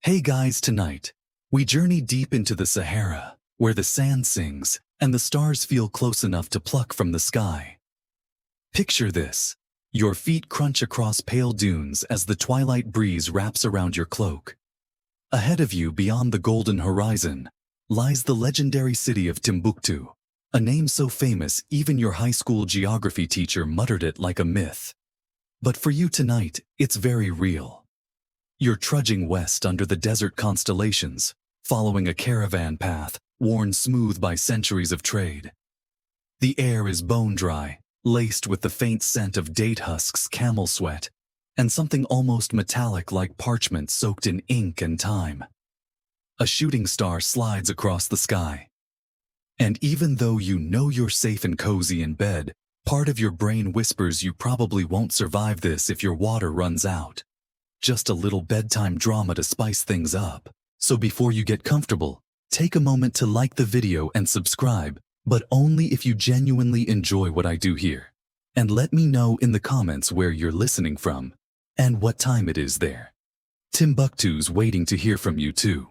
Hey guys, tonight, we journey deep into the Sahara, where the sand sings and the stars feel close enough to pluck from the sky. Picture this. Your feet crunch across pale dunes as the twilight breeze wraps around your cloak. Ahead of you, beyond the golden horizon, lies the legendary city of Timbuktu, a name so famous even your high school geography teacher muttered it like a myth. But for you tonight, it's very real. You're trudging west under the desert constellations, following a caravan path worn smooth by centuries of trade. The air is bone-dry, laced with the faint scent of date husks, camel sweat, and something almost metallic like parchment soaked in ink and time. A shooting star slides across the sky. And even though you know you're safe and cozy in bed, part of your brain whispers you probably won't survive this if your water runs out. Just a little bedtime drama to spice things up. So before you get comfortable, take a moment to like the video and subscribe, but only if you genuinely enjoy what I do here. And let me know in the comments where you're listening from and what time it is there. Timbuktu's waiting to hear from you too.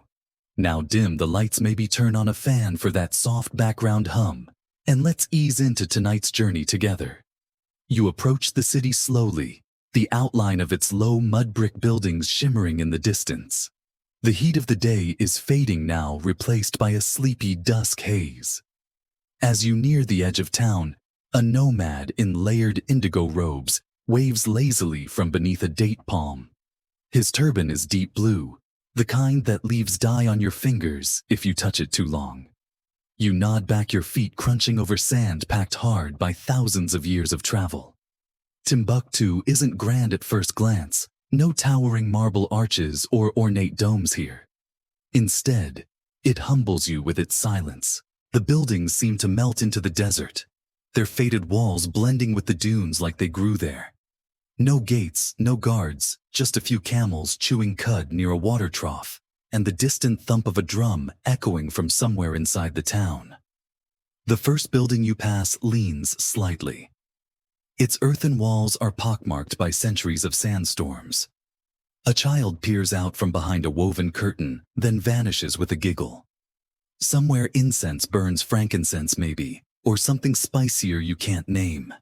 Now dim the lights, maybe turn on a fan for that soft background hum, and let's ease into tonight's journey together. You approach the city slowly, the outline of its low mud brick buildings shimmering in the distance. The heat of the day is fading now, replaced by a sleepy dusk haze. As you near the edge of town, a nomad in layered indigo robes waves lazily from beneath a date palm. His turban is deep blue, the kind that leaves dye on your fingers if you touch it too long. You nod back, your feet crunching over sand packed hard by thousands of years of travel. Timbuktu isn't grand at first glance, no towering marble arches or ornate domes here. Instead, it humbles you with its silence. The buildings seem to melt into the desert, their faded walls blending with the dunes like they grew there. No gates, no guards, just a few camels chewing cud near a water trough, and the distant thump of a drum echoing from somewhere inside the town. The first building you pass leans slightly. Its earthen walls are pockmarked by centuries of sandstorms. A child peers out from behind a woven curtain, then vanishes with a giggle. Somewhere incense burns, frankincense maybe, or something spicier you can't name.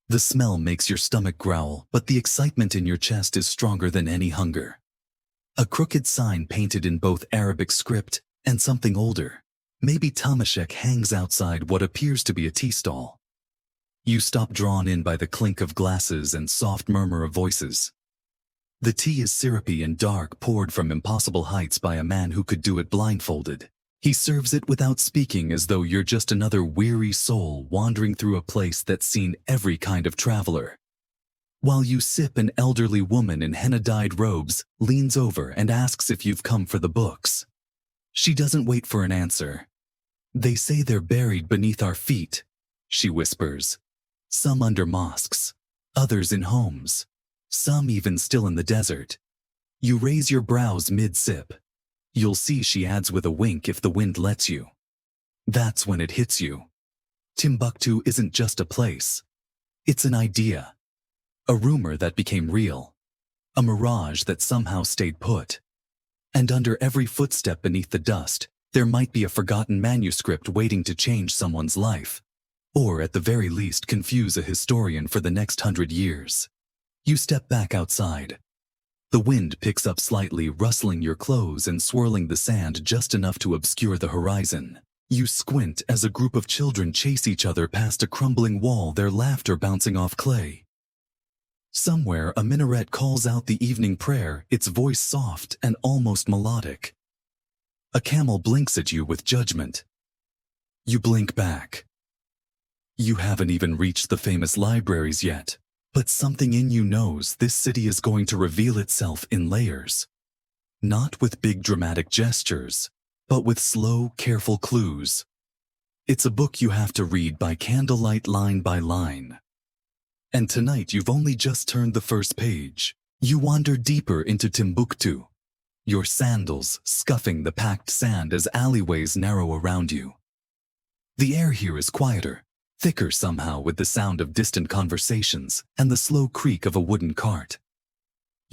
The smell makes your stomach growl, but the excitement in your chest is stronger than any hunger. A crooked sign painted in both Arabic script and something older, maybe Tamashek, hangs outside what appears to be a tea stall. You stop, drawn in by the clink of glasses and soft murmur of voices. The tea is syrupy and dark, poured from impossible heights by a man who could do it blindfolded. He serves it without speaking, as though you're just another weary soul wandering through a place that's seen every kind of traveler. While you sip, an elderly woman in henna-dyed robes leans over and asks if you've come for the books. She doesn't wait for an answer. "They say they're buried beneath our feet," she whispers. "Some under mosques, others in homes, some even still in the desert." You raise your brows mid-sip. "You'll see," she adds with a wink, "if the wind lets you." That's when it hits you. Timbuktu isn't just a place. It's an idea. A rumor that became real. A mirage that somehow stayed put. And under every footstep beneath the dust, there might be a forgotten manuscript waiting to change someone's life. Or at the very least confuse a historian for the next 100 years. You step back outside. The wind picks up slightly, rustling your clothes and swirling the sand just enough to obscure the horizon. You squint as a group of children chase each other past a crumbling wall, their laughter bouncing off clay. Somewhere, a minaret calls out the evening prayer, its voice soft and almost melodic. A camel blinks at you with judgment. You blink back. You haven't even reached the famous libraries yet, but something in you knows this city is going to reveal itself in layers. Not with big dramatic gestures, but with slow, careful clues. It's a book you have to read by candlelight, line by line. And tonight you've only just turned the first page. You wander deeper into Timbuktu, your sandals scuffing the packed sand as alleyways narrow around you. The air here is quieter, thicker somehow, with the sound of distant conversations and the slow creak of a wooden cart.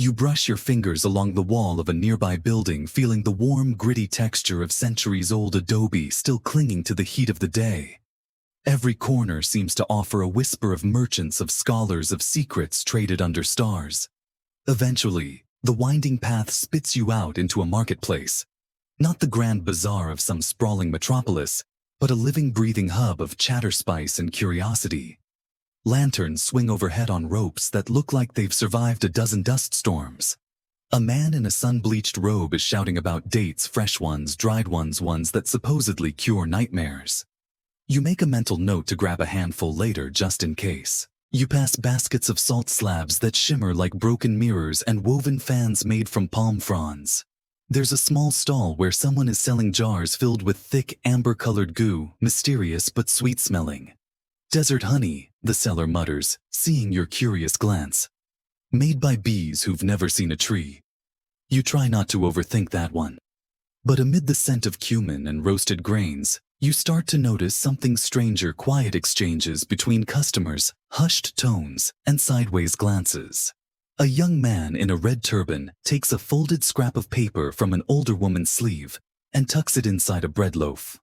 You brush your fingers along the wall of a nearby building, feeling the warm, gritty texture of centuries-old adobe still clinging to the heat of the day. Every corner seems to offer a whisper of merchants, of scholars, of secrets traded under stars. Eventually, the winding path spits you out into a marketplace. Not the grand bazaar of some sprawling metropolis, but a living, breathing hub of chatter, spice, and curiosity. Lanterns swing overhead on ropes that look like they've survived a dozen dust storms. A man in a sun-bleached robe is shouting about dates, fresh ones, dried ones, ones that supposedly cure nightmares. You make a mental note to grab a handful later just in case. You pass baskets of salt slabs that shimmer like broken mirrors and woven fans made from palm fronds. There's a small stall where someone is selling jars filled with thick, amber-colored goo, mysterious but sweet-smelling. Desert honey, the seller mutters, seeing your curious glance. Made by bees who've never seen a tree. You try not to overthink that one. But amid the scent of cumin and roasted grains, you start to notice something stranger: quiet exchanges between customers, hushed tones, and sideways glances. A young man in a red turban takes a folded scrap of paper from an older woman's sleeve and tucks it inside a bread loaf.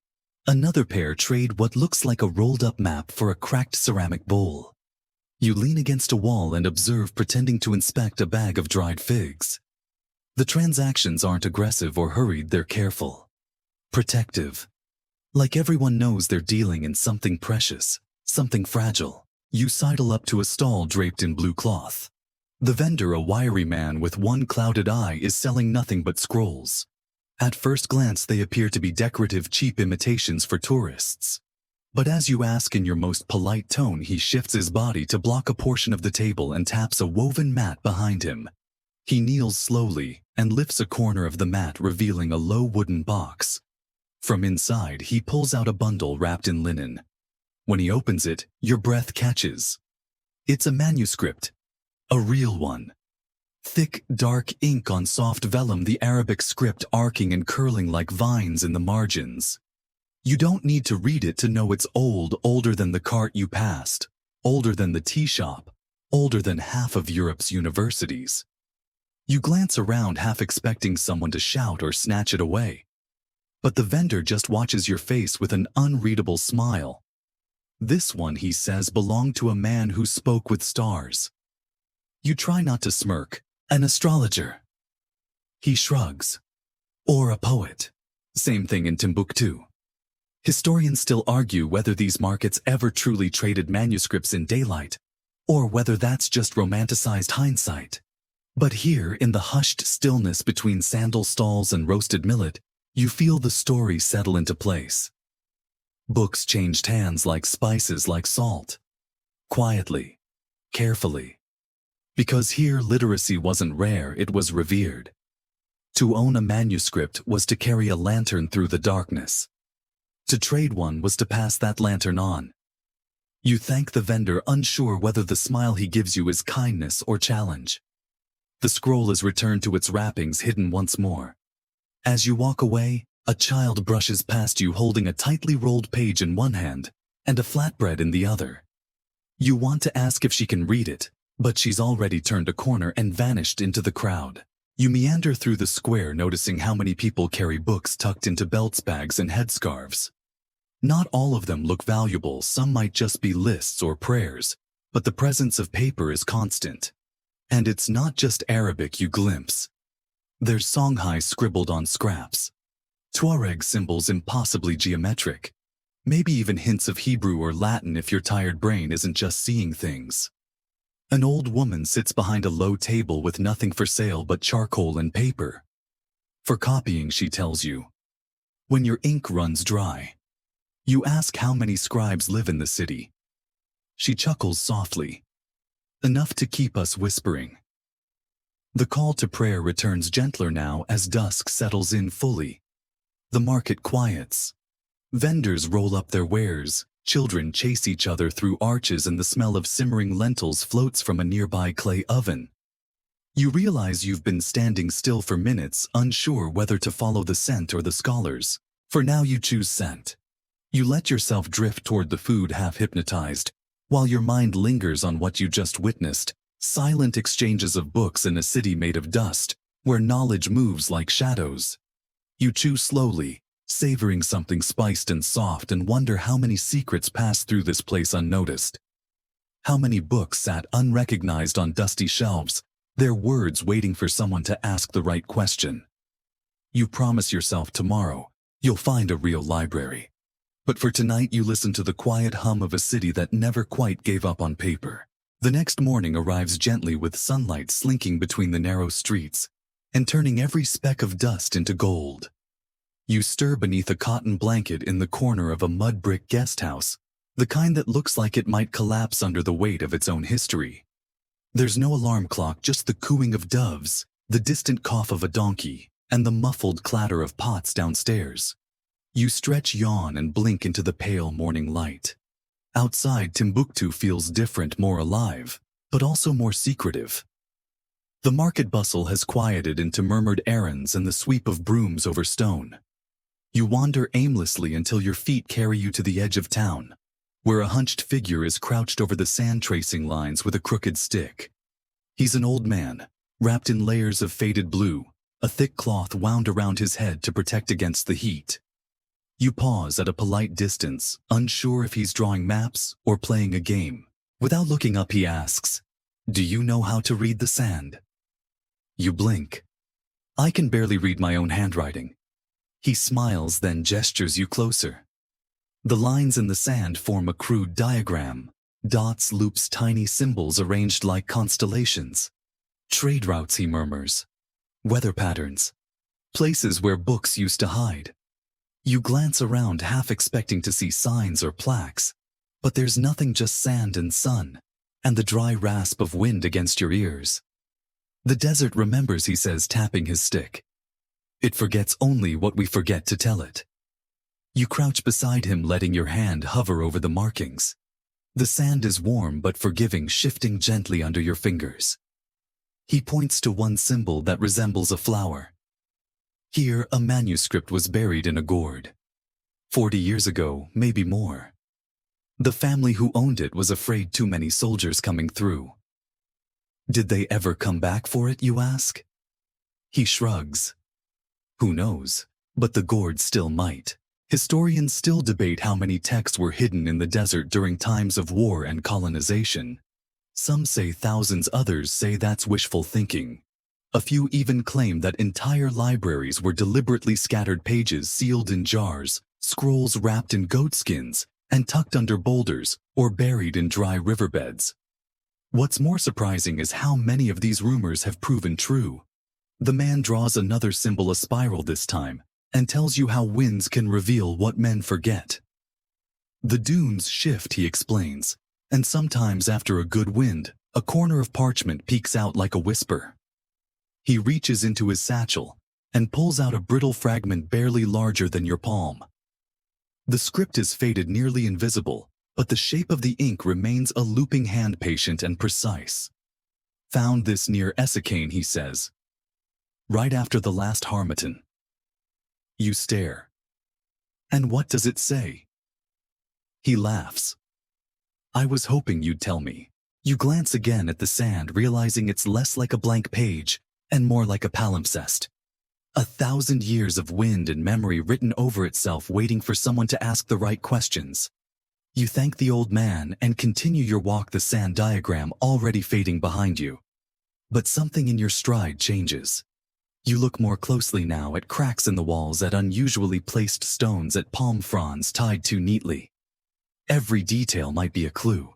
Another pair trade what looks like a rolled-up map for a cracked ceramic bowl. You lean against a wall and observe, pretending to inspect a bag of dried figs. The transactions aren't aggressive or hurried, they're careful. Protective. Like everyone knows they're dealing in something precious, something fragile. You sidle up to a stall draped in blue cloth. The vendor, a wiry man with one clouded eye, is selling nothing but scrolls. At first glance, they appear to be decorative, cheap imitations for tourists. But as you ask in your most polite tone, he shifts his body to block a portion of the table and taps a woven mat behind him. He kneels slowly and lifts a corner of the mat, revealing a low wooden box. From inside, he pulls out a bundle wrapped in linen. When he opens it, your breath catches. It's a manuscript. A real one. Thick, dark ink on soft vellum, the Arabic script arcing and curling like vines in the margins. You don't need to read it to know it's old, older than the cart you passed, older than the tea shop, older than half of Europe's universities. You glance around, half expecting someone to shout or snatch it away. But the vendor just watches your face with an unreadable smile. This one, he says, belonged to a man who spoke with stars. You try not to smirk. An astrologer. He shrugs. Or a poet. Same thing in Timbuktu. Historians still argue whether these markets ever truly traded manuscripts in daylight, or whether that's just romanticized hindsight. But here, in the hushed stillness between sandal stalls and roasted millet, you feel the story settle into place. Books changed hands like spices, like salt. Quietly. Carefully. Because here literacy wasn't rare, it was revered. To own a manuscript was to carry a lantern through the darkness. To trade one was to pass that lantern on. You thank the vendor, unsure whether the smile he gives you is kindness or challenge. The scroll is returned to its wrappings, hidden once more. As you walk away, a child brushes past you holding a tightly rolled page in one hand and a flatbread in the other. You want to ask if she can read it, but she's already turned a corner and vanished into the crowd. You meander through the square, noticing how many people carry books tucked into belts, bags, and headscarves. Not all of them look valuable, some might just be lists or prayers, but the presence of paper is constant. And it's not just Arabic you glimpse. There's Songhai scribbled on scraps. Tuareg symbols impossibly geometric. Maybe even hints of Hebrew or Latin if your tired brain isn't just seeing things. An old woman sits behind a low table with nothing for sale but charcoal and paper. For copying, she tells you. When your ink runs dry. You ask how many scribes live in the city. She chuckles softly. Enough to keep us whispering. The call to prayer returns gentler now as dusk settles in fully. The market quiets. Vendors roll up their wares. Children chase each other through arches and the smell of simmering lentils floats from a nearby clay oven. You realize you've been standing still for minutes, unsure whether to follow the scent or the scholars. For now you choose scent. You let yourself drift toward the food, half hypnotized, while your mind lingers on what you just witnessed, Silent exchanges of books in a city made of dust, where knowledge moves like shadows. You chew slowly, savoring something spiced and soft, and wonder how many secrets pass through this place unnoticed. How many books sat unrecognized on dusty shelves, their words waiting for someone to ask the right question. You promise yourself tomorrow you'll find a real library. But for tonight you listen to the quiet hum of a city that never quite gave up on paper. The next morning arrives gently with sunlight slinking between the narrow streets and turning every speck of dust into gold. You stir beneath a cotton blanket in the corner of a mud brick guest house, the kind that looks like it might collapse under the weight of its own history. There's no alarm clock, just the cooing of doves, the distant cough of a donkey, and the muffled clatter of pots downstairs. You stretch, yawn, and blink into the pale morning light. Outside, Timbuktu feels different, more alive, but also more secretive. The market bustle has quieted into murmured errands and the sweep of brooms over stone. You wander aimlessly until your feet carry you to the edge of town, where a hunched figure is crouched over the sand tracing lines with a crooked stick. He's an old man, wrapped in layers of faded blue, a thick cloth wound around his head to protect against the heat. You pause at a polite distance, unsure if he's drawing maps or playing a game. Without looking up, he asks, "Do you know how to read the sand?" You blink. "I can barely read my own handwriting." He smiles, then gestures you closer. The lines in the sand form a crude diagram. Dots, loops, tiny symbols arranged like constellations. "Trade routes," he murmurs. "Weather patterns. Places where books used to hide." You glance around, half expecting to see signs or plaques, but there's nothing, just sand and sun, and the dry rasp of wind against your ears. "The desert remembers," he says, tapping his stick. "It forgets only what we forget to tell it." You crouch beside him, letting your hand hover over the markings. The sand is warm but forgiving, shifting gently under your fingers. He points to one symbol that resembles a flower. Here, a manuscript was buried in a gourd. 40 years ago, maybe more. The family who owned it was afraid too many soldiers coming through. "Did they ever come back for it?" you ask. He shrugs. "Who knows, but the gourd still might." Historians still debate how many texts were hidden in the desert during times of war and colonization. Some say thousands, others say that's wishful thinking. A few even claim that entire libraries were deliberately scattered, pages sealed in jars, scrolls wrapped in goatskins, and tucked under boulders or buried in dry riverbeds. What's more surprising is how many of these rumors have proven true. The man draws another symbol, a spiral this time, and tells you how winds can reveal what men forget. "The dunes shift," he explains, "and sometimes after a good wind, a corner of parchment peeks out like a whisper." He reaches into his satchel and pulls out a brittle fragment barely larger than your palm. The script is faded, nearly invisible, but the shape of the ink remains a looping hand, patient and precise. "Found this near Essakane," he says, "right after the last Harmattan." You stare. "And what does it say?" He laughs. "I was hoping you'd tell me." You glance again at the sand, realizing it's less like a blank page and more like a palimpsest. 1,000 years of wind and memory written over itself, waiting for someone to ask the right questions. You thank the old man and continue your walk, the sand diagram already fading behind you. But something in your stride changes. You look more closely now, at cracks in the walls, at unusually placed stones, at palm fronds tied too neatly. Every detail might be a clue.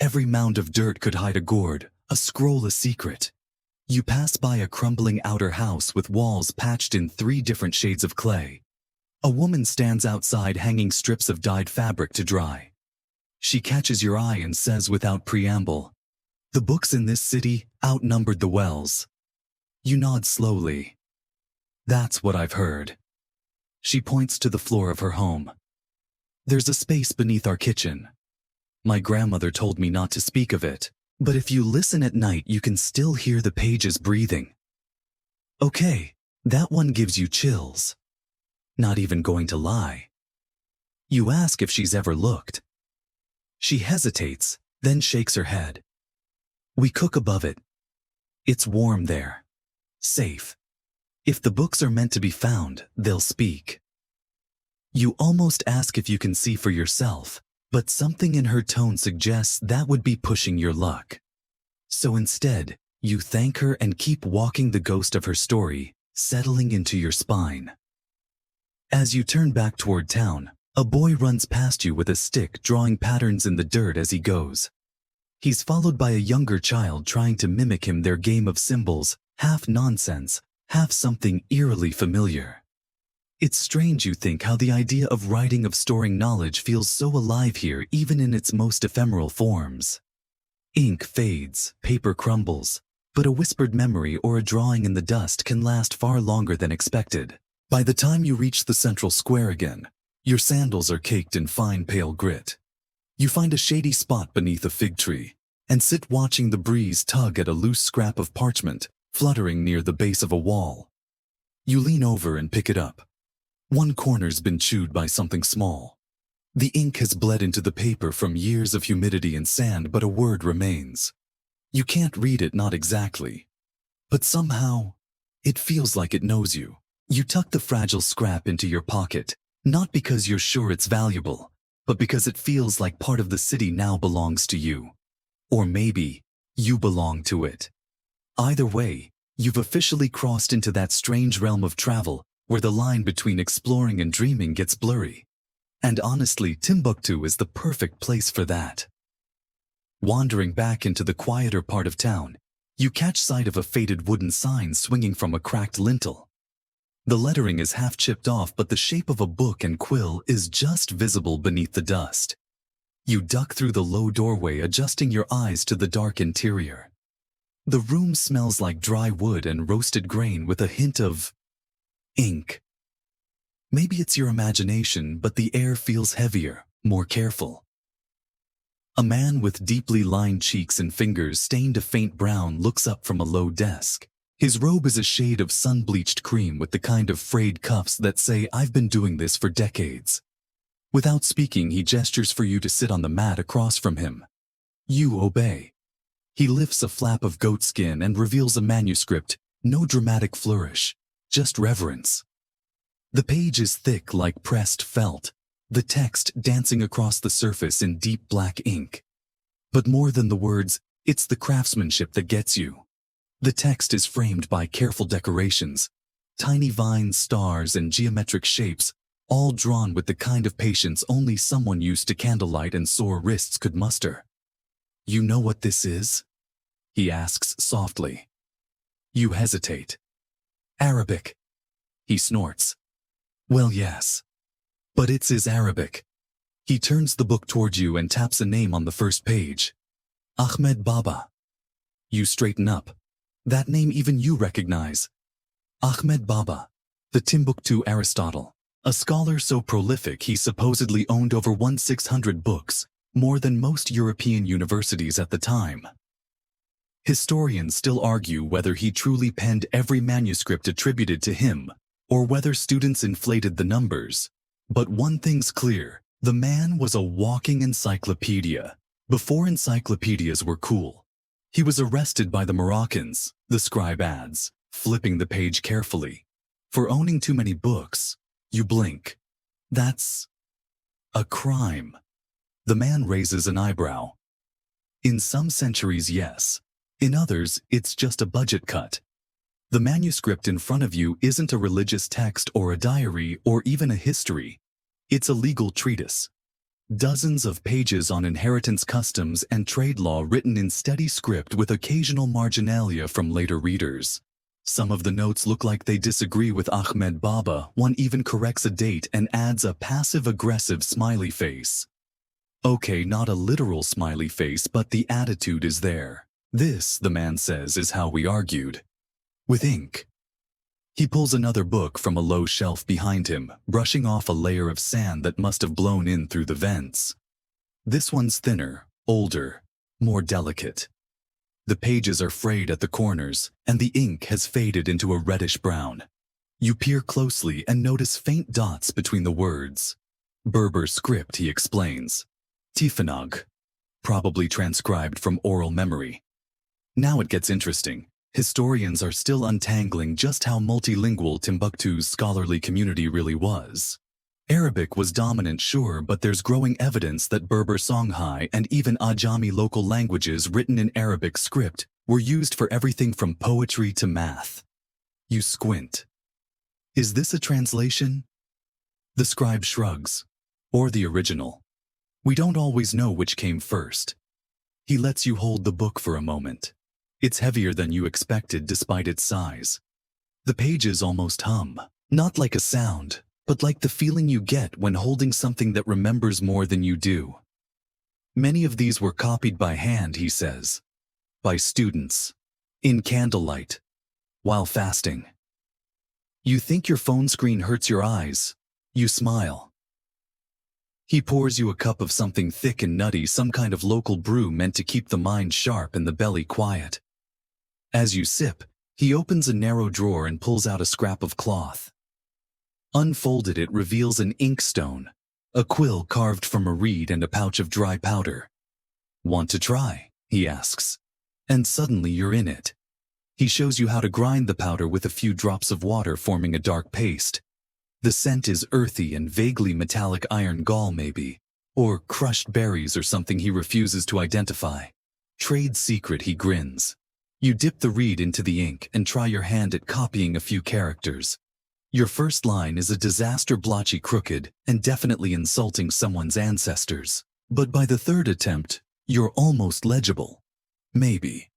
Every mound of dirt could hide a gourd, a scroll, a secret. You pass by a crumbling outer house with walls patched in 3 different shades of clay. A woman stands outside, hanging strips of dyed fabric to dry. She catches your eye and says without preamble, "The books in this city outnumbered the wells." You nod slowly. "That's what I've heard." She points to the floor of her home. "There's a space beneath our kitchen. My grandmother told me not to speak of it, but if you listen at night you can still hear the pages breathing." "Okay, that one gives you chills." "Not even going to lie." You ask if she's ever looked. She hesitates, then shakes her head. We cook above it. It's warm there. Safe. If the books are meant to be found, they'll speak. You almost ask if you can see for yourself, but something in her tone suggests that would be pushing your luck. So instead, you thank her and keep walking, the ghost of her story settling into your spine. As you turn back toward town, a boy runs past you with a stick, drawing patterns in the dirt as he goes. He's followed by a younger child trying to mimic him, their game of symbols, half nonsense, half something eerily familiar. It's strange, you think, how the idea of writing, of storing knowledge, feels so alive here, even in its most ephemeral forms. Ink fades, paper crumbles, but a whispered memory or a drawing in the dust can last far longer than expected. By the time you reach the central square again, your sandals are caked in fine pale grit. You find a shady spot beneath a fig tree and sit watching the breeze tug at a loose scrap of parchment fluttering near the base of a wall. You lean over and pick it up. One corner's been chewed by something small. The ink has bled into the paper from years of humidity and sand, but a word remains. You can't read it, not exactly. But somehow, it feels like it knows you. You tuck the fragile scrap into your pocket, not because you're sure it's valuable, but because it feels like part of the city now belongs to you. Or maybe, you belong to it. Either way, you've officially crossed into that strange realm of travel, where the line between exploring and dreaming gets blurry. And honestly, Timbuktu is the perfect place for that. Wandering back into the quieter part of town, you catch sight of a faded wooden sign swinging from a cracked lintel. The lettering is half chipped off, but the shape of a book and quill is just visible beneath the dust. You duck through the low doorway, adjusting your eyes to the dark interior. The room smells like dry wood and roasted grain with a hint of ink. Maybe it's your imagination, but the air feels heavier, more careful. A man with deeply lined cheeks and fingers stained a faint brown looks up from a low desk. His robe is a shade of sun-bleached cream with the kind of frayed cuffs that say, "I've been doing this for decades." Without speaking, he gestures for you to sit on the mat across from him. You obey. He lifts a flap of goat skin and reveals a manuscript, no dramatic flourish, just reverence. The page is thick like pressed felt, the text dancing across the surface in deep black ink. But more than the words, it's the craftsmanship that gets you. The text is framed by careful decorations, tiny vines, stars, and geometric shapes, all drawn with the kind of patience only someone used to candlelight and sore wrists could muster. "You know what this is?" he asks softly. You hesitate. "Arabic," he snorts. "Well, yes. But it's his Arabic." He turns the book toward you and taps a name on the first page. Ahmed Baba. You straighten up. That name even you recognize. Ahmed Baba, the Timbuktu Aristotle. A scholar so prolific he supposedly owned over 1,600 books, more than most European universities at the time. Historians still argue whether he truly penned every manuscript attributed to him, or whether students inflated the numbers. But one thing's clear, the man was a walking encyclopedia. Before encyclopedias were cool. He was arrested by the Moroccans, the scribe adds, flipping the page carefully. For owning too many books. You blink. That's a crime. The man raises an eyebrow. In some centuries, yes. In others, it's just a budget cut. The manuscript in front of you isn't a religious text or a diary or even a history. It's a legal treatise. Dozens of pages on inheritance, customs, and trade law written in steady script with occasional marginalia from later readers. Some of the notes look like they disagree with Ahmed Baba. One even corrects a date and adds a passive-aggressive smiley face. Okay, not a literal smiley face, but the attitude is there. This, the man says, is how we argued. With ink. He pulls another book from a low shelf behind him, brushing off a layer of sand that must have blown in through the vents. This one's thinner, older, more delicate. The pages are frayed at the corners, and the ink has faded into a reddish brown. You peer closely and notice faint dots between the words. Berber script, he explains. Tifanog. Probably transcribed from oral memory. Now it gets interesting. Historians are still untangling just how multilingual Timbuktu's scholarly community really was. Arabic was dominant, sure, but there's growing evidence that Berber Songhai and even Ajami local languages written in Arabic script were used for everything from poetry to math. You squint. Is this a translation? The scribe shrugs. Or the original. We don't always know which came first. He lets you hold the book for a moment. It's heavier than you expected despite its size. The pages almost hum, not like a sound, but like the feeling you get when holding something that remembers more than you do. Many of these were copied by hand, he says. By students. In candlelight. While fasting. You think your phone screen hurts your eyes. You smile. He pours you a cup of something thick and nutty, some kind of local brew meant to keep the mind sharp and the belly quiet. As you sip, he opens a narrow drawer and pulls out a scrap of cloth. Unfolded, it reveals an inkstone, a quill carved from a reed and a pouch of dry powder. Want to try? He asks. And suddenly you're in it. He shows you how to grind the powder with a few drops of water, forming a dark paste. The scent is earthy and vaguely metallic, iron gall maybe, or crushed berries or something he refuses to identify. Trade secret, he grins. You dip the reed into the ink and try your hand at copying a few characters. Your first line is a disaster, blotchy, crooked, and definitely insulting someone's ancestors. But by the third attempt, you're almost legible. Maybe.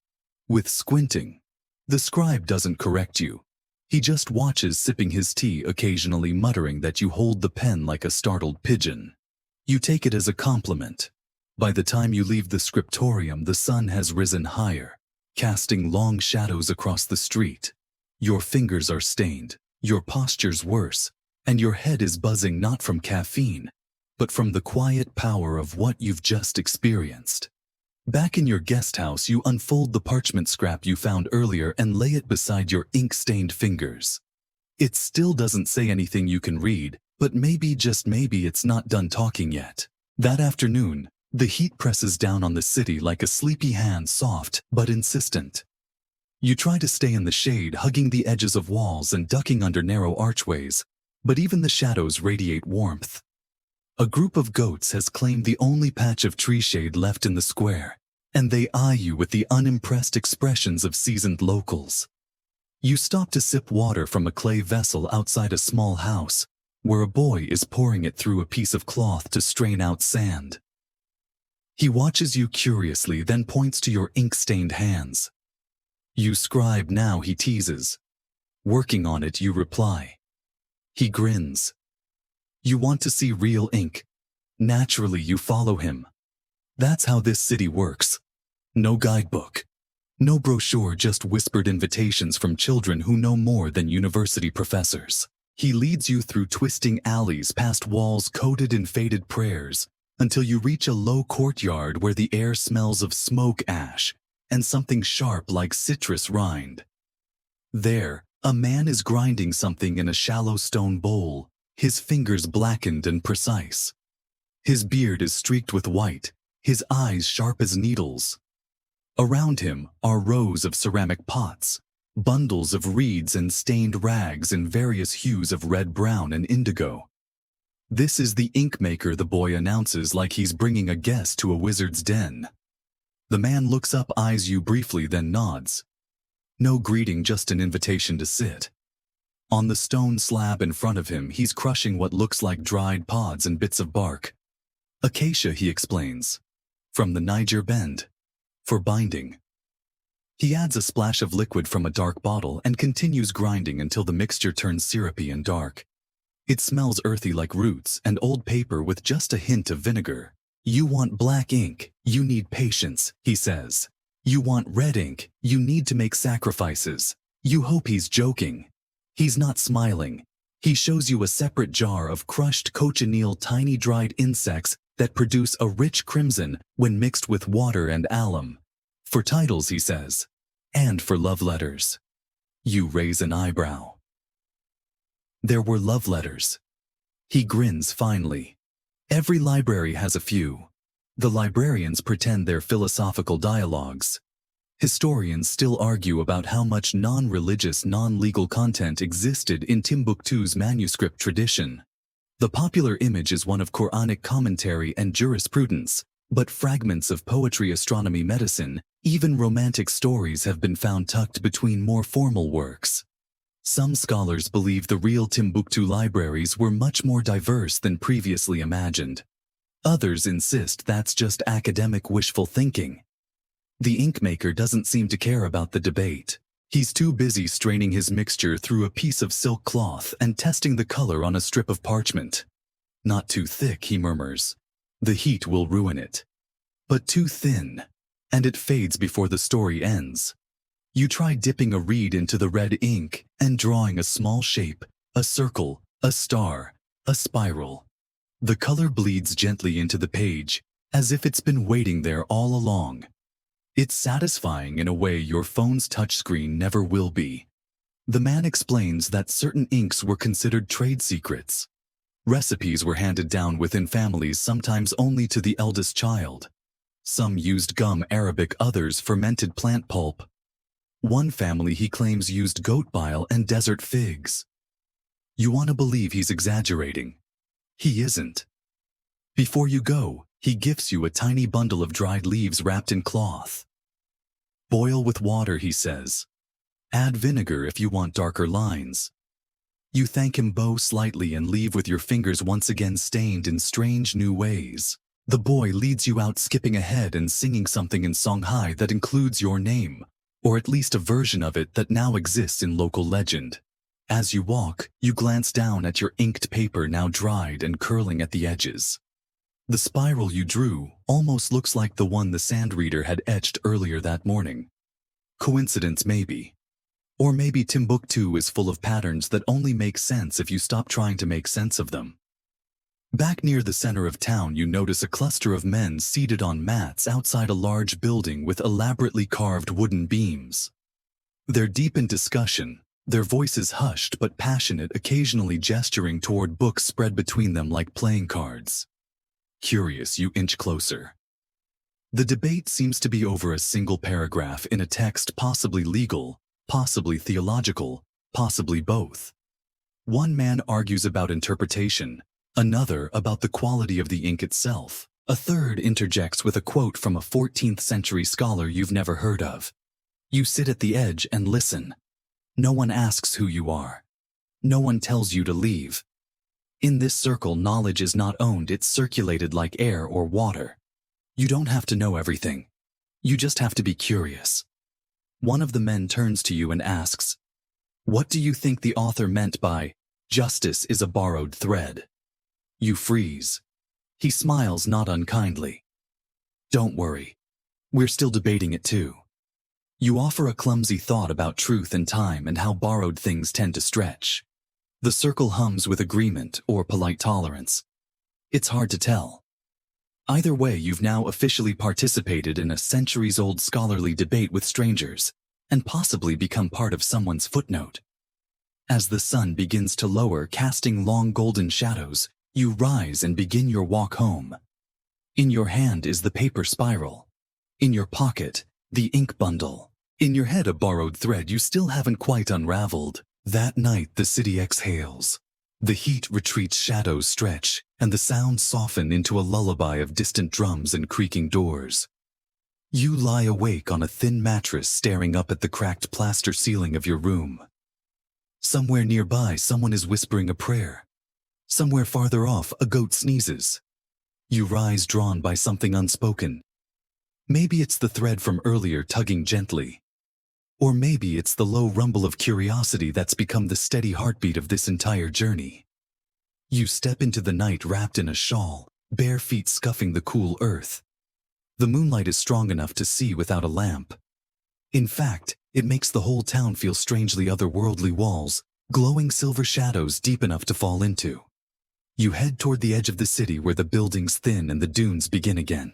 With squinting. The scribe doesn't correct you. He just watches, sipping his tea, occasionally muttering that you hold the pen like a startled pigeon. You take it as a compliment. By the time you leave the scriptorium, the sun has risen higher, casting long shadows across the street. Your fingers are stained, your posture's worse, and your head is buzzing not from caffeine, but from the quiet power of what you've just experienced. Back in your guest house, you unfold the parchment scrap you found earlier and lay it beside your ink-stained fingers. It still doesn't say anything you can read, but maybe, just maybe, it's not done talking yet. That afternoon, the heat presses down on the city like a sleepy hand, soft but insistent. You try to stay in the shade, hugging the edges of walls and ducking under narrow archways, but even the shadows radiate warmth. A group of goats has claimed the only patch of tree shade left in the square, and they eye you with the unimpressed expressions of seasoned locals. You stop to sip water from a clay vessel outside a small house, where a boy is pouring it through a piece of cloth to strain out sand. He watches you curiously, then points to your ink-stained hands. You scribe now, he teases. Working on it, you reply. He grins. You want to see real ink. Naturally, you follow him. That's how this city works. No guidebook. No brochure, just whispered invitations from children who know more than university professors. He leads you through twisting alleys, past walls coated in faded prayers, until you reach a low courtyard where the air smells of smoke ash and something sharp like citrus rind. There, a man is grinding something in a shallow stone bowl, his fingers blackened and precise. His beard is streaked with white, his eyes sharp as needles. Around him are rows of ceramic pots, bundles of reeds and stained rags in various hues of red, brown, and indigo. This is the ink maker, the boy announces like he's bringing a guest to a wizard's den. The man looks up, eyes you briefly, then nods. No greeting, just an invitation to sit. On the stone slab in front of him, he's crushing what looks like dried pods and bits of bark. Acacia, he explains. From the Niger Bend. For binding. He adds a splash of liquid from a dark bottle and continues grinding until the mixture turns syrupy and dark. It smells earthy like roots and old paper with just a hint of vinegar. You want black ink, you need patience, he says. You want red ink, you need to make sacrifices. You hope he's joking. He's not smiling. He shows you a separate jar of crushed cochineal, tiny dried insects that produce a rich crimson when mixed with water and alum. For titles, he says. And for love letters. You raise an eyebrow. There were love letters. He grins finally. Every library has a few. The librarians pretend they're philosophical dialogues. Historians still argue about how much non-religious, non-legal content existed in Timbuktu's manuscript tradition. The popular image is one of Quranic commentary and jurisprudence, but fragments of poetry, astronomy, medicine, even romantic stories have been found tucked between more formal works. Some scholars believe the real Timbuktu libraries were much more diverse than previously imagined. Others insist that's just academic wishful thinking. The inkmaker doesn't seem to care about the debate. He's too busy straining his mixture through a piece of silk cloth and testing the color on a strip of parchment. Not too thick, he murmurs. The heat will ruin it. But too thin, and it fades before the story ends. You try dipping a reed into the red ink and drawing a small shape, a circle, a star, a spiral. The color bleeds gently into the page, as if it's been waiting there all along. It's satisfying in a way your phone's touchscreen never will be. The man explains that certain inks were considered trade secrets. Recipes were handed down within families, sometimes only to the eldest child. Some used gum arabic, others fermented plant pulp. One family, he claims, used goat bile and desert figs. You want to believe he's exaggerating. He isn't. Before you go, he gifts you a tiny bundle of dried leaves wrapped in cloth. Boil with water, he says. Add vinegar if you want darker lines. You thank him, bow slightly, and leave with your fingers once again stained in strange new ways. The boy leads you out, skipping ahead and singing something in Songhai that includes your name, or at least a version of it that now exists in local legend. As you walk, you glance down at your inked paper, now dried and curling at the edges. The spiral you drew almost looks like the one the sand reader had etched earlier that morning. Coincidence, maybe. Or maybe Timbuktu is full of patterns that only make sense if you stop trying to make sense of them. Back near the center of town, you notice a cluster of men seated on mats outside a large building with elaborately carved wooden beams. They're deep in discussion, their voices hushed but passionate, occasionally gesturing toward books spread between them like playing cards. Curious, you inch closer. The debate seems to be over a single paragraph in a text, possibly legal, possibly theological, possibly both. One man argues about interpretation, another about the quality of the ink itself. A third interjects with a quote from a 14th century scholar you've never heard of. You sit at the edge and listen. No one asks who you are. No one tells you to leave. In this circle, knowledge is not owned, it's circulated like air or water. You don't have to know everything. You just have to be curious. One of the men turns to you and asks, "What do you think the author meant by, 'Justice is a borrowed thread'?" You freeze. He smiles, not unkindly. "Don't worry. We're still debating it too." You offer a clumsy thought about truth and time and how borrowed things tend to stretch. The circle hums with agreement or polite tolerance. It's hard to tell. Either way, you've now officially participated in a centuries-old scholarly debate with strangers, and possibly become part of someone's footnote. As the sun begins to lower, casting long golden shadows, you rise and begin your walk home. In your hand is the paper spiral. In your pocket, the ink bundle. In your head, a borrowed thread you still haven't quite unraveled. That night, the city exhales. The heat retreats, shadows stretch, and the sounds soften into a lullaby of distant drums and creaking doors. You lie awake on a thin mattress, staring up at the cracked plaster ceiling of your room. Somewhere nearby, someone is whispering a prayer. Somewhere farther off, a goat sneezes. You rise, drawn by something unspoken. Maybe it's the thread from earlier tugging gently. Or maybe it's the low rumble of curiosity that's become the steady heartbeat of this entire journey. You step into the night wrapped in a shawl, bare feet scuffing the cool earth. The moonlight is strong enough to see without a lamp. In fact, it makes the whole town feel strangely otherworldly, walls, glowing silver shadows deep enough to fall into. You head toward the edge of the city where the buildings thin and the dunes begin again.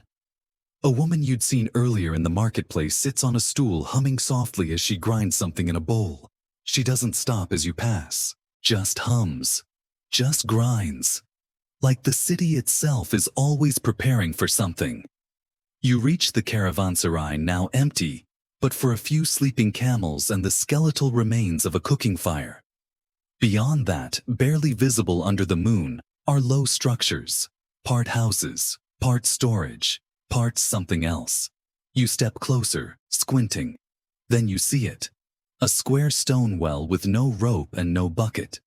A woman you'd seen earlier in the marketplace sits on a stool, humming softly as she grinds something in a bowl. She doesn't stop as you pass, just hums, just grinds. Like the city itself is always preparing for something. You reach the caravanserai, now empty, but for a few sleeping camels and the skeletal remains of a cooking fire. Beyond that, barely visible under the moon, are low structures, part houses, part storage, part something else. You step closer, squinting. Then you see it. A square stone well with no rope and no bucket.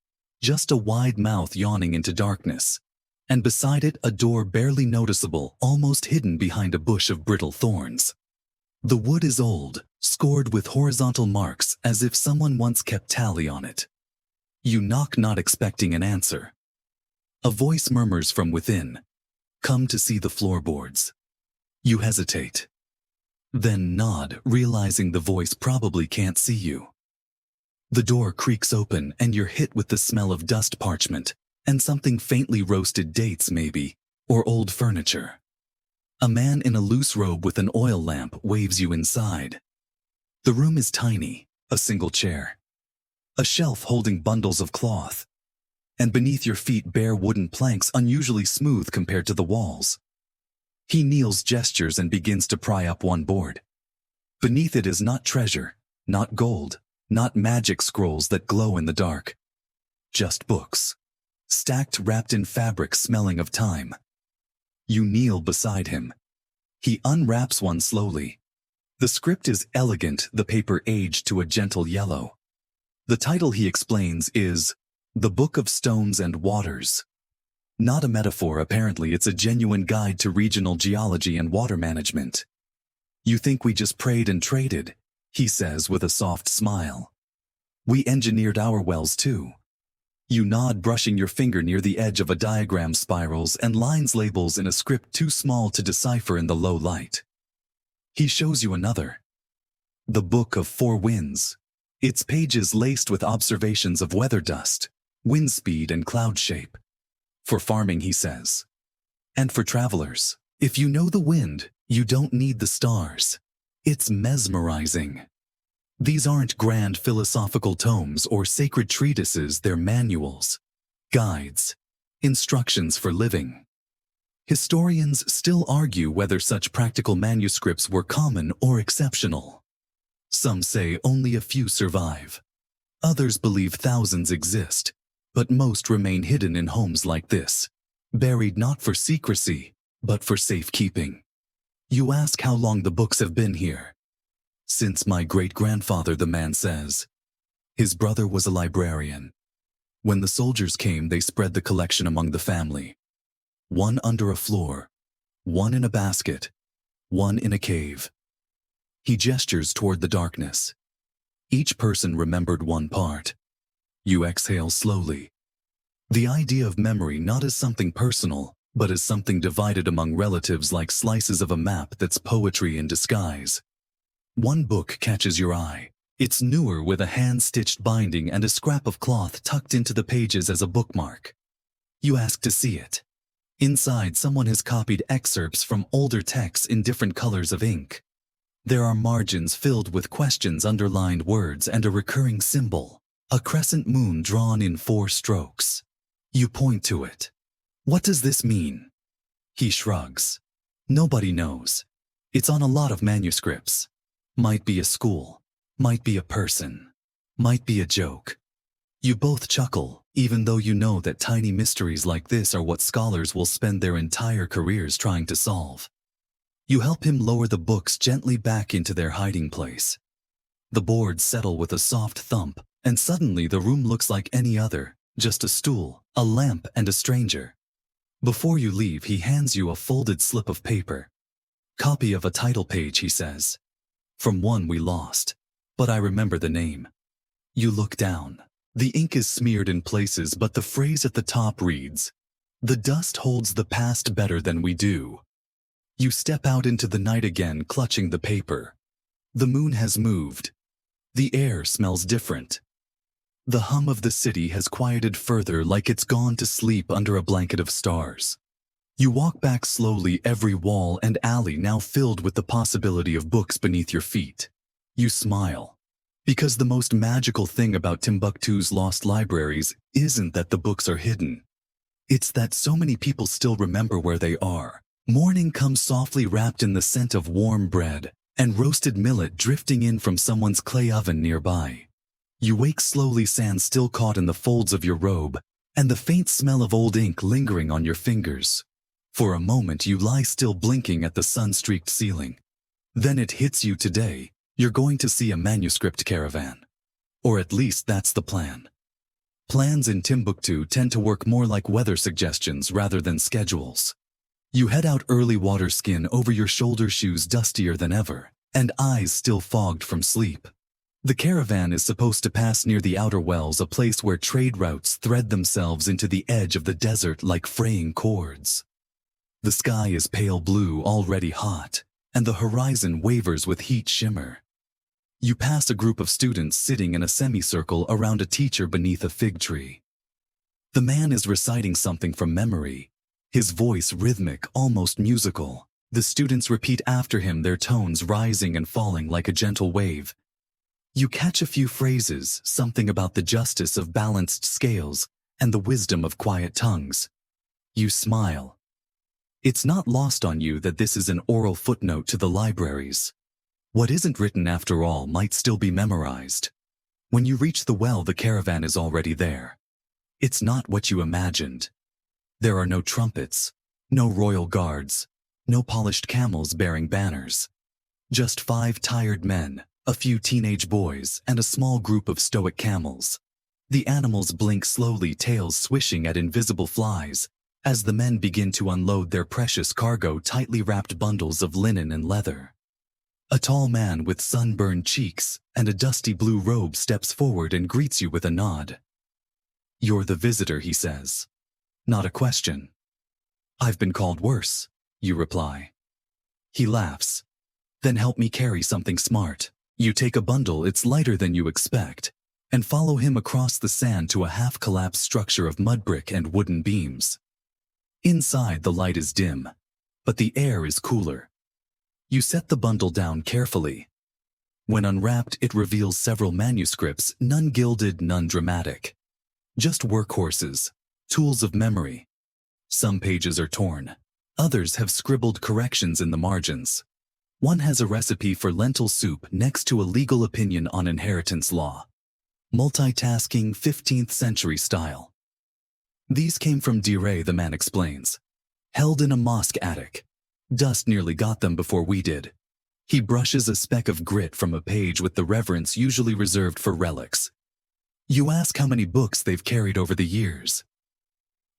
Just a wide mouth yawning into darkness. And beside it a door barely noticeable, almost hidden behind a bush of brittle thorns. The wood is old, scored with horizontal marks as if someone once kept tally on it. You knock, not expecting an answer. A voice murmurs from within, "Come to see the floorboards." You hesitate. Then nod, realizing the voice probably can't see you. The door creaks open and you're hit with the smell of dust parchment and something faintly roasted, dates maybe, or old furniture. A man in a loose robe with an oil lamp waves you inside. The room is tiny, a single chair. A shelf holding bundles of cloth. And beneath your feet bare wooden planks unusually smooth compared to the walls. He kneels, gestures, and begins to pry up one board. Beneath it is not treasure, not gold, not magic scrolls that glow in the dark. Just books. Stacked, wrapped in fabric smelling of time. You kneel beside him. He unwraps one slowly. The script is elegant, the paper aged to a gentle yellow. The title, he explains, is The Book of Stones and Waters. Not a metaphor, apparently. It's a genuine guide to regional geology and water management. You think we just prayed and traded, he says with a soft smile. We engineered our wells too. You nod, brushing your finger near the edge of a diagram, spirals and lines, labels in a script too small to decipher in the low light. He shows you another. The Book of Four Winds. Its pages laced with observations of weather dust, wind speed and cloud shape. For farming, he says. And for travelers. If you know the wind, you don't need the stars. It's mesmerizing. These aren't grand philosophical tomes or sacred treatises, they're manuals, guides, instructions for living. Historians still argue whether such practical manuscripts were common or exceptional. Some say only a few survive. Others believe thousands exist, but most remain hidden in homes like this, buried not for secrecy, but for safekeeping. You ask how long the books have been here. Since my great-grandfather, the man says. His brother was a librarian. When the soldiers came, they spread the collection among the family. One under a floor, one in a basket, one in a cave. He gestures toward the darkness. Each person remembered one part. You exhale slowly. The idea of memory not as something personal, but as something divided among relatives, like slices of a map that's poetry in disguise. One book catches your eye. It's newer, with a hand-stitched binding and a scrap of cloth tucked into the pages as a bookmark. You ask to see it. Inside, someone has copied excerpts from older texts in different colors of ink. There are margins filled with questions, underlined words, and a recurring symbol, a crescent moon drawn in 4 strokes. You point to it. What does this mean? He shrugs. Nobody knows. It's on a lot of manuscripts. Might be a school, might be a person, might be a joke. You both chuckle, even though you know that tiny mysteries like this are what scholars will spend their entire careers trying to solve. You help him lower the books gently back into their hiding place. The boards settle with a soft thump, and suddenly the room looks like any other, just a stool, a lamp, and a stranger. Before you leave, he hands you a folded slip of paper. Copy of a title page, he says. From one we lost, but I remember the name. You look down. The ink is smeared in places, but the phrase at the top reads, "The dust holds the past better than we do." You step out into the night again, clutching the paper. The moon has moved. The air smells different. The hum of the city has quieted further, like it's gone to sleep under a blanket of stars. You walk back slowly, every wall and alley now filled with the possibility of books beneath your feet. You smile. Because the most magical thing about Timbuktu's lost libraries isn't that the books are hidden. It's that so many people still remember where they are. Morning comes softly, wrapped in the scent of warm bread, and roasted millet drifting in from someone's clay oven nearby. You wake slowly, sand still caught in the folds of your robe, and the faint smell of old ink lingering on your fingers. For a moment you lie still, blinking at the sun-streaked ceiling. Then it hits you: today, you're going to see a manuscript caravan. Or at least that's the plan. Plans in Timbuktu tend to work more like weather suggestions rather than schedules. You head out early, water skin over your shoulder, shoes dustier than ever, and eyes still fogged from sleep. The caravan is supposed to pass near the outer wells, a place where trade routes thread themselves into the edge of the desert like fraying cords. The sky is pale blue, already hot, and the horizon wavers with heat shimmer. You pass a group of students sitting in a semicircle around a teacher beneath a fig tree. The man is reciting something from memory, his voice rhythmic, almost musical. The students repeat after him, their tones rising and falling like a gentle wave. You catch a few phrases, something about the justice of balanced scales and the wisdom of quiet tongues. You smile. It's not lost on you that this is an oral footnote to the libraries. What isn't written, after all, might still be memorized. When you reach the well, the caravan is already there. It's not what you imagined. There are no trumpets, no royal guards, no polished camels bearing banners. Just 5 tired men, a few teenage boys, and a small group of stoic camels. The animals blink slowly, tails swishing at invisible flies, as the men begin to unload their precious cargo, tightly wrapped bundles of linen and leather. A tall man with sunburned cheeks and a dusty blue robe steps forward and greets you with a nod. "You're the visitor," he says. Not a question. "I've been called worse," you reply. He laughs. "Then help me carry something smart." You take a bundle, it's lighter than you expect, and follow him across the sand to a half-collapsed structure of mud brick and wooden beams. Inside, the light is dim, but the air is cooler. You set the bundle down carefully. When unwrapped, it reveals several manuscripts, none gilded, none dramatic. Just workhorses, tools of memory. Some pages are torn. Others have scribbled corrections in the margins. One has a recipe for lentil soup next to a legal opinion on inheritance law. Multitasking, 15th century style. "These came from Dire," the man explains. "Held in a mosque attic. Dust nearly got them before we did." He brushes a speck of grit from a page with the reverence usually reserved for relics. You ask how many books they've carried over the years.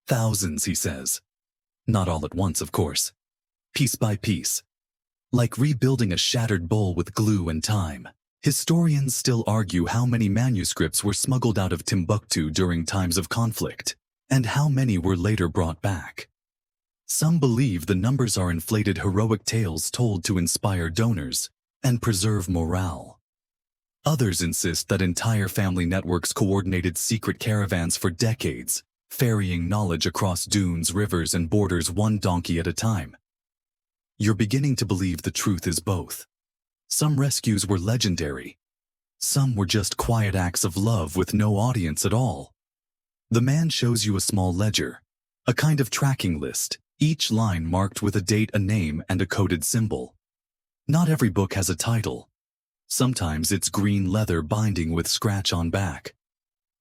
"Thousands," he says. Not all at once, of course. Piece by piece. Like rebuilding a shattered bowl with glue and time. Historians still argue how many manuscripts were smuggled out of Timbuktu during times of conflict, and how many were later brought back. Some believe the numbers are inflated heroic tales told to inspire donors and preserve morale. Others insist that entire family networks coordinated secret caravans for decades, ferrying knowledge across dunes, rivers, and borders, one donkey at a time. You're beginning to believe the truth is both. Some rescues were legendary. Some were just quiet acts of love with no audience at all. The man shows you a small ledger, a kind of tracking list, each line marked with a date, a name, and a coded symbol. Not every book has a title. Sometimes it's green leather binding with scratch on back.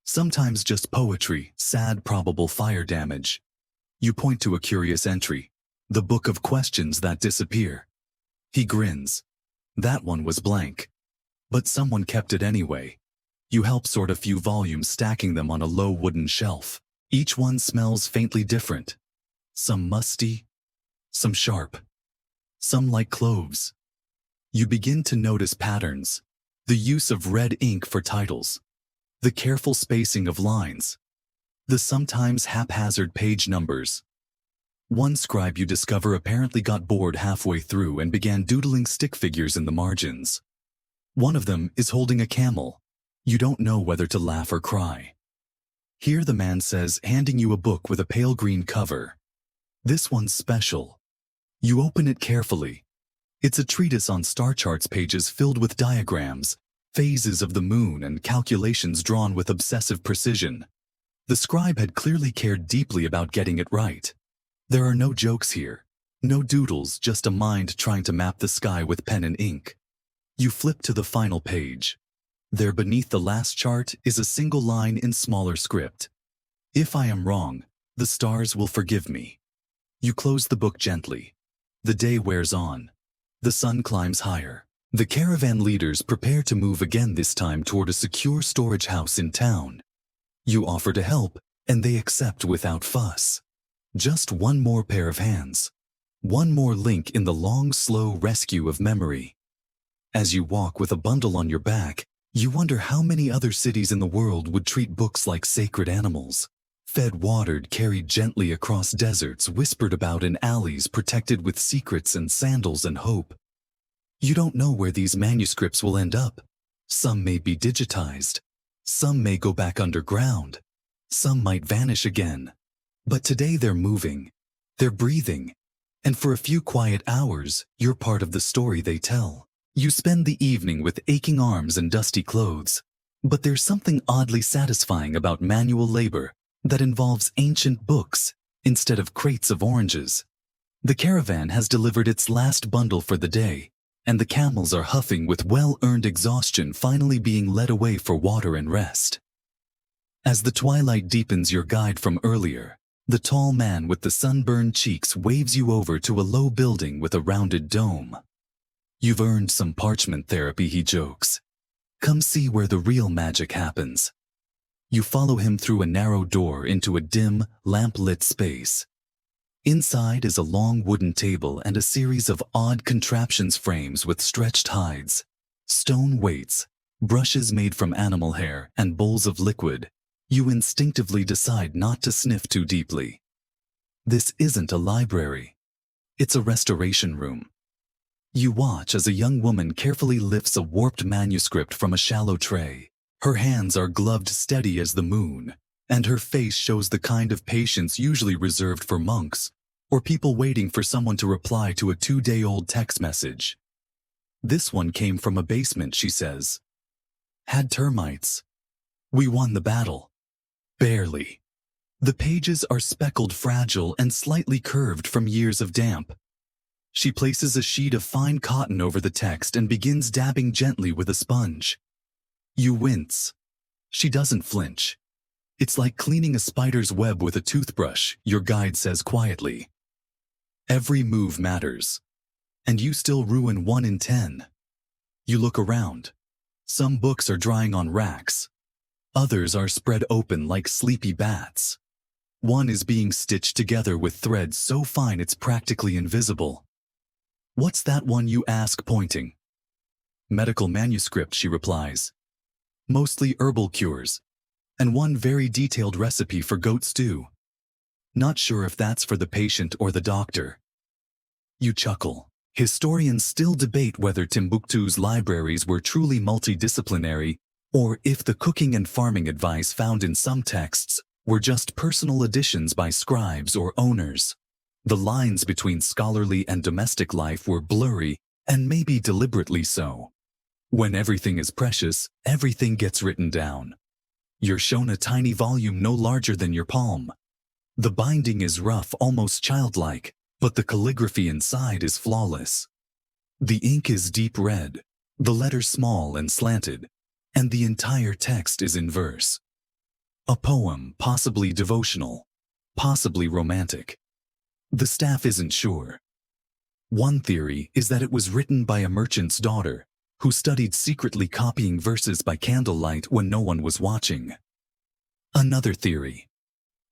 Sometimes just poetry, sad probable fire damage. You point to a curious entry, the book of questions that disappear. He grins. That one was blank. But someone kept it anyway. You help sort a few volumes, stacking them on a low wooden shelf. Each one smells faintly different. Some musty, some sharp, some like cloves. You begin to notice patterns, the use of red ink for titles, the careful spacing of lines, the sometimes haphazard page numbers. One scribe you discover apparently got bored halfway through and began doodling stick figures in the margins. One of them is holding a camel. You don't know whether to laugh or cry. Here the man says, handing you a book with a pale green cover. "This one's special." You open it carefully. It's a treatise on star charts, pages filled with diagrams, phases of the moon, and calculations drawn with obsessive precision. The scribe had clearly cared deeply about getting it right. There are no jokes here, no doodles, just a mind trying to map the sky with pen and ink. You flip to the final page. There beneath the last chart is a single line in smaller script. If I am wrong, the stars will forgive me. You close the book gently. The day wears on. The sun climbs higher. The caravan leaders prepare to move again, this time toward a secure storage house in town. You offer to help, and they accept without fuss. Just one more pair of hands. One more link in the long, slow rescue of memory. As you walk with a bundle on your back, you wonder how many other cities in the world would treat books like sacred animals. Fed, watered, carried gently across deserts, whispered about in alleys, protected with secrets and sandals and hope. You don't know where these manuscripts will end up. Some may be digitized. Some may go back underground. Some might vanish again. But today they're moving. They're breathing. And for a few quiet hours, you're part of the story they tell. You spend the evening with aching arms and dusty clothes. But there's something oddly satisfying about manual labor that involves ancient books instead of crates of oranges. The caravan has delivered its last bundle for the day, and the camels are huffing with well-earned exhaustion, finally being led away for water and rest. As the twilight deepens, your guide from earlier, the tall man with the sunburned cheeks, waves you over to a low building with a rounded dome. You've earned some parchment therapy, he jokes. Come see where the real magic happens. You follow him through a narrow door into a dim, lamp-lit space. Inside is a long wooden table and a series of odd contraptions, frames with stretched hides, stone weights, brushes made from animal hair, and bowls of liquid. You instinctively decide not to sniff too deeply. This isn't a library. It's a restoration room. You watch as a young woman carefully lifts a warped manuscript from a shallow tray. Her hands are gloved steady as the moon, and her face shows the kind of patience usually reserved for monks or people waiting for someone to reply to a 2-day-old text message. This one came from a basement, she says. Had termites. We won the battle. Barely. The pages are speckled, fragile, and slightly curved from years of damp. She places a sheet of fine cotton over the text and begins dabbing gently with a sponge. You wince. She doesn't flinch. It's like cleaning a spider's web with a toothbrush, your guide says quietly. Every move matters. And you still ruin 1 in 10. You look around. Some books are drying on racks. Others are spread open like sleepy bats. One is being stitched together with threads so fine it's practically invisible. What's that one, you ask, pointing? Medical manuscript, she replies. Mostly herbal cures, and one very detailed recipe for goat stew. Not sure if that's for the patient or the doctor. You chuckle. Historians still debate whether Timbuktu's libraries were truly multidisciplinary, or if the cooking and farming advice found in some texts were just personal additions by scribes or owners. The lines between scholarly and domestic life were blurry, and maybe deliberately so. When everything is precious, everything gets written down. You're shown a tiny volume no larger than your palm. The binding is rough, almost childlike, but the calligraphy inside is flawless. The ink is deep red, the letters small and slanted, and the entire text is in verse. A poem, possibly devotional, possibly romantic. The staff isn't sure. One theory is that it was written by a merchant's daughter, who studied secretly copying verses by candlelight when no one was watching. Another theory.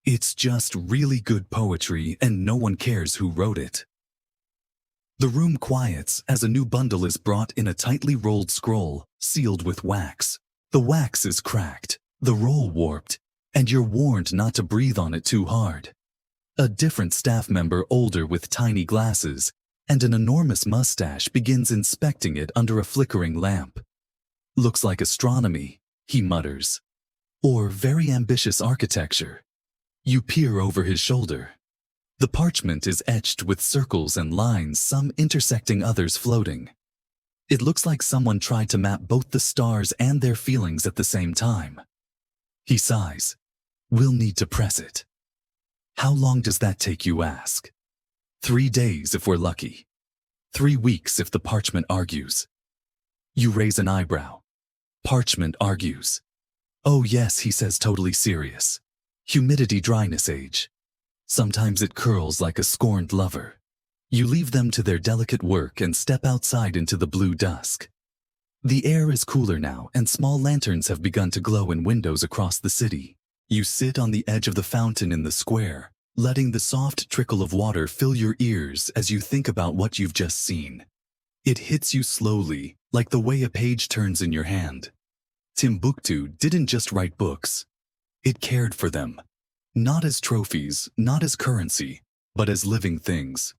It's just really good poetry and no one cares who wrote it. The room quiets as a new bundle is brought in, a tightly rolled scroll, sealed with wax. The wax is cracked, the roll warped, and you're warned not to breathe on it too hard. A different staff member, older with tiny glasses and an enormous mustache, begins inspecting it under a flickering lamp. Looks like astronomy, he mutters. Or very ambitious architecture. You peer over his shoulder. The parchment is etched with circles and lines, some intersecting, others floating. It looks like someone tried to map both the stars and their feelings at the same time. He sighs. We'll need to press it. How long does that take, you ask? 3 days if we're lucky. 3 weeks if the parchment argues. You raise an eyebrow. Parchment argues. Oh yes, he says, totally serious. Humidity, dryness, age. Sometimes it curls like a scorned lover. You leave them to their delicate work and step outside into the blue dusk. The air is cooler now, and small lanterns have begun to glow in windows across the city. You sit on the edge of the fountain in the square, letting the soft trickle of water fill your ears as you think about what you've just seen. It hits you slowly, like the way a page turns in your hand. Timbuktu didn't just write books. It cared for them. Not as trophies, not as currency, but as living things.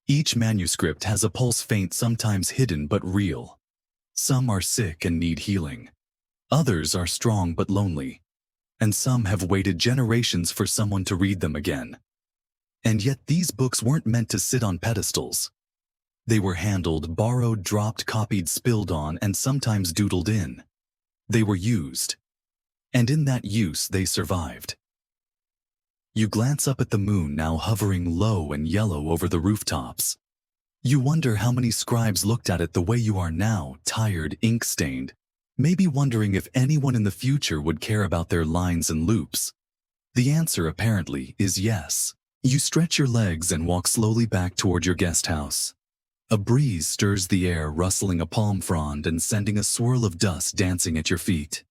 Each manuscript has a pulse, faint, sometimes hidden but real. Some are sick and need healing. Others are strong but lonely. And some have waited generations for someone to read them again. And yet these books weren't meant to sit on pedestals. They were handled, borrowed, dropped, copied, spilled on, and sometimes doodled in. They were used. And in that use they survived. You glance up at the moon, now hovering low and yellow over the rooftops. You wonder how many scribes looked at it the way you are now, tired, ink-stained, maybe wondering if anyone in the future would care about their lines and loops. The answer, apparently, is yes. You stretch your legs and walk slowly back toward your guest house. A breeze stirs the air, rustling a palm frond and sending a swirl of dust dancing at your feet.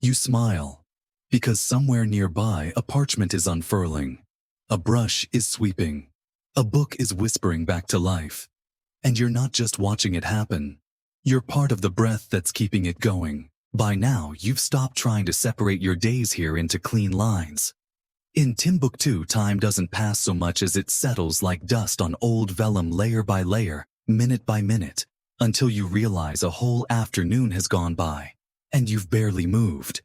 You smile, because somewhere nearby a parchment is unfurling, a brush is sweeping, a book is whispering back to life. And you're not just watching it happen. You're part of the breath that's keeping it going. By now, you've stopped trying to separate your days here into clean lines. In Timbuktu, time doesn't pass so much as it settles like dust on old vellum, layer by layer, minute by minute, until you realize a whole afternoon has gone by, and you've barely moved.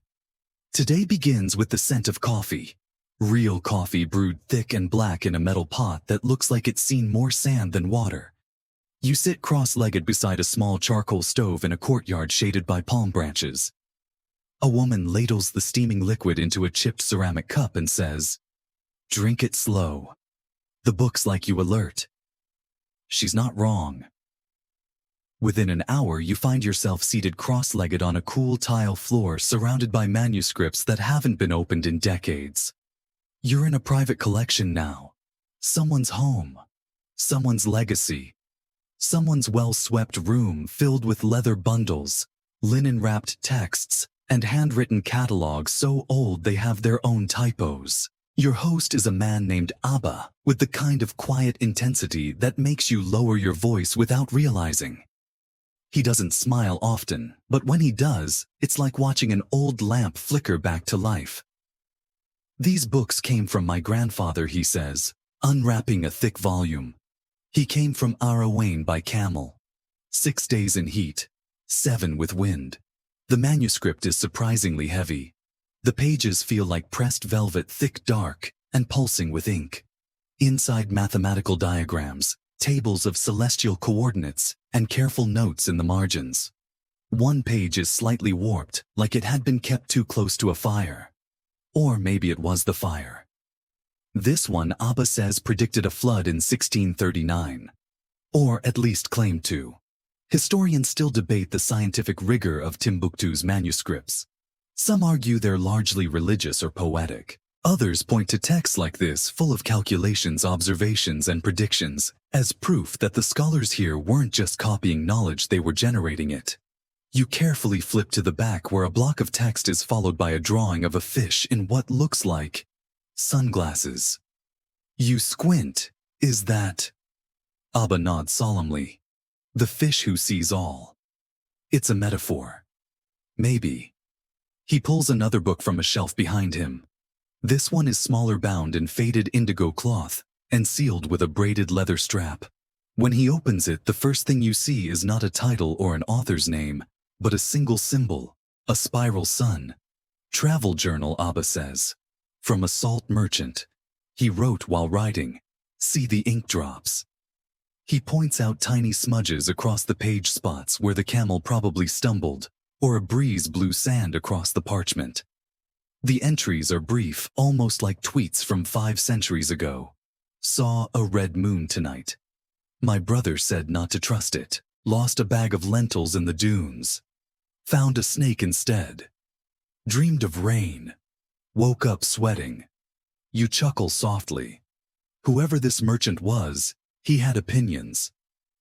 Today begins with the scent of coffee. Real coffee brewed thick and black in a metal pot that looks like it's seen more sand than water. You sit cross-legged beside a small charcoal stove in a courtyard shaded by palm branches. A woman ladles the steaming liquid into a chipped ceramic cup and says, "Drink it slow. The book's like you, alert." She's not wrong. Within an hour, you find yourself seated cross-legged on a cool tile floor surrounded by manuscripts that haven't been opened in decades. You're in a private collection now. Someone's home. Someone's legacy. Someone's well-swept room filled with leather bundles, linen-wrapped texts, and handwritten catalogs so old they have their own typos. Your host is a man named Abba, with the kind of quiet intensity that makes you lower your voice without realizing. He doesn't smile often, but when he does, it's like watching an old lamp flicker back to life. "These books came from my grandfather," he says, unwrapping a thick volume. "He came from Arawain by camel. 6 days in heat, 7 with wind." The manuscript is surprisingly heavy. The pages feel like pressed velvet, thick, dark, and pulsing with ink. Inside, mathematical diagrams, tables of celestial coordinates, and careful notes in the margins. One page is slightly warped, like it had been kept too close to a fire. Or maybe it was the fire. This one, Abba says, predicted a flood in 1639. Or at least claimed to. Historians still debate the scientific rigor of Timbuktu's manuscripts. Some argue they're largely religious or poetic. Others point to texts like this, full of calculations, observations, and predictions, as proof that the scholars here weren't just copying knowledge, they were generating it. You carefully flip to the back where a block of text is followed by a drawing of a fish in what looks like sunglasses. You squint. "Is that?" Abba nods solemnly. "The fish who sees all." It's a metaphor. Maybe. He pulls another book from a shelf behind him. This one is smaller, bound in faded indigo cloth, and sealed with a braided leather strap. When he opens it, the first thing you see is not a title or an author's name, but a single symbol, a spiral sun. "Travel journal," Abba says. "From a salt merchant. He wrote while writing. See the ink drops." He points out tiny smudges across the page spots where the camel probably stumbled, or a breeze blew sand across the parchment. The entries are brief, almost like tweets from 5 centuries ago. "Saw a red moon tonight. My brother said not to trust it." Lost a bag of lentils in the dunes. Found a snake instead. Dreamed of rain. Woke up sweating. You chuckle softly. Whoever this merchant was, he had opinions.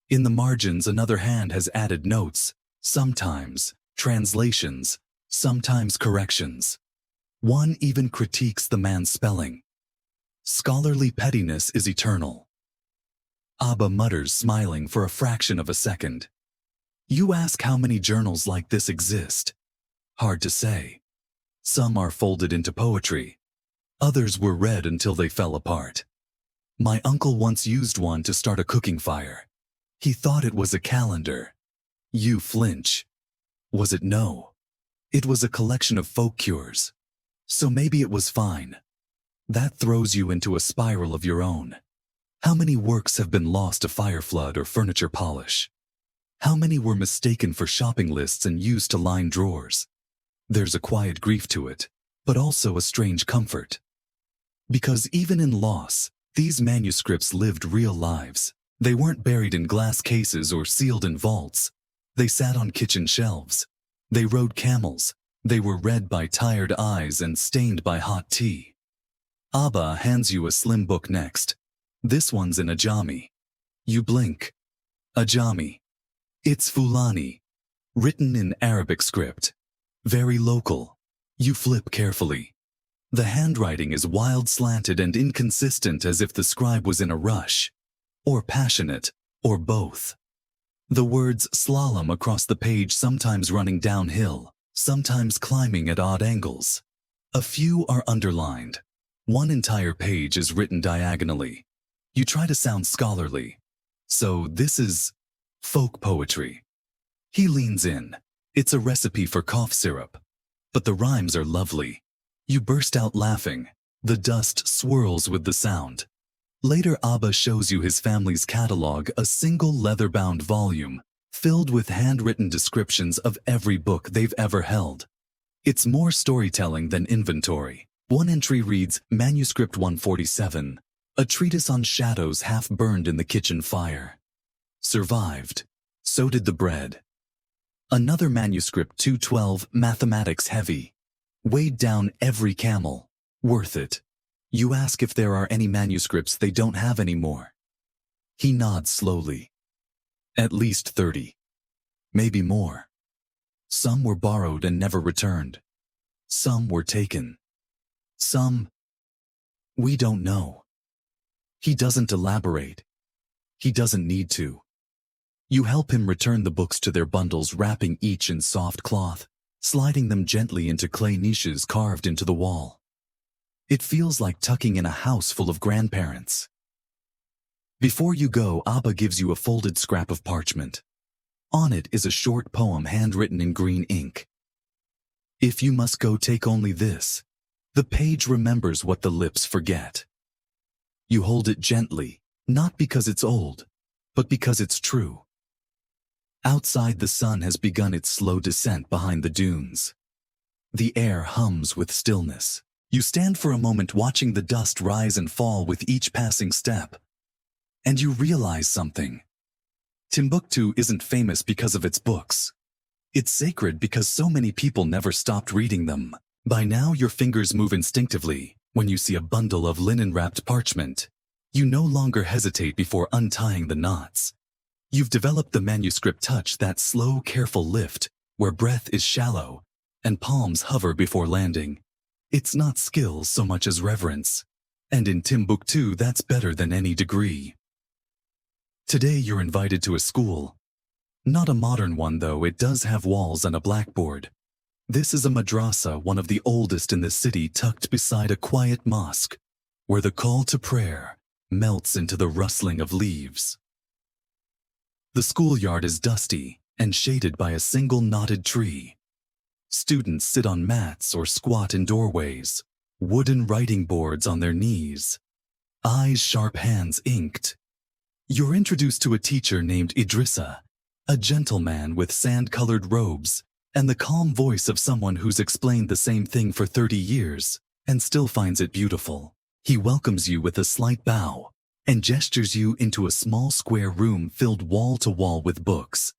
In the margins, another hand has added notes, sometimes translations, sometimes corrections. One even critiques the man's spelling. Scholarly pettiness is eternal. Abba mutters, smiling for a fraction of a second. You ask how many journals like this exist. Hard to say. Some are folded into poetry. Others were read until they fell apart. My uncle once used one to start a cooking fire. He thought it was a calendar. You flinch. Was it? No. It was a collection of folk cures. So maybe it was fine. That throws you into a spiral of your own. How many works have been lost to fire flood or furniture polish? How many were mistaken for shopping lists and used to line drawers? There's a quiet grief to it, but also a strange comfort. Because even in loss, these manuscripts lived real lives. They weren't buried in glass cases or sealed in vaults. They sat on kitchen shelves. They rode camels. They were read by tired eyes and stained by hot tea. Abba hands you a slim book next. This one's in Ajami. You blink. Ajami. It's Fulani. Written in Arabic script. Very local. You flip carefully. The handwriting is wild, slanted, and inconsistent, as if the scribe was in a rush. Or passionate, or both. The words slalom across the page, sometimes running downhill, sometimes climbing at odd angles. A few are underlined. One entire page is written diagonally. You try to sound scholarly. So this is folk poetry. He leans in. It's a recipe for cough syrup. But the rhymes are lovely. You burst out laughing. The dust swirls with the sound. Later, Abba shows you his family's catalog, a single leather-bound volume, filled with handwritten descriptions of every book they've ever held. It's more storytelling than inventory. One entry reads, Manuscript 147, a treatise on shadows half burned in the kitchen fire. Survived. So did the bread. Another manuscript 212, mathematics heavy. Weighed down every camel. Worth it. You ask if there are any manuscripts they don't have anymore. He nods slowly. At least 30. Maybe more. Some were borrowed and never returned. Some were taken. Some... we don't know. He doesn't elaborate. He doesn't need to. You help him return the books to their bundles, wrapping each in soft cloth, sliding them gently into clay niches carved into the wall. It feels like tucking in a house full of grandparents. Before you go, Abba gives you a folded scrap of parchment. On it is a short poem handwritten in green ink. If you must go, take only this. The page remembers what the lips forget. You hold it gently, not because it's old, but because it's true. Outside, the sun has begun its slow descent behind the dunes. The air hums with stillness. You stand for a moment, watching the dust rise and fall with each passing step. And you realize something. Timbuktu isn't famous because of its books. It's sacred because so many people never stopped reading them. By now, your fingers move instinctively. When you see a bundle of linen-wrapped parchment, you no longer hesitate before untying the knots. You've developed the manuscript touch, that slow, careful lift, where breath is shallow and palms hover before landing. It's not skill so much as reverence. And in Timbuktu, that's better than any degree. Today you're invited to a school. Not a modern one, though. It does have walls and a blackboard. This is a madrasa, one of the oldest in the city, tucked beside a quiet mosque, where the call to prayer melts into the rustling of leaves. The schoolyard is dusty and shaded by a single knotted tree. Students sit on mats or squat in doorways, wooden writing boards on their knees, eyes sharp, hands inked. You're introduced to a teacher named Idrissa, a gentleman with sand-colored robes and the calm voice of someone who's explained the same thing for 30 years and still finds it beautiful. He welcomes you with a slight bow. and gestures you into a small square room filled wall to wall with books.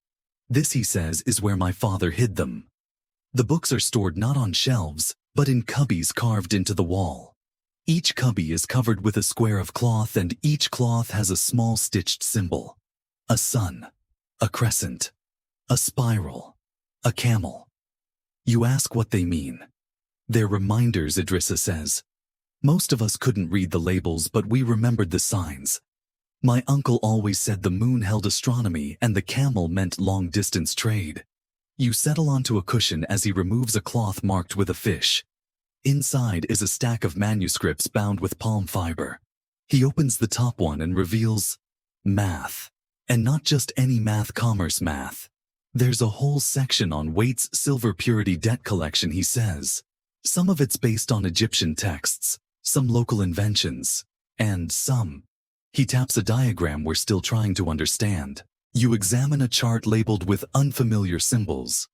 This, he says, is where my father hid them. The books are stored not on shelves, but in cubbies carved into the wall. Each cubby is covered with a square of cloth, and each cloth has a small stitched symbol. A sun, a crescent, a spiral, a camel. You ask what they mean. They're reminders, Idrissa says. Most of us couldn't read the labels, but we remembered the signs. My uncle always said the moon held astronomy and the camel meant long-distance trade. You settle onto a cushion as he removes a cloth marked with a fish. Inside is a stack of manuscripts bound with palm fiber. He opens the top one and reveals math. And not just any math, commerce math. There's a whole section on Waite's silver purity debt collection, he says. Some of it's based on Egyptian texts, some local inventions, and some. He taps a diagram we're still trying to understand. You examine a chart labeled with unfamiliar symbols.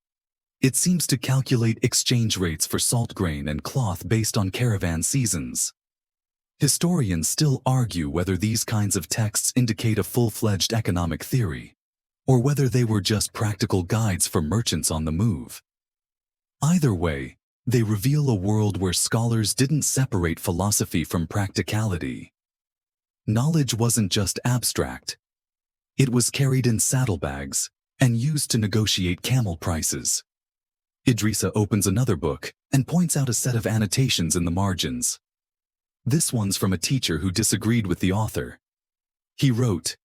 It seems to calculate exchange rates for salt grain and cloth based on caravan seasons. Historians still argue whether these kinds of texts indicate a full-fledged economic theory, or whether they were just practical guides for merchants on the move. Either way, they reveal a world where scholars didn't separate philosophy from practicality. Knowledge wasn't just abstract. It was carried in saddlebags and used to negotiate camel prices. Idrissa opens another book and points out a set of annotations in the margins. This one's from a teacher who disagreed with the author. He wrote,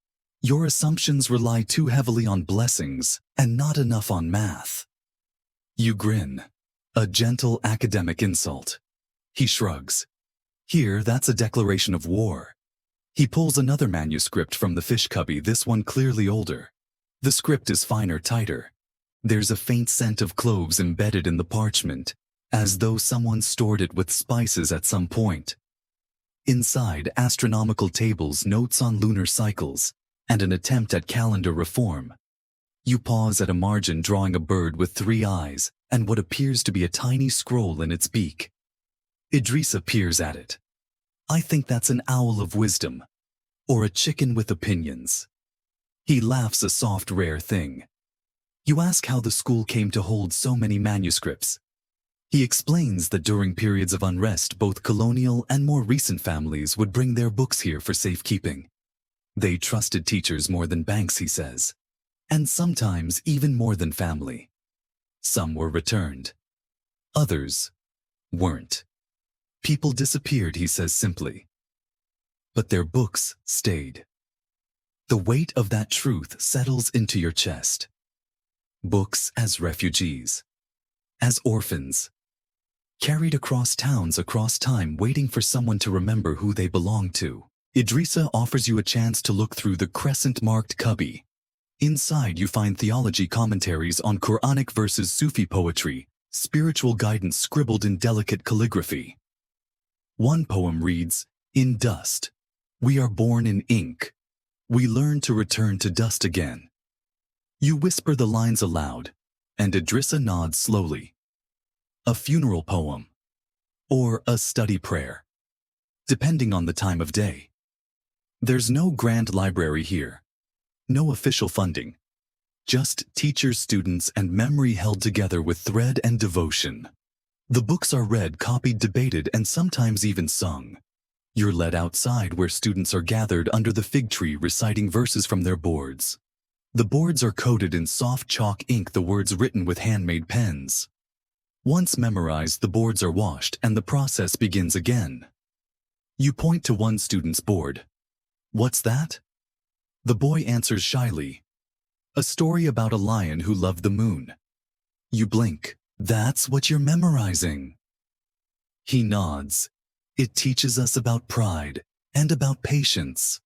"Your assumptions rely too heavily on blessings and not enough on math." You grin. A gentle academic insult. He shrugs. Here, that's a declaration of war. He pulls another manuscript from the fish cubby, this one clearly older. The script is finer, tighter. There's a faint scent of cloves embedded in the parchment, as though someone stored it with spices at some point. Inside, astronomical tables, notes on lunar cycles, and an attempt at calendar reform. You pause at a margin drawing a bird with 3 eyes and what appears to be a tiny scroll in its beak. Idrissa peers at it. "I think that's an owl of wisdom, or a chicken with opinions." He laughs, a soft, rare thing. You ask how the school came to hold so many manuscripts. He explains that during periods of unrest, both colonial and more recent families would bring their books here for safekeeping. They trusted teachers more than banks, he says, and sometimes even more than family. Some were returned. Others weren't. People disappeared, he says simply. But their books stayed. The weight of that truth settles into your chest. Books as refugees, as orphans, carried across towns, across time, waiting for someone to remember who they belong to. Idrissa offers you a chance to look through the crescent-marked cubby. Inside you find theology commentaries on Quranic verses, Sufi poetry, spiritual guidance scribbled in delicate calligraphy. One poem reads, "In dust, we are born in ink. We learn to return to dust again." You whisper the lines aloud, and Idrissa nods slowly. A funeral poem, or a study prayer, depending on the time of day. There's no grand library here, no official funding, just teachers, students, and memory held together with thread and devotion. The books are read, copied, debated, and sometimes even sung. You're led outside where students are gathered under the fig tree reciting verses from their boards. The boards are coated in soft chalk ink, the words written with handmade pens. Once memorized, the boards are washed and the process begins again. You point to one student's board. "What's that?" The boy answers shyly, "A story about a lion who loved the moon." You blink. "That's what you're memorizing." He nods. "It teaches us about pride and about patience."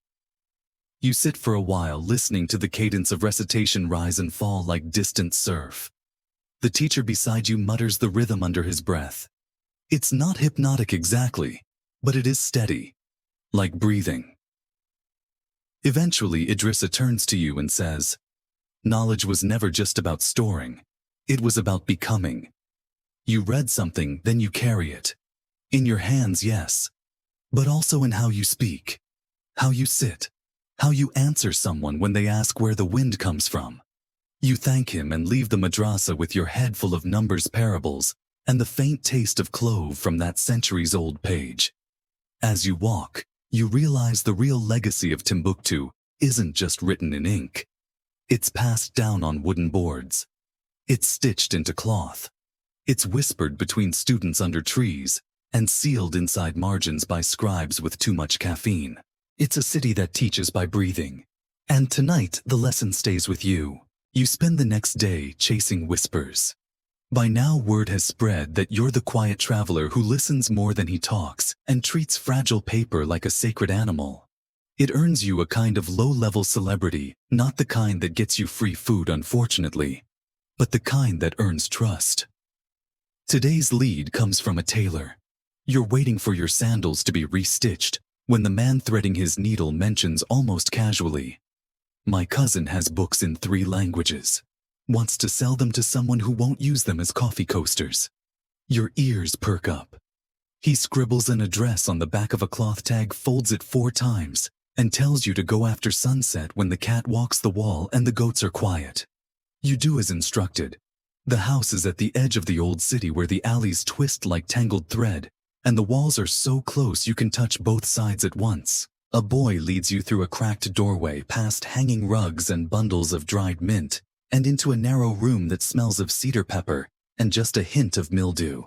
You sit for a while, listening to the cadence of recitation rise and fall like distant surf. The teacher beside you mutters the rhythm under his breath. It's not hypnotic exactly, but it is steady, like breathing. Eventually, Idrissa turns to you and says, "Knowledge was never just about storing. It was about becoming." You read something, then you carry it. In your hands, yes, but also in how you speak. how you sit, how you answer someone when they ask where the wind comes from. You thank him and leave the madrasa with your head full of numbers parables and the faint taste of clove from that centuries-old page. As you walk, you realize the real legacy of Timbuktu isn't just written in ink. It's passed down on wooden boards. It's stitched into cloth. It's whispered between students under trees and sealed inside margins by scribes with too much caffeine. It's a city that teaches by breathing. And tonight, the lesson stays with you. You spend the next day chasing whispers. By now, word has spread that you're the quiet traveler who listens more than he talks and treats fragile paper like a sacred animal. It earns you a kind of low-level celebrity, not the kind that gets you free food, unfortunately, but the kind that earns trust. Today's lead comes from a tailor. You're waiting for your sandals to be restitched when the man threading his needle mentions almost casually, "My cousin has books in 3 languages. Wants to sell them to someone who won't use them as coffee coasters." Your ears perk up. He scribbles an address on the back of a cloth tag, folds it 4 times, and tells you to go after sunset when the cat walks the wall and the goats are quiet. You do as instructed. The house is at the edge of the old city where the alleys twist like tangled thread, and the walls are so close you can touch both sides at once. A boy leads you through a cracked doorway past hanging rugs and bundles of dried mint, and into a narrow room that smells of cedar pepper and just a hint of mildew.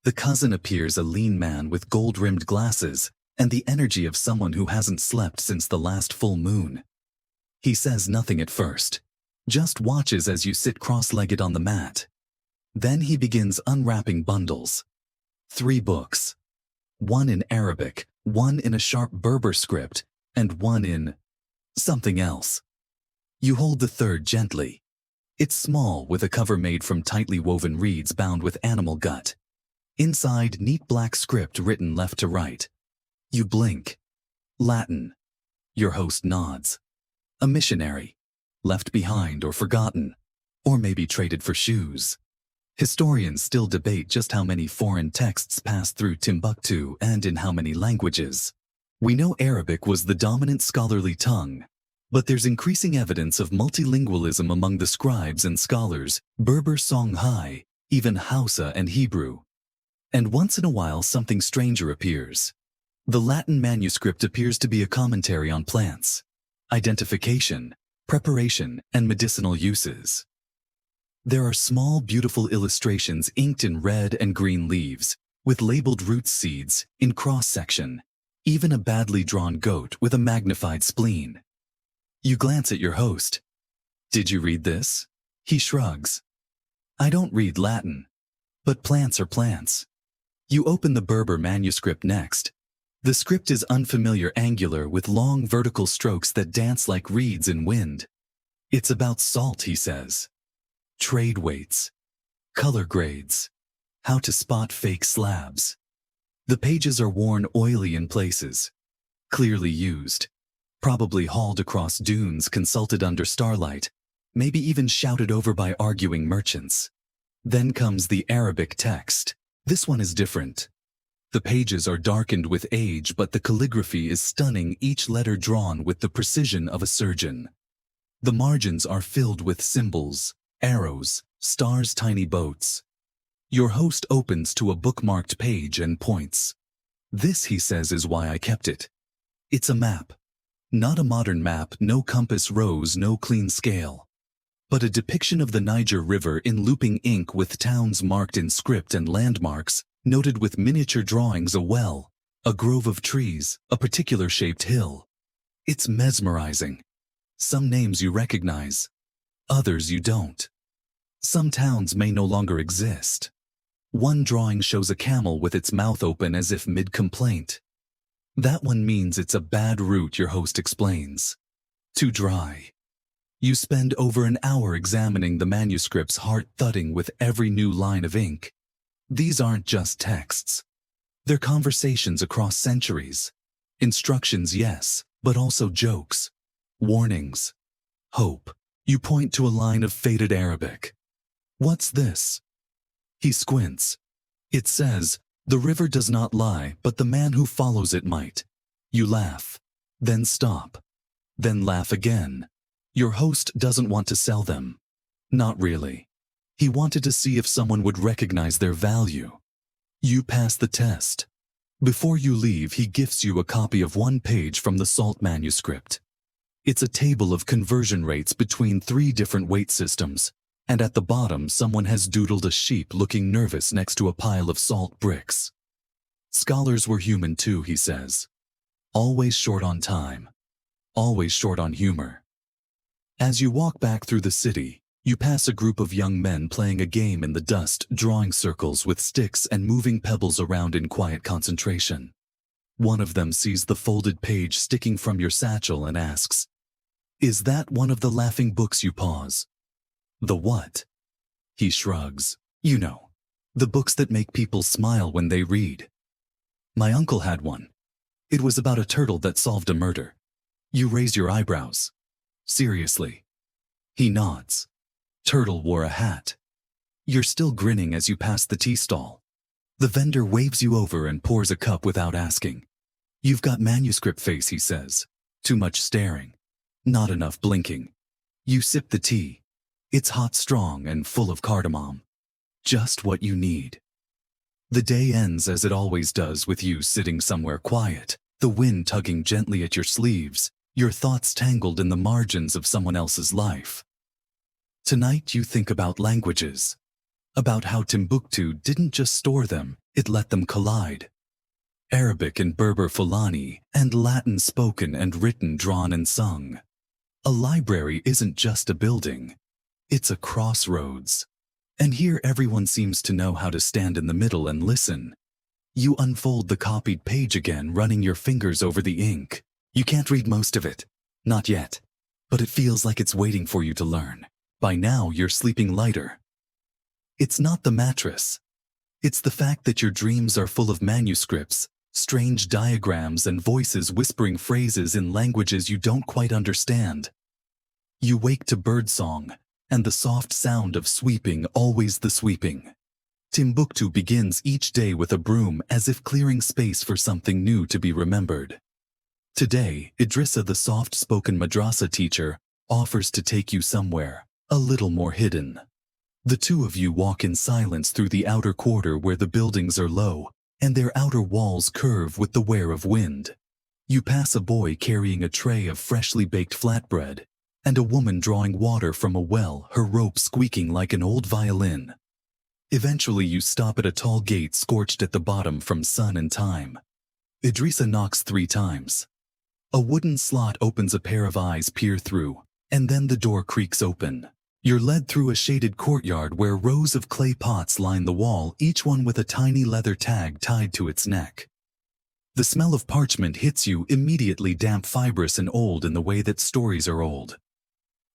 The cousin appears a lean man with gold-rimmed glasses and the energy of someone who hasn't slept since the last full moon. He says nothing at first, just watches as you sit cross-legged on the mat. Then he begins unwrapping bundles. 3 books. 1 in Arabic, 1 in a sharp Berber script, and 1 in something else. You hold the 3rd gently. It's small, with a cover made from tightly woven reeds bound with animal gut. Inside, neat black script written left to right. You blink. Latin. Your host nods. A missionary. Left behind or forgotten. Or maybe traded for shoes. Historians still debate just how many foreign texts passed through Timbuktu and in how many languages. We know Arabic was the dominant scholarly tongue, but there's increasing evidence of multilingualism among the scribes and scholars, Berber, Songhai, even Hausa and Hebrew. And once in a while something stranger appears. The Latin manuscript appears to be a commentary on plants, identification, preparation, and medicinal uses. There are small, beautiful illustrations inked in red and green leaves, with labeled root seeds in cross-section, even a badly drawn goat with a magnified spleen. You glance at your host. "Did you read this?" He shrugs. "I don't read Latin. But plants are plants." You open the Berber manuscript next. The script is unfamiliar, angular, with long vertical strokes that dance like reeds in wind. It's about salt, he says. Trade weights. Color grades. How to spot fake slabs. The pages are worn oily in places. Clearly used. Probably hauled across dunes, consulted under starlight, maybe even shouted over by arguing merchants. Then comes the Arabic text. This one is different. The pages are darkened with age, but the calligraphy is stunning, each letter drawn with the precision of a surgeon. The margins are filled with symbols, arrows, stars, tiny boats. Your host opens to a bookmarked page and points. "This," he says, "is why I kept it. It's a map. Not a modern map, no compass rose, no clean scale. But a depiction of the Niger River in looping ink, with towns marked in script and landmarks noted with miniature drawings, a well, a grove of trees, a particular shaped hill. It's mesmerizing. Some names you recognize, others you don't. Some towns may no longer exist. One drawing shows a camel with its mouth open as if mid-complaint. That one means it's a bad route, your host explains. Too dry. You spend over an hour examining the manuscripts, heart thudding with every new line of ink. These aren't just texts. They're conversations across centuries. Instructions, yes, but also jokes, warnings, hope. You point to a line of faded Arabic. "What's this?" He squints. It says, "The river does not lie, but the man who follows it might." You laugh. Then stop. Then laugh again. Your host doesn't want to sell them. Not really. He wanted to see if someone would recognize their value. You pass the test. Before you leave, he gifts you a copy of one page from the Salt manuscript. It's a table of conversion rates between 3 different weight systems, and at the bottom someone has doodled a sheep looking nervous next to a pile of salt bricks. Scholars were human too, he says. Always short on time. Always short on humor. As you walk back through the city, you pass a group of young men playing a game in the dust, drawing circles with sticks and moving pebbles around in quiet concentration. One of them sees the folded page sticking from your satchel and asks, "Is that one of the laughing books you pause?" "The what?" He shrugs. "You know, the books that make people smile when they read." "My uncle had one. It was about a turtle that solved a murder." You raise your eyebrows. "Seriously?" He nods. Turtle wore a hat. You're still grinning as you pass the tea stall. The vendor waves you over and pours a cup without asking. "You've got manuscript face," he says. "Too much staring. Not enough blinking." You sip the tea. It's hot, strong, and full of cardamom. Just what you need. The day ends as it always does, with you sitting somewhere quiet, the wind tugging gently at your sleeves, your thoughts tangled in the margins of someone else's life. Tonight you think about languages. About how Timbuktu didn't just store them, it let them collide. Arabic and Berber Fulani, and Latin spoken and written, drawn and sung. A library isn't just a building. It's a crossroads. And here everyone seems to know how to stand in the middle and listen. You unfold the copied page again, running your fingers over the ink. You can't read most of it. Not yet. But it feels like it's waiting for you to learn. By now, you're sleeping lighter. It's not the mattress. It's the fact that your dreams are full of manuscripts, strange diagrams, and voices whispering phrases in languages you don't quite understand. You wake to birdsong, and the soft sound of sweeping, always the sweeping. Timbuktu begins each day with a broom, as if clearing space for something new to be remembered. Today, Idrissa, the soft-spoken madrasa teacher, offers to take you somewhere a little more hidden. The two of you walk in silence through the outer quarter, where the buildings are low and their outer walls curve with the wear of wind. You pass a boy carrying a tray of freshly baked flatbread and a woman drawing water from a well, her rope squeaking like an old violin. Eventually you stop at a tall gate scorched at the bottom from sun and time. Idrissa knocks 3 times. A wooden slot opens, a pair of eyes peer through, and then the door creaks open. You're led through a shaded courtyard where rows of clay pots line the wall, each one with a tiny leather tag tied to its neck. The smell of parchment hits you immediately, damp, fibrous, and old in the way that stories are old.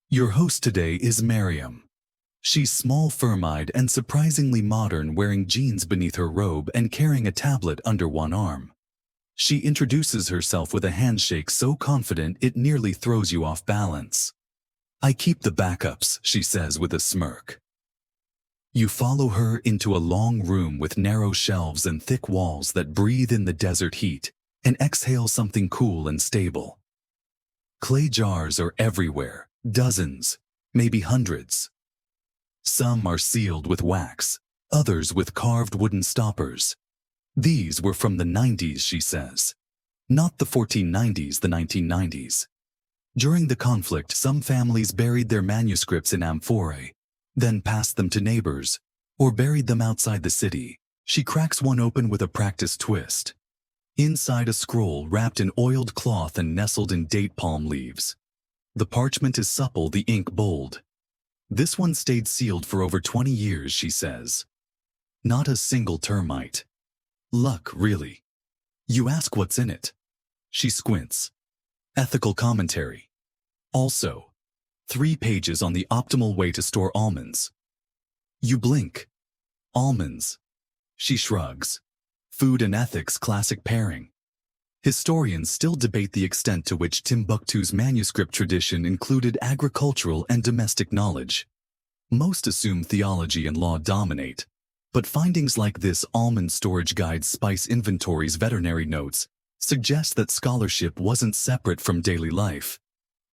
Your host today is Mariam. She's small, firm-eyed, and surprisingly modern, wearing jeans beneath her robe and carrying a tablet under one arm. She introduces herself with a handshake so confident it nearly throws you off balance. "I keep the backups," she says with a smirk. You follow her into a long room with narrow shelves and thick walls that breathe in the desert heat and exhale something cool and stable. Clay jars are everywhere, dozens, maybe hundreds. Some are sealed with wax, others with carved wooden stoppers. These were from the 90s, she says. Not the 1490s, the 1990s. During the conflict, some families buried their manuscripts in amphorae, then passed them to neighbors, or buried them outside the city. She cracks one open with a practiced twist. Inside, a scroll wrapped in oiled cloth and nestled in date palm leaves. The parchment is supple, the ink bold. This one stayed sealed for over 20 years, she says. Not a single termite. Luck, really. You ask what's in it. She squints. Ethical commentary. Also, 3 pages on the optimal way to store almonds. You blink. Almonds. She shrugs. Food and ethics, classic pairing. Historians still debate the extent to which Timbuktu's manuscript tradition included agricultural and domestic knowledge. Most assume theology and law dominate, but findings like this almond storage guides, spice inventories, veterinary notes suggests that scholarship wasn't separate from daily life.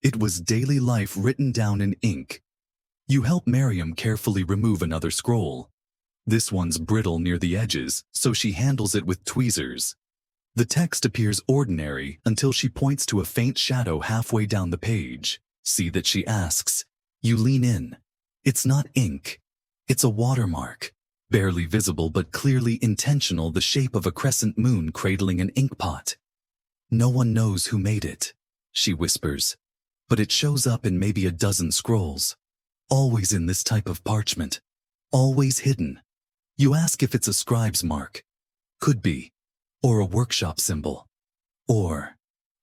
It was daily life written down in ink. You help Miriam carefully remove another scroll. This one's brittle near the edges, so she handles it with tweezers. The text appears ordinary until she points to a faint shadow halfway down the page. See that, she asks. You lean in. It's not ink. It's a watermark. Barely visible but clearly intentional, the shape of a crescent moon cradling an inkpot. No one knows who made it, she whispers. But it shows up in maybe a dozen scrolls. Always in this type of parchment. Always hidden. You ask if it's a scribe's mark. Could be. Or a workshop symbol. Or,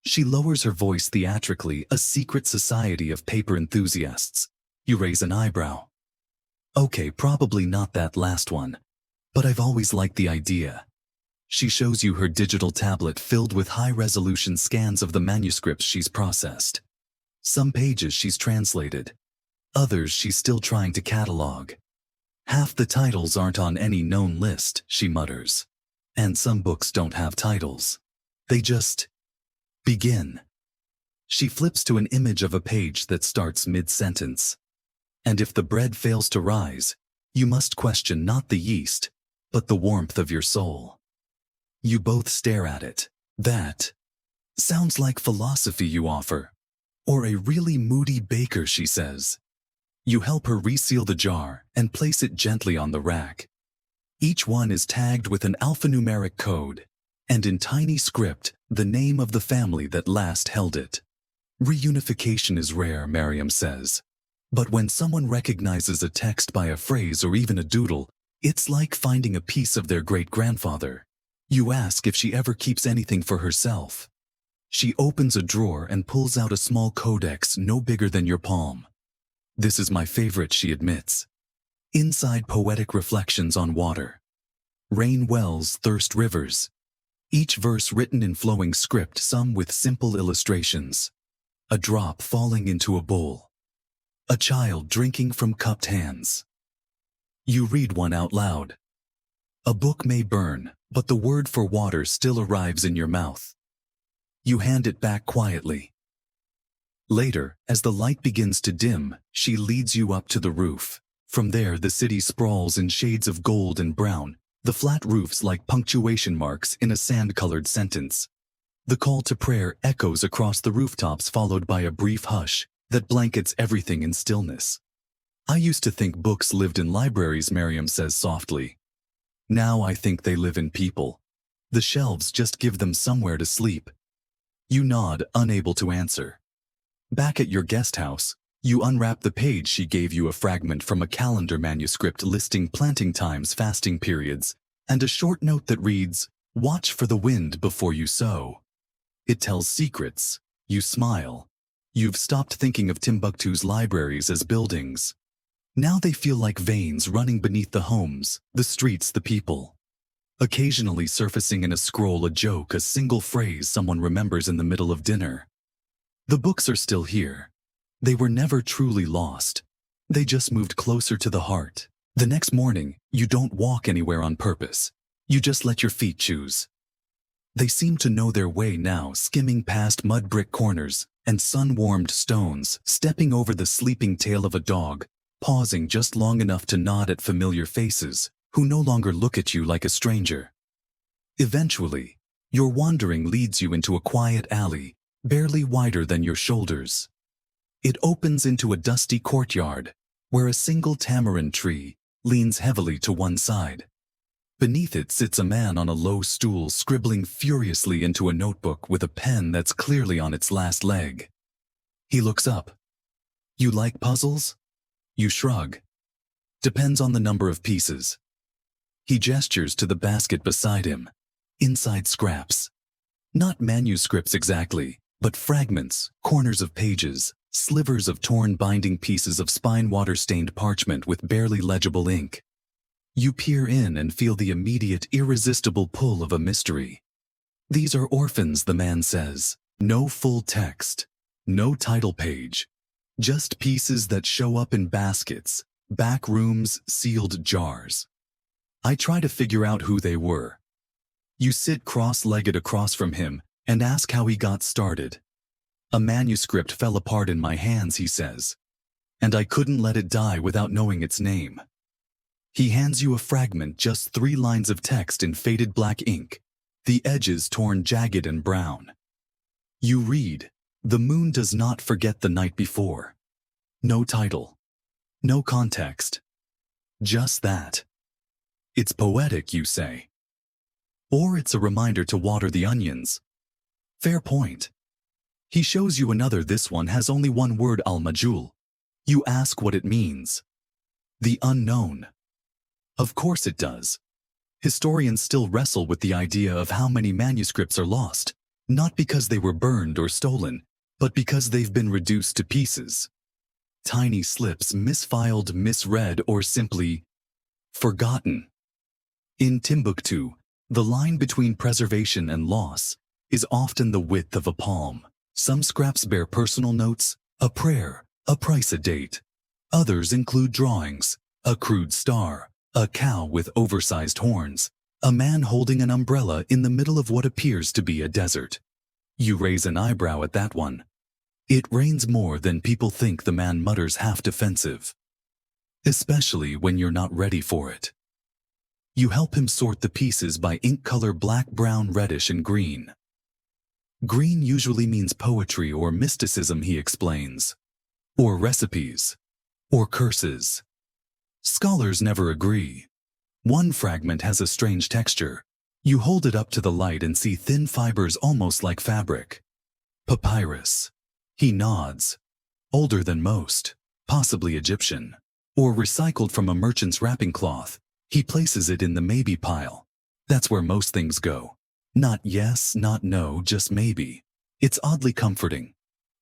she lowers her voice theatrically, a secret society of paper enthusiasts. You raise an eyebrow. Okay, probably not that last one. But I've always liked the idea. She shows you her digital tablet filled with high-resolution scans of the manuscripts she's processed. Some pages she's translated. Others she's still trying to catalog. Half the titles aren't on any known list, she mutters. And some books don't have titles. They just begin. She flips to an image of a page that starts mid-sentence. And if the bread fails to rise, you must question not the yeast, but the warmth of your soul. You both stare at it. That sounds like philosophy you offer. Or a really moody baker, she says. You help her reseal the jar and place it gently on the rack. Each one is tagged with an alphanumeric code, and in tiny script, the name of the family that last held it. Reunification is rare, Miriam says. But when someone recognizes a text by a phrase or even a doodle, it's like finding a piece of their great-grandfather. You ask if she ever keeps anything for herself. She opens a drawer and pulls out a small codex no bigger than your palm. This is my favorite, she admits. Inside, poetic reflections on water. Rain wells, thirst rivers. Each verse written in flowing script, some with simple illustrations. A drop falling into a bowl. A child drinking from cupped hands. You read one out loud. A book may burn, but the word for water still arrives in your mouth. You hand it back quietly. Later, as the light begins to dim, she leads you up to the roof. From there, the city sprawls in shades of gold and brown, the flat roofs like punctuation marks in a sand-colored sentence. The call to prayer echoes across the rooftops, followed by a brief hush that blankets everything in stillness. I used to think books lived in libraries, Miriam says softly. Now I think they live in people. The shelves just give them somewhere to sleep. You nod, unable to answer. Back at your guest house, you unwrap the page. She gave you a fragment from a calendar manuscript listing planting times, fasting periods, and a short note that reads, "Watch for the wind before you sow." It tells secrets. You smile. You've stopped thinking of Timbuktu's libraries as buildings. Now they feel like veins running beneath the homes, the streets, the people. Occasionally surfacing in a scroll, a joke, a single phrase someone remembers in the middle of dinner. The books are still here. They were never truly lost. They just moved closer to the heart. The next morning, you don't walk anywhere on purpose. You just let your feet choose. They seem to know their way now, skimming past mud brick corners and sun-warmed stones, stepping over the sleeping tail of a dog, pausing just long enough to nod at familiar faces who no longer look at you like a stranger. Eventually, your wandering leads you into a quiet alley, barely wider than your shoulders. It opens into a dusty courtyard, where a single tamarind tree leans heavily to one side. Beneath it sits a man on a low stool, scribbling furiously into a notebook with a pen that's clearly on its last leg. He looks up. You like puzzles? You shrug. Depends on the number of pieces. He gestures to the basket beside him. Inside scraps. Not manuscripts exactly, but fragments, corners of pages, slivers of torn binding, pieces of spine, water-stained parchment with barely legible ink. You peer in and feel the immediate, irresistible pull of a mystery. These are orphans, the man says. No full text. No title page. Just pieces that show up in baskets, back rooms, sealed jars. I try to figure out who they were. You sit cross-legged across from him, and ask how he got started. A manuscript fell apart in my hands, he says, and I couldn't let it die without knowing its name. He hands you a fragment, just 3 lines of text in faded black ink, the edges torn jagged and brown. You read, "The moon does not forget the night before." No title. No context. Just that. It's poetic, you say. Or it's a reminder to water the onions. Fair point. He shows you another. This one has only one word, al-majul. You ask what it means. The unknown. Of course it does. Historians still wrestle with the idea of how many manuscripts are lost, not because they were burned or stolen, but because they've been reduced to pieces. Tiny slips, misfiled, misread, or simply forgotten. In Timbuktu, the line between preservation and loss is often the width of a palm. Some scraps bear personal notes, a prayer, a price, a date. Others include drawings, a crude star, a cow with oversized horns, a man holding an umbrella in the middle of what appears to be a desert. You raise an eyebrow at that one. It rains more than people think, the man mutters, half defensive. Especially when you're not ready for it. You help him sort the pieces by ink color: black, brown, reddish, and green. Green usually means poetry or mysticism, he explains. Or recipes. Or curses. Scholars never agree. One fragment has a strange texture. You hold it up to the light and see thin fibers almost like fabric. Papyrus. He nods. Older than most, possibly Egyptian. Or recycled from a merchant's wrapping cloth. He places it in the maybe pile. That's where most things go. Not yes, not no, just maybe. It's oddly comforting.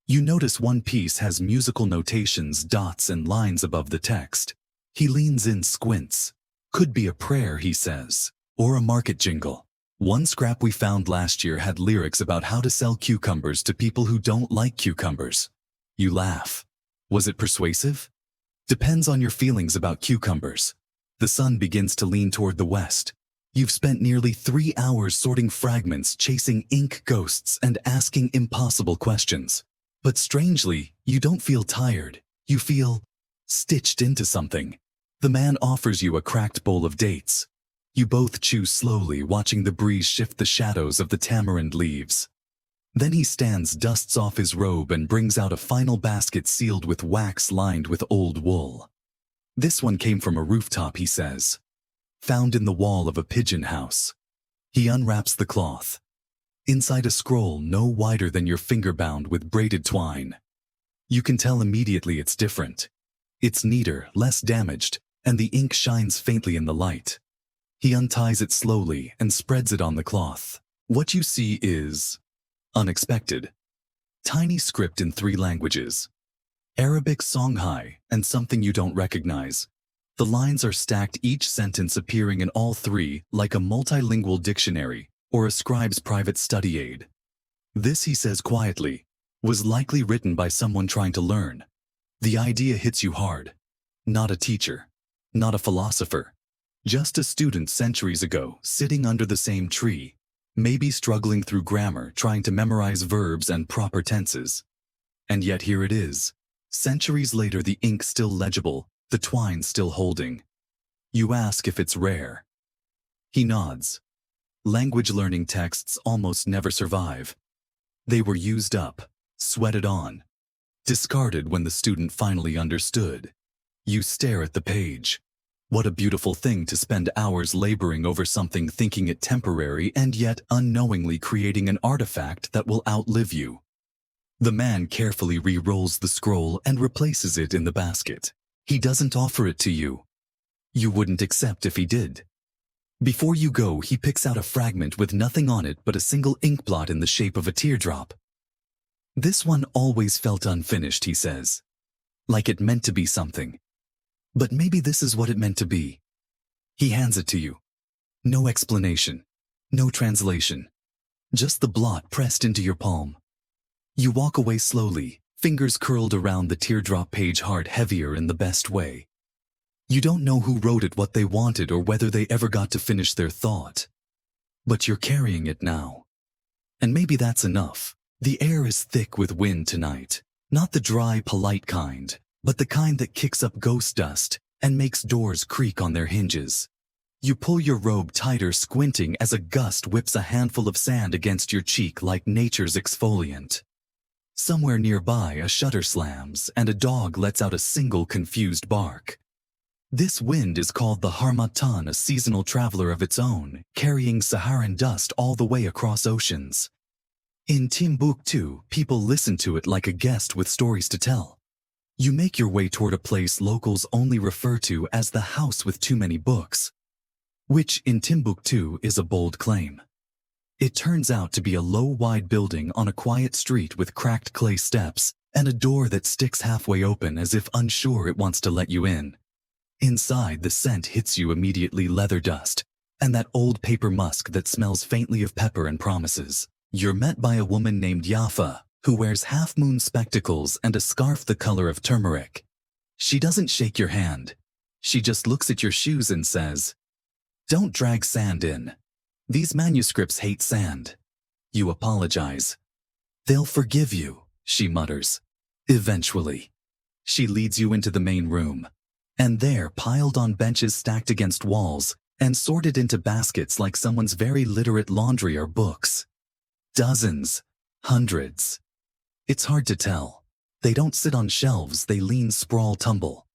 You notice one piece has musical notations, dots and lines above the text. He leans in, squints. Could be a prayer, he says, or a market jingle. One scrap we found last year had lyrics about how to sell cucumbers to people who don't like cucumbers. You laugh. Was it persuasive? Depends on your feelings about cucumbers. The sun begins to lean toward the west. You've spent nearly 3 hours sorting fragments, chasing ink ghosts, and asking impossible questions. But strangely, you don't feel tired. You feel stitched into something. The man offers you a cracked bowl of dates. You both chew slowly, watching the breeze shift the shadows of the tamarind leaves. Then he stands, dusts off his robe, and brings out a final basket sealed with wax lined with old wool. This one came from a rooftop, he says. Found in the wall of a pigeon house. He unwraps the cloth. Inside, a scroll no wider than your finger, bound with braided twine. You can tell immediately it's different. It's neater, less damaged, and the ink shines faintly in the light. He unties it slowly and spreads it on the cloth. What you see is unexpected. Tiny script in 3 languages. Arabic, Songhai, and something you don't recognize. The lines are stacked, each sentence appearing in all 3, like a multilingual dictionary or a scribe's private study aid. This, he says quietly, was likely written by someone trying to learn. The idea hits you hard. Not a teacher. Not a philosopher. Just a student centuries ago, sitting under the same tree, maybe struggling through grammar, trying to memorize verbs and proper tenses. And yet here it is. Centuries later, the ink still legible, the twine still holding. You ask if it's rare. He nods. Language learning texts almost never survive. They were used up, sweated on, discarded when the student finally understood. You stare at the page. What a beautiful thing to spend hours laboring over something, thinking it temporary, and yet unknowingly creating an artifact that will outlive you. The man carefully re-rolls the scroll and replaces it in the basket. He doesn't offer it to you. You wouldn't accept if he did. Before you go, he picks out a fragment with nothing on it but a single ink blot in the shape of a teardrop. This one always felt unfinished, he says. Like it meant to be something. But maybe this is what it meant to be. He hands it to you. No explanation. No translation. Just the blot pressed into your palm. You walk away slowly, fingers curled around the teardrop page, heart heavier in the best way. You don't know who wrote it, what they wanted, or whether they ever got to finish their thought. But you're carrying it now. And maybe that's enough. The air is thick with wind tonight. Not the dry, polite kind, but the kind that kicks up ghost dust and makes doors creak on their hinges. You pull your robe tighter, squinting as a gust whips a handful of sand against your cheek like nature's exfoliant. Somewhere nearby, a shutter slams and a dog lets out a single confused bark. This wind is called the harmattan, a seasonal traveler of its own, carrying Saharan dust all the way across oceans. In Timbuktu, people listen to it like a guest with stories to tell. You make your way toward a place locals only refer to as the house with too many books, which in Timbuktu is a bold claim. It turns out to be a low, wide building on a quiet street with cracked clay steps and a door that sticks halfway open as if unsure it wants to let you in. Inside, the scent hits you immediately: leather dust and that old paper musk that smells faintly of pepper and promises. You're met by a woman named Yafa, who wears half-moon spectacles and a scarf the color of turmeric. She doesn't shake your hand. She just looks at your shoes and says, "Don't drag sand in. These manuscripts hate sand." You apologize. "They'll forgive you," she mutters. Eventually. She leads you into the main room. And there, piled on benches stacked against walls and sorted into baskets like someone's very literate laundry, are books. Dozens. Hundreds. It's hard to tell. They don't sit on shelves, they lean, sprawl, tumble.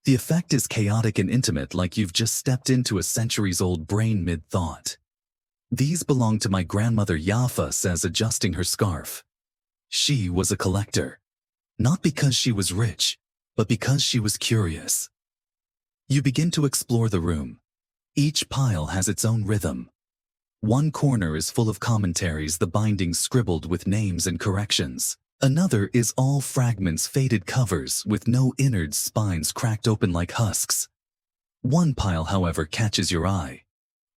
The effect is chaotic and intimate, like you've just stepped into a centuries-old brain mid-thought. "These belong to my grandmother," Yafa says, adjusting her scarf. She was a collector. Not because she was rich, but because she was curious. You begin to explore the room. Each pile has its own rhythm. One corner is full of commentaries, the bindings scribbled with names and corrections. Another is all fragments, faded covers with no innards, spines cracked open like husks. One pile, however, catches your eye.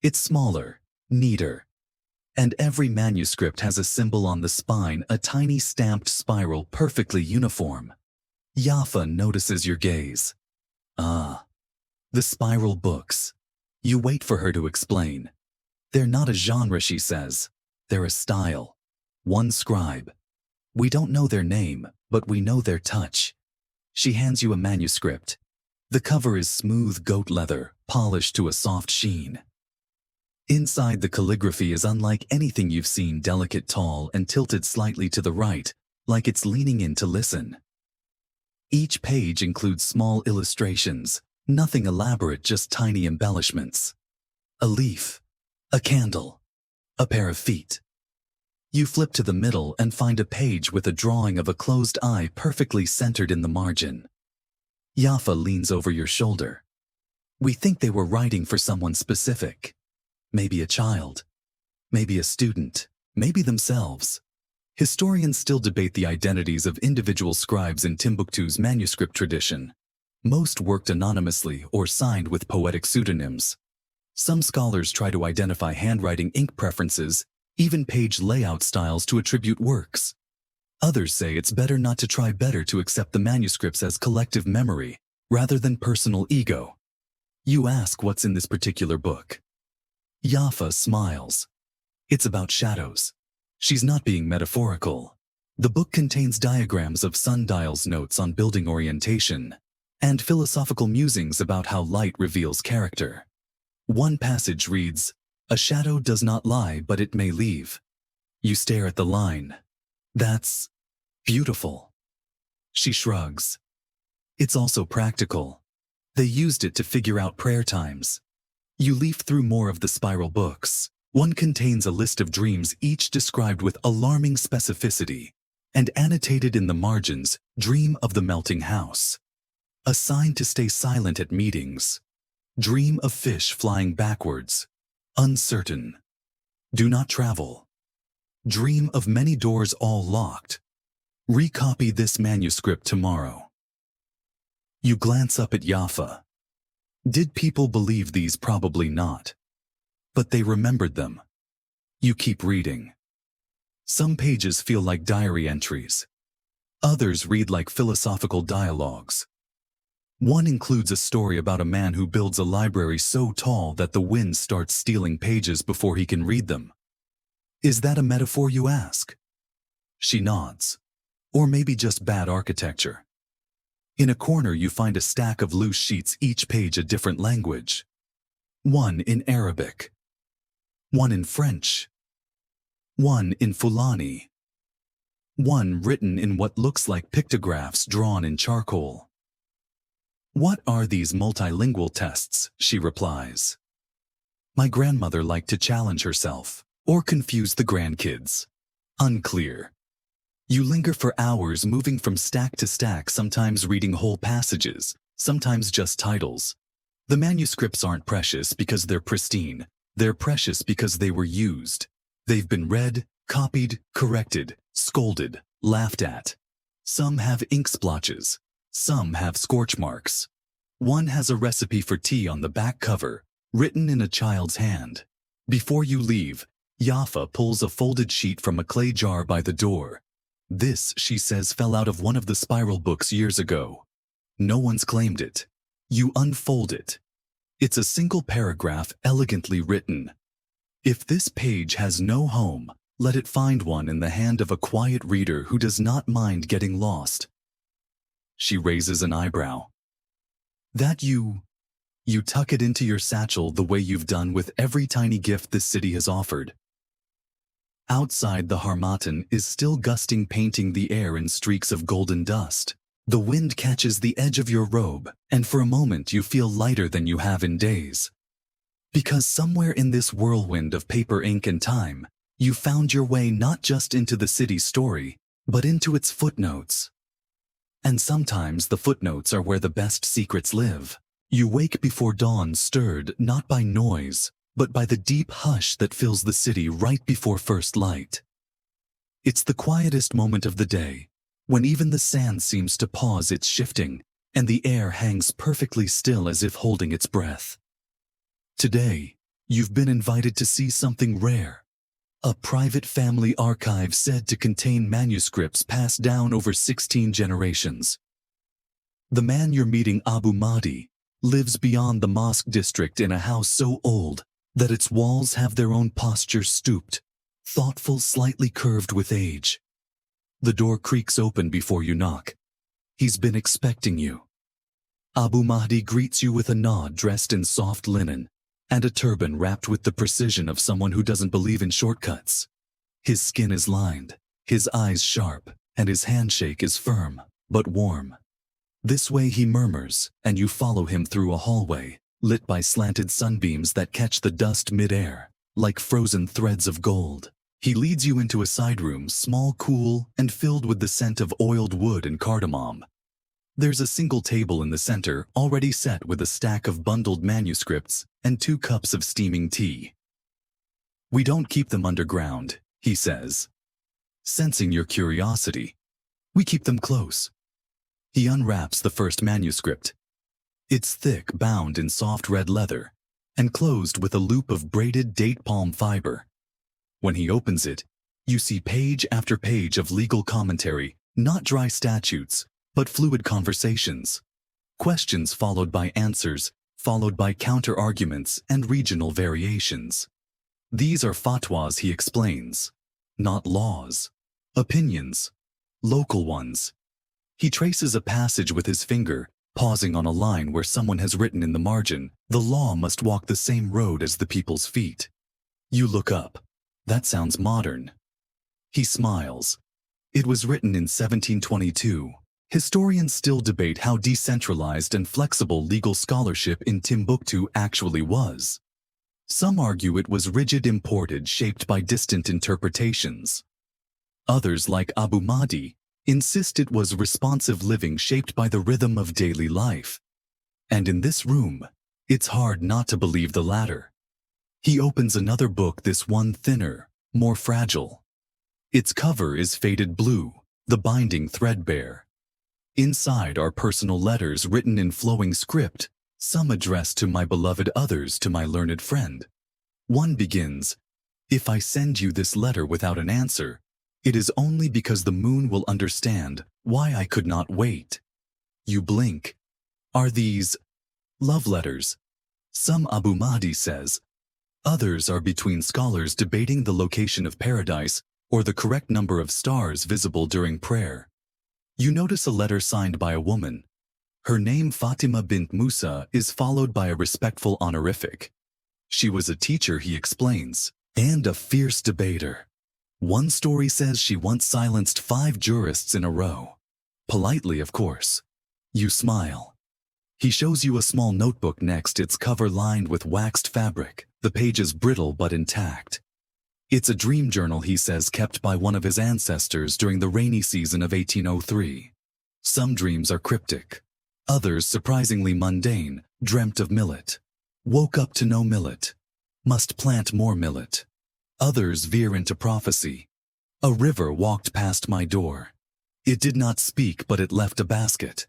It's smaller, neater. And every manuscript has a symbol on the spine, a tiny stamped spiral, perfectly uniform. Yafa notices your gaze. "Ah, the spiral books." You wait for her to explain. "They're not a genre," she says. "They're a style. One scribe. We don't know their name, but we know their touch." She hands you a manuscript. The cover is smooth goat leather, polished to a soft sheen. Inside, the calligraphy is unlike anything you've seen, delicate, tall, and tilted slightly to the right, like it's leaning in to listen. Each page includes small illustrations, nothing elaborate, just tiny embellishments. A leaf, a candle, a pair of feet. You flip to the middle and find a page with a drawing of a closed eye perfectly centered in the margin. Yafa leans over your shoulder. "We think they were writing for someone specific. Maybe a child. Maybe a student. Maybe themselves." Historians still debate the identities of individual scribes in Timbuktu's manuscript tradition. Most worked anonymously or signed with poetic pseudonyms. Some scholars try to identify handwriting, ink preferences, even page layout styles to attribute works. Others say it's better not to try, better to accept the manuscripts as collective memory rather than personal ego. You ask, "What's in this particular book?" Yafa smiles. "It's about shadows." She's not being metaphorical. The book contains diagrams of sundials, notes on building orientation, and philosophical musings about how light reveals character. One passage reads, "A shadow does not lie, but it may leave." You stare at the line. "That's beautiful." She shrugs. "It's also practical. They used it to figure out prayer times." You leaf through more of the spiral books. One contains a list of dreams, each described with alarming specificity, and annotated in the margins, "Dream of the melting house." A sign to stay silent at meetings. "Dream of fish flying backwards. Uncertain. Do not travel." "Dream of many doors all locked. Recopy this manuscript tomorrow." You glance up at Yafa. Did people believe these? Probably not. But they remembered them. You keep reading. Some pages feel like diary entries. Others read like philosophical dialogues. One includes a story about a man who builds a library so tall that the wind starts stealing pages before he can read them. Is that a metaphor, you ask? She nods. Or maybe just bad architecture. In a corner you find a stack of loose sheets, each page a different language. One in Arabic. One in French. One in Fulani. One written in what looks like pictographs drawn in charcoal. What are these multilingual tests? She replies. My grandmother liked to challenge herself, or confuse the grandkids. Unclear. You linger for hours, moving from stack to stack, sometimes reading whole passages, sometimes just titles. The manuscripts aren't precious because they're pristine. They're precious because they were used. They've been read, copied, corrected, scolded, laughed at. Some have ink splotches. Some have scorch marks. One has a recipe for tea on the back cover, written in a child's hand. Before you leave, Yafa pulls a folded sheet from a clay jar by the door. This, she says, fell out of one of the spiral books years ago. No one's claimed it. You unfold it. It's a single paragraph, elegantly written. If this page has no home, let it find one in the hand of a quiet reader who does not mind getting lost. She raises an eyebrow. That you tuck it into your satchel the way you've done with every tiny gift this city has offered. Outside, the harmattan is still gusting, painting the air in streaks of golden dust. The wind catches the edge of your robe, and for a moment you feel lighter than you have in days. Because somewhere in this whirlwind of paper, ink, and time, you found your way not just into the city's story, but into its footnotes. And sometimes the footnotes are where the best secrets live. You wake before dawn, stirred not by noise, but by the deep hush that fills the city right before first light. It's the quietest moment of the day, when even the sand seems to pause its shifting, and the air hangs perfectly still as if holding its breath. Today, you've been invited to see something rare. A private family archive said to contain manuscripts passed down over 16 generations. The man you're meeting, Abu Mahdi, lives beyond the mosque district in a house so old that its walls have their own posture, stooped, thoughtful, slightly curved with age. The door creaks open before you knock. He's been expecting you. Abu Mahdi greets you with a nod, dressed in soft linen, and a turban wrapped with the precision of someone who doesn't believe in shortcuts. His skin is lined, his eyes sharp, and his handshake is firm, but warm. This way, he murmurs, and you follow him through a hallway, lit by slanted sunbeams that catch the dust mid-air, like frozen threads of gold. He leads you into a side room, small, cool, and filled with the scent of oiled wood and cardamom. There's a single table in the center, already set with a stack of bundled manuscripts and 2 cups of steaming tea. We don't keep them underground, he says. Sensing your curiosity, we keep them close. He unwraps the first manuscript. It's thick, bound in soft red leather, and closed with a loop of braided date palm fiber. When he opens it, you see page after page of legal commentary, not dry statutes, but fluid conversations. Questions followed by answers, followed by counter-arguments and regional variations. These are fatwas, he explains, not laws. Opinions. Local ones. He traces a passage with his finger, pausing on a line where someone has written in the margin, "The law must walk the same road as the people's feet." You look up. That sounds modern. He smiles. It was written in 1722. Historians still debate how decentralized and flexible legal scholarship in Timbuktu actually was. Some argue it was rigid, imported, shaped by distant interpretations. Others, like Abu Mahdi, insist it was responsive living shaped by the rhythm of daily life. And in this room, it's hard not to believe the latter. He opens another book, this one thinner, more fragile. Its cover is faded blue, the binding threadbare. Inside are personal letters written in flowing script, some addressed to my beloved, others to my learned friend. One begins, "If I send you this letter without an answer, it is only because the moon will understand why I could not wait." You blink. Are these love letters? Some, Abu Mahdi says. Others are between scholars debating the location of paradise or the correct number of stars visible during prayer. You notice a letter signed by a woman. Her name, Fatima bint Musa, is followed by a respectful honorific. She was a teacher, he explains, and a fierce debater. One story says she once silenced 5 jurists in a row. Politely, of course. You smile. He shows you a small notebook next, its cover lined with waxed fabric, the pages brittle but intact. It's a dream journal, he says, kept by one of his ancestors during the rainy season of 1803. Some dreams are cryptic. Others, surprisingly mundane, dreamt of millet. Woke up to no millet. Must plant more millet. Others veer into prophecy. A river walked past my door. It did not speak, but it left a basket.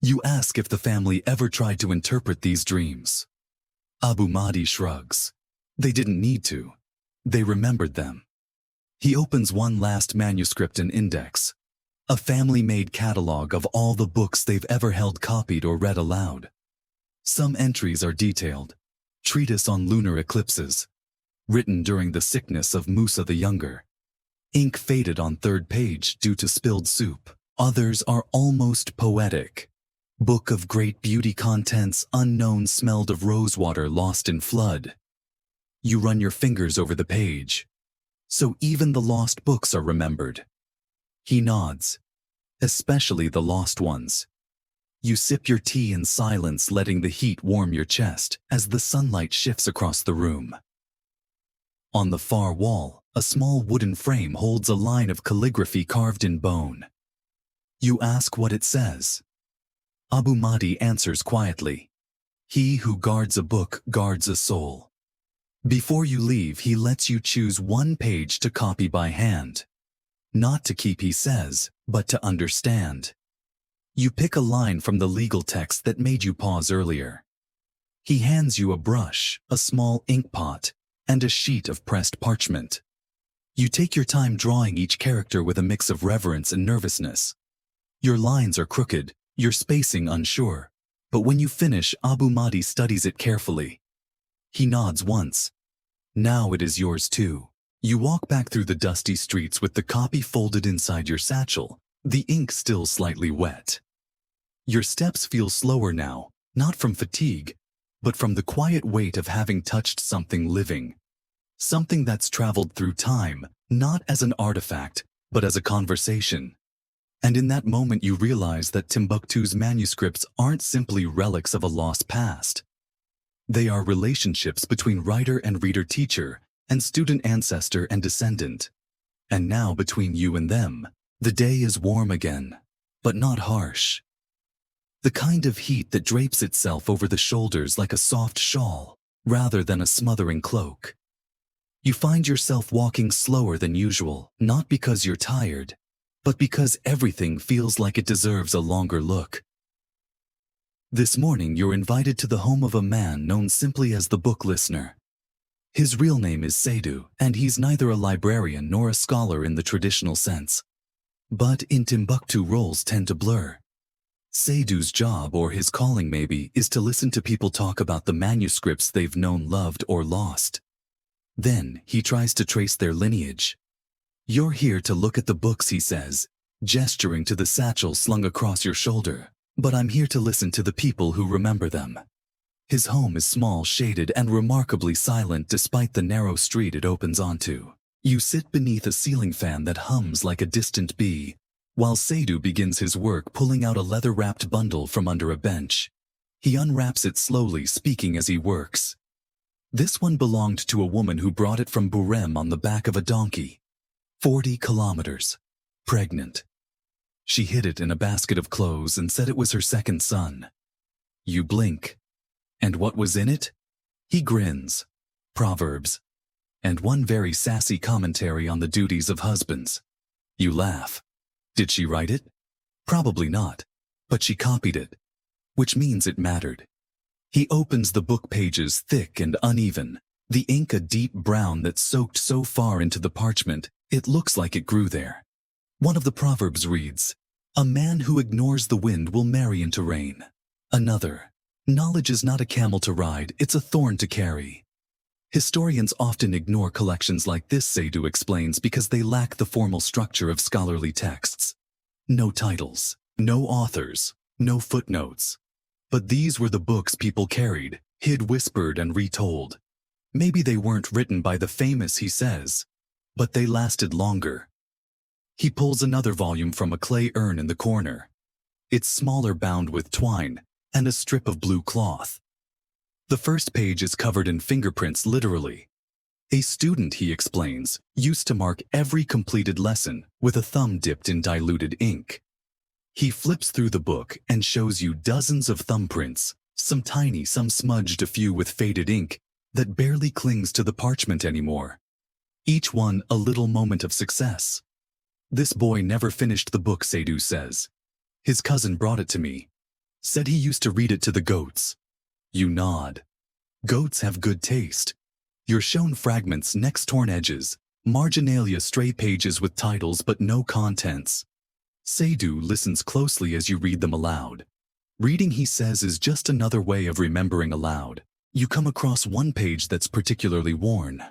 You ask if the family ever tried to interpret these dreams. Abu Mahdi shrugs. They didn't need to. They remembered them. He opens one last manuscript and index. A family-made catalog of all the books they've ever held copied or read aloud. Some entries are detailed. Treatise on lunar eclipses. Written during the sickness of Musa the Younger. Ink faded on 3rd page due to spilled soup. Others are almost poetic. Book of great beauty, contents unknown, smelled of rosewater lost in flood. You run your fingers over the page. So even the lost books are remembered. He nods. Especially the lost ones. You sip your tea in silence, letting the heat warm your chest as the sunlight shifts across the room. On the far wall, a small wooden frame holds a line of calligraphy carved in bone. You ask what it says. Abu Mahdi answers quietly. He who guards a book guards a soul. Before you leave, he lets you choose one page to copy by hand. Not to keep, he says, but to understand. You pick a line from the legal text that made you pause earlier. He hands you a brush, a small ink pot, and a sheet of pressed parchment. You take your time drawing each character with a mix of reverence and nervousness. Your lines are crooked, your spacing unsure, but when you finish, Abu Mahdi studies it carefully. He nods once. Now it is yours too. You walk back through the dusty streets with the copy folded inside your satchel, the ink still slightly wet. Your steps feel slower now, not from fatigue, but from the quiet weight of having touched something living. Something that's traveled through time, not as an artifact, but as a conversation. And in that moment you realize that Timbuktu's manuscripts aren't simply relics of a lost past. They are relationships between writer and reader, teacher and student, ancestor and descendant. And now between you and them, the day is warm again, but not harsh. The kind of heat that drapes itself over the shoulders like a soft shawl, rather than a smothering cloak. You find yourself walking slower than usual, not because you're tired, but because everything feels like it deserves a longer look. This morning you're invited to the home of a man known simply as the book listener. His real name is Seydou, and he's neither a librarian nor a scholar in the traditional sense. But in Timbuktu, roles tend to blur. Seydou's job, or his calling maybe, is to listen to people talk about the manuscripts they've known, loved, or lost. Then he tries to trace their lineage. You're here to look at the books, he says, gesturing to the satchel slung across your shoulder, but I'm here to listen to the people who remember them. His home is small, shaded, and remarkably silent despite the narrow street it opens onto. You sit beneath a ceiling fan that hums like a distant bee, while Seydou begins his work, pulling out a leather-wrapped bundle from under a bench. He unwraps it slowly, speaking as he works. This one belonged to a woman who brought it from Burem on the back of a donkey. 40 kilometers. Pregnant. She hid it in a basket of clothes and said it was her second son. You blink. And what was in it? He grins. Proverbs. And one very sassy commentary on the duties of husbands. You laugh. Did she write it? Probably not. But she copied it. Which means it mattered. He opens the book, pages thick and uneven, the ink a deep brown that soaked so far into the parchment, it looks like it grew there. One of the proverbs reads, "A man who ignores the wind will marry into rain." Another, "Knowledge is not a camel to ride, it's a thorn to carry." Historians often ignore collections like this, Seydoux explains, because they lack the formal structure of scholarly texts. No titles, no authors, no footnotes. But these were the books people carried, hid, whispered, and retold. Maybe they weren't written by the famous, he says, but they lasted longer. He pulls another volume from a clay urn in the corner. It's smaller, bound with twine, and a strip of blue cloth. The first page is covered in fingerprints, literally. A student, he explains, used to mark every completed lesson with a thumb dipped in diluted ink. He flips through the book and shows you dozens of thumbprints, some tiny, some smudged, a few with faded ink that barely clings to the parchment anymore. Each one a little moment of success. This boy never finished the book, Seydoux says. His cousin brought it to me. Said he used to read it to the goats. You nod. Goats have good taste. You're shown fragments, next torn edges, marginalia, stray pages with titles but no contents. Seydoux listens closely as you read them aloud. Reading, he says, is just another way of remembering aloud. You come across one page that's particularly worn.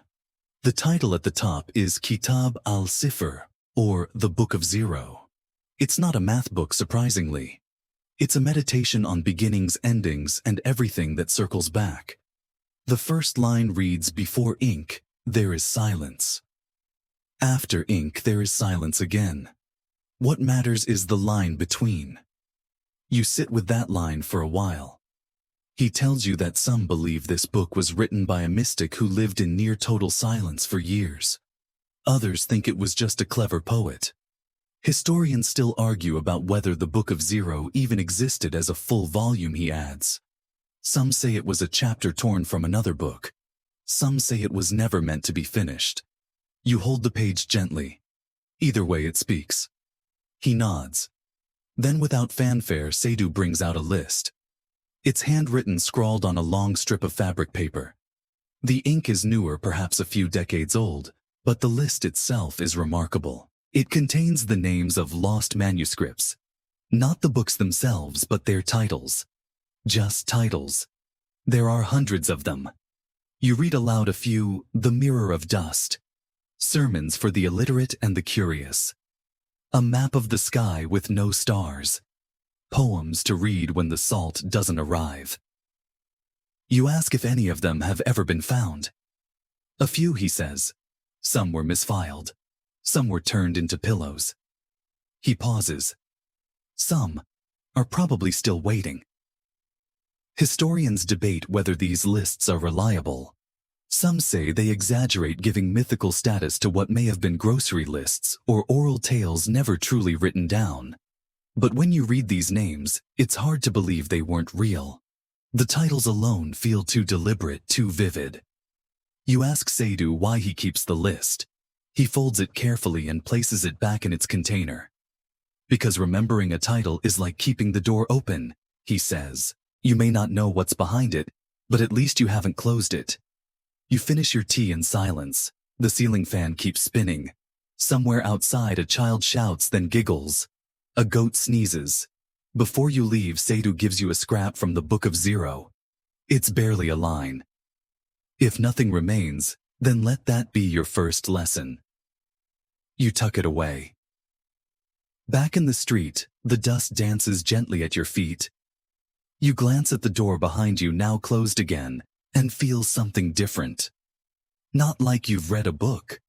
The title at the top is Kitab al-Sifr, or The Book of Zero. It's not a math book, surprisingly. It's a meditation on beginnings, endings, and everything that circles back. The first line reads, "Before ink, there is silence. After ink, there is silence again. What matters is the line between." You sit with that line for a while. He tells you that some believe this book was written by a mystic who lived in near total silence for years. Others think it was just a clever poet. Historians still argue about whether the Book of Zero even existed as a full volume, he adds. Some say it was a chapter torn from another book. Some say it was never meant to be finished. You hold the page gently. Either way, it speaks. He nods. Then, without fanfare, Seydoux brings out a list. It's handwritten, scrawled on a long strip of fabric paper. The ink is newer, perhaps a few decades old, but the list itself is remarkable. It contains the names of lost manuscripts. Not the books themselves, but their titles. Just titles. There are hundreds of them. You read aloud a few: The Mirror of Dust, Sermons for the Illiterate and the Curious, A Map of the Sky with No Stars, Poems to Read When the Salt Doesn't Arrive. You ask if any of them have ever been found. A few, he says. Some were misfiled. Some were turned into pillows. He pauses. Some are probably still waiting. Historians debate whether these lists are reliable. Some say they exaggerate, giving mythical status to what may have been grocery lists or oral tales never truly written down. But when you read these names, it's hard to believe they weren't real. The titles alone feel too deliberate, too vivid. You ask Seydoux why he keeps the list. He folds it carefully and places it back in its container. Because remembering a title is like keeping the door open, he says. You may not know what's behind it, but at least you haven't closed it. You finish your tea in silence. The ceiling fan keeps spinning. Somewhere outside, a child shouts, then giggles. A goat sneezes. Before you leave, Seydoux gives you a scrap from the Book of Zero. It's barely a line. If nothing remains, then let that be your first lesson. You tuck it away. Back in the street, the dust dances gently at your feet. You glance at the door behind you, now closed again, and feel something different. Not like you've read a book,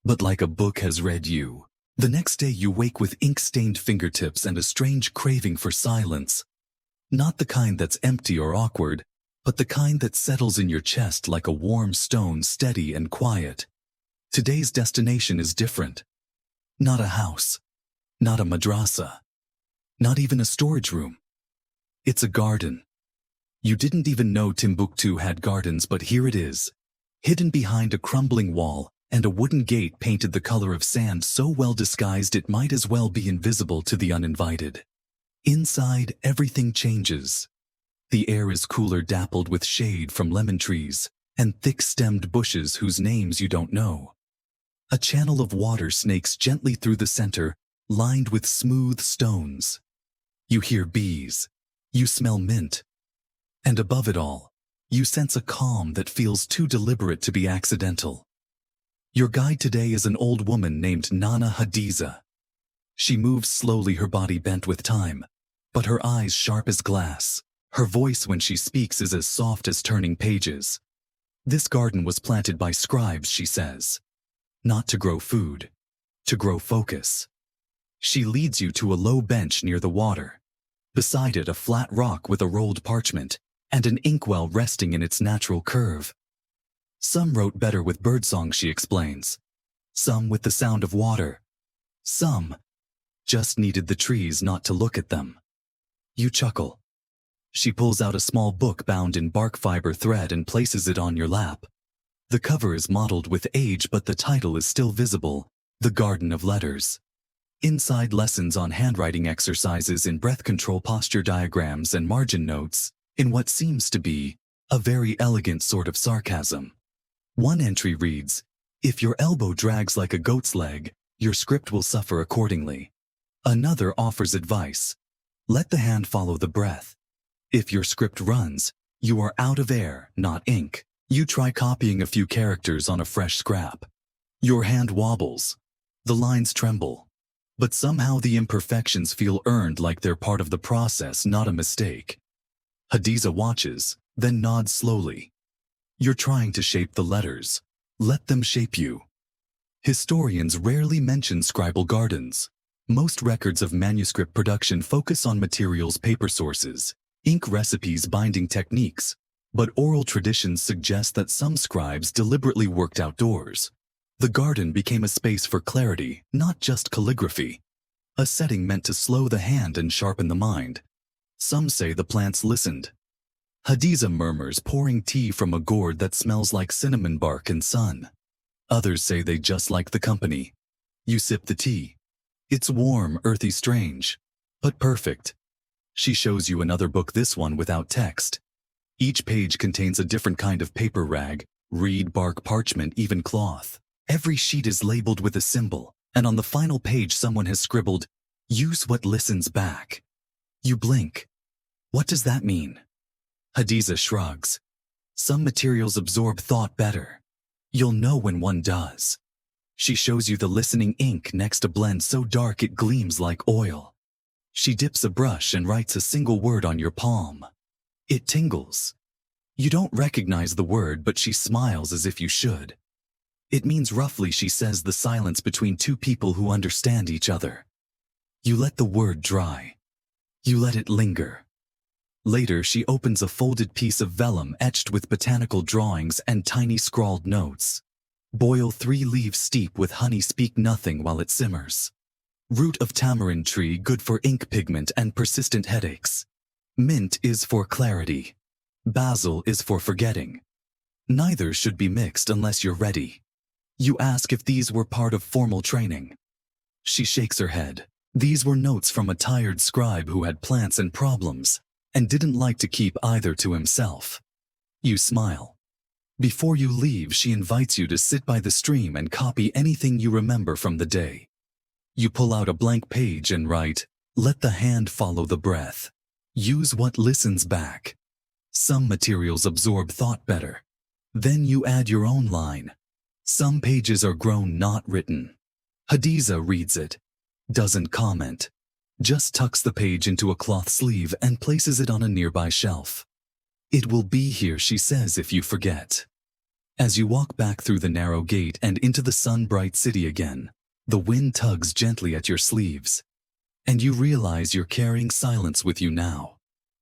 but like a book has read you. The next day you wake with ink-stained fingertips and a strange craving for silence. Not the kind that's empty or awkward, but the kind that settles in your chest like a warm stone, steady and quiet. Today's destination is different. Not a house, not a madrasa, not even a storage room. It's a garden. You didn't even know Timbuktu had gardens, but here it is, hidden behind a crumbling wall and a wooden gate painted the color of sand, so well disguised it might as well be invisible to the uninvited. Inside, everything changes. The air is cooler, dappled with shade from lemon trees and thick-stemmed bushes whose names you don't know. A channel of water snakes gently through the center, lined with smooth stones. You hear bees. You smell mint. And above it all, You sense a calm that feels too deliberate to be accidental. Your guide today is an old woman named Nana Hadiza. She moves slowly, her body bent with time, but her eyes sharp as glass. Her voice when she speaks is as soft as turning pages. This garden was planted by scribes, she says. Not to grow food, to grow focus. She leads you to a low bench near the water. Beside it, a flat rock with a rolled parchment and an inkwell resting in its natural curve. Some wrote better with birdsong, she explains. Some with the sound of water. Some just needed the trees not to look at them. You chuckle. She pulls out a small book bound in bark fiber thread and places it on your lap. The cover is mottled with age, but the title is still visible, The Garden of Letters. Inside, lessons on handwriting exercises in breath control, posture diagrams, and margin notes, in what seems to be a very elegant sort of sarcasm. One entry reads, "If your elbow drags like a goat's leg, your script will suffer accordingly." Another offers advice. Let the hand follow the breath. If your script runs, you are out of air, not ink. You try copying a few characters on a fresh scrap. Your hand wobbles. The lines tremble. But somehow the imperfections feel earned, like they're part of the process, not a mistake. Hadiza watches, then nods slowly. You're trying to shape the letters. Let them shape you. Historians rarely mention scribal gardens. Most records of manuscript production focus on materials, paper sources, ink recipes, binding techniques, but oral traditions suggest that some scribes deliberately worked outdoors. The garden became a space for clarity, not just calligraphy. A setting meant to slow the hand and sharpen the mind. Some say the plants listened. Hadiza murmurs, pouring tea from a gourd that smells like cinnamon bark and sun. Others say they just like the company. You sip the tea. It's warm, earthy, strange, but perfect. She shows you another book, this one without text. Each page contains a different kind of paper, rag, reed, bark, parchment, even cloth. Every sheet is labeled with a symbol, and on the final page someone has scribbled, "Use what listens back." You blink. What does that mean? Hadiza shrugs. Some materials absorb thought better. You'll know when one does. She shows you the listening ink next, a blend so dark it gleams like oil. She dips a brush and writes a single word on your palm. It tingles. You don't recognize the word, but she smiles as if you should. It means roughly, she says, the silence between two people who understand each other. You let the word dry. You let it linger. Later, she opens a folded piece of vellum etched with botanical drawings and tiny scrawled notes. Boil 3 leaves steep with honey, speak nothing while it simmers. Root of tamarind tree, good for ink pigment and persistent headaches. Mint is for clarity. Basil is for forgetting. Neither should be mixed unless you're ready. You ask if these were part of formal training. She shakes her head. These were notes from a tired scribe who had plants and problems, and didn't like to keep either to himself. You smile. Before you leave, she invites you to sit by the stream and copy anything you remember from the day. You pull out a blank page and write, "Let the hand follow the breath. Use what listens back." Some materials absorb thought better. Then you add your own line. Some pages are grown, not written. Hadiza reads it. Doesn't comment. Just tucks the page into a cloth sleeve and places it on a nearby shelf. "It will be here," she says, "if you forget." As you walk back through the narrow gate and into the sun-bright city again, the wind tugs gently at your sleeves. And you realize you're carrying silence with you now.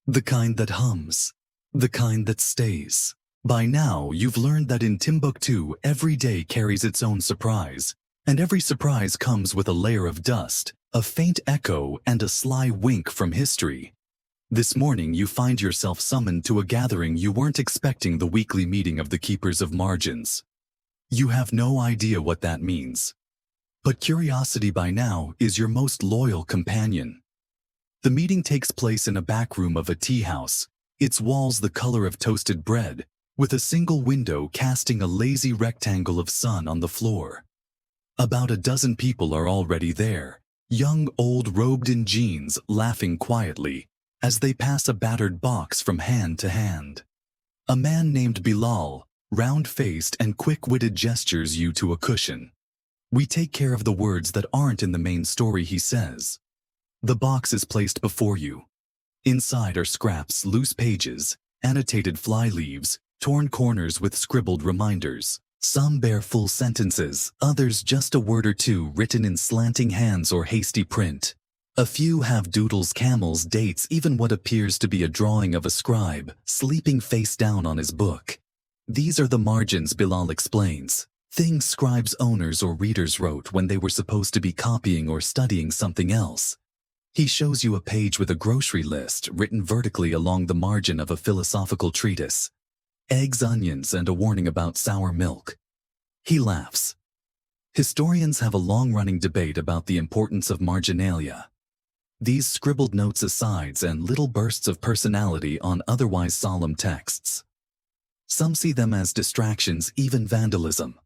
The kind that hums. The kind that stays. By now, you've learned that in Timbuktu, every day carries its own surprise, and every surprise comes with a layer of dust, a faint echo, and a sly wink from history. This morning, you find yourself summoned to a gathering you weren't expecting, the weekly meeting of the keepers of margins. You have no idea what that means. But curiosity by now is your most loyal companion. The meeting takes place in a back room of a tea house, its walls the color of toasted bread, with a single window casting a lazy rectangle of sun on the floor. About a dozen people are already there, young, old, robed in jeans, laughing quietly as they pass a battered box from hand to hand. A man named Bilal, round-faced and quick-witted, gestures you to a cushion. We take care of the words that aren't in the main story, he says. The box is placed before you. Inside are scraps, loose pages, annotated fly leaves, torn corners with scribbled reminders. Some bear full sentences, others just a word or two written in slanting hands or hasty print. A few have doodles, camels, dates, even what appears to be a drawing of a scribe, sleeping face down on his book. These are the margins, Bilal explains. Things scribes, owners, or readers wrote when they were supposed to be copying or studying something else. He shows you a page with a grocery list written vertically along the margin of a philosophical treatise. Eggs, onions, and a warning about sour milk. He laughs. Historians have a long-running debate about the importance of marginalia. These scribbled notes, asides, and little bursts of personality on otherwise solemn texts. Some see them as distractions, even vandalism.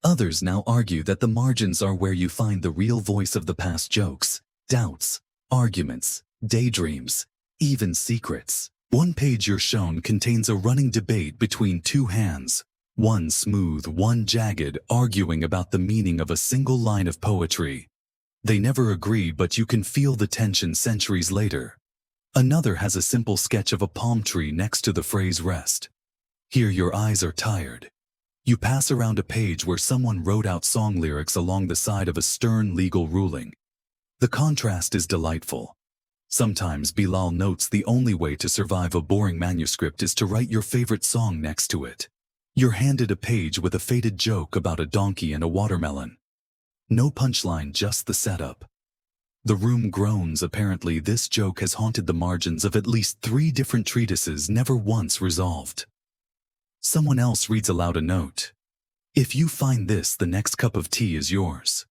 Others now argue that the margins are where you find the real voice of the past, jokes, doubts, arguments, daydreams, even secrets. One page you're shown contains a running debate between two hands, one smooth, one jagged, arguing about the meaning of a single line of poetry. They never agree, but you can feel the tension centuries later. Another has a simple sketch of a palm tree next to the phrase rest. Here your eyes are tired. You pass around a page where someone wrote out song lyrics along the side of a stern legal ruling. The contrast is delightful. Sometimes, Bilal notes, the only way to survive a boring manuscript is to write your favorite song next to it. You're handed a page with a faded joke about a donkey and a watermelon. No punchline, just the setup. The room groans. Apparently, this joke has haunted the margins of at least 3 different treatises, never once resolved. Someone else reads aloud a note. If you find this, the next cup of tea is yours.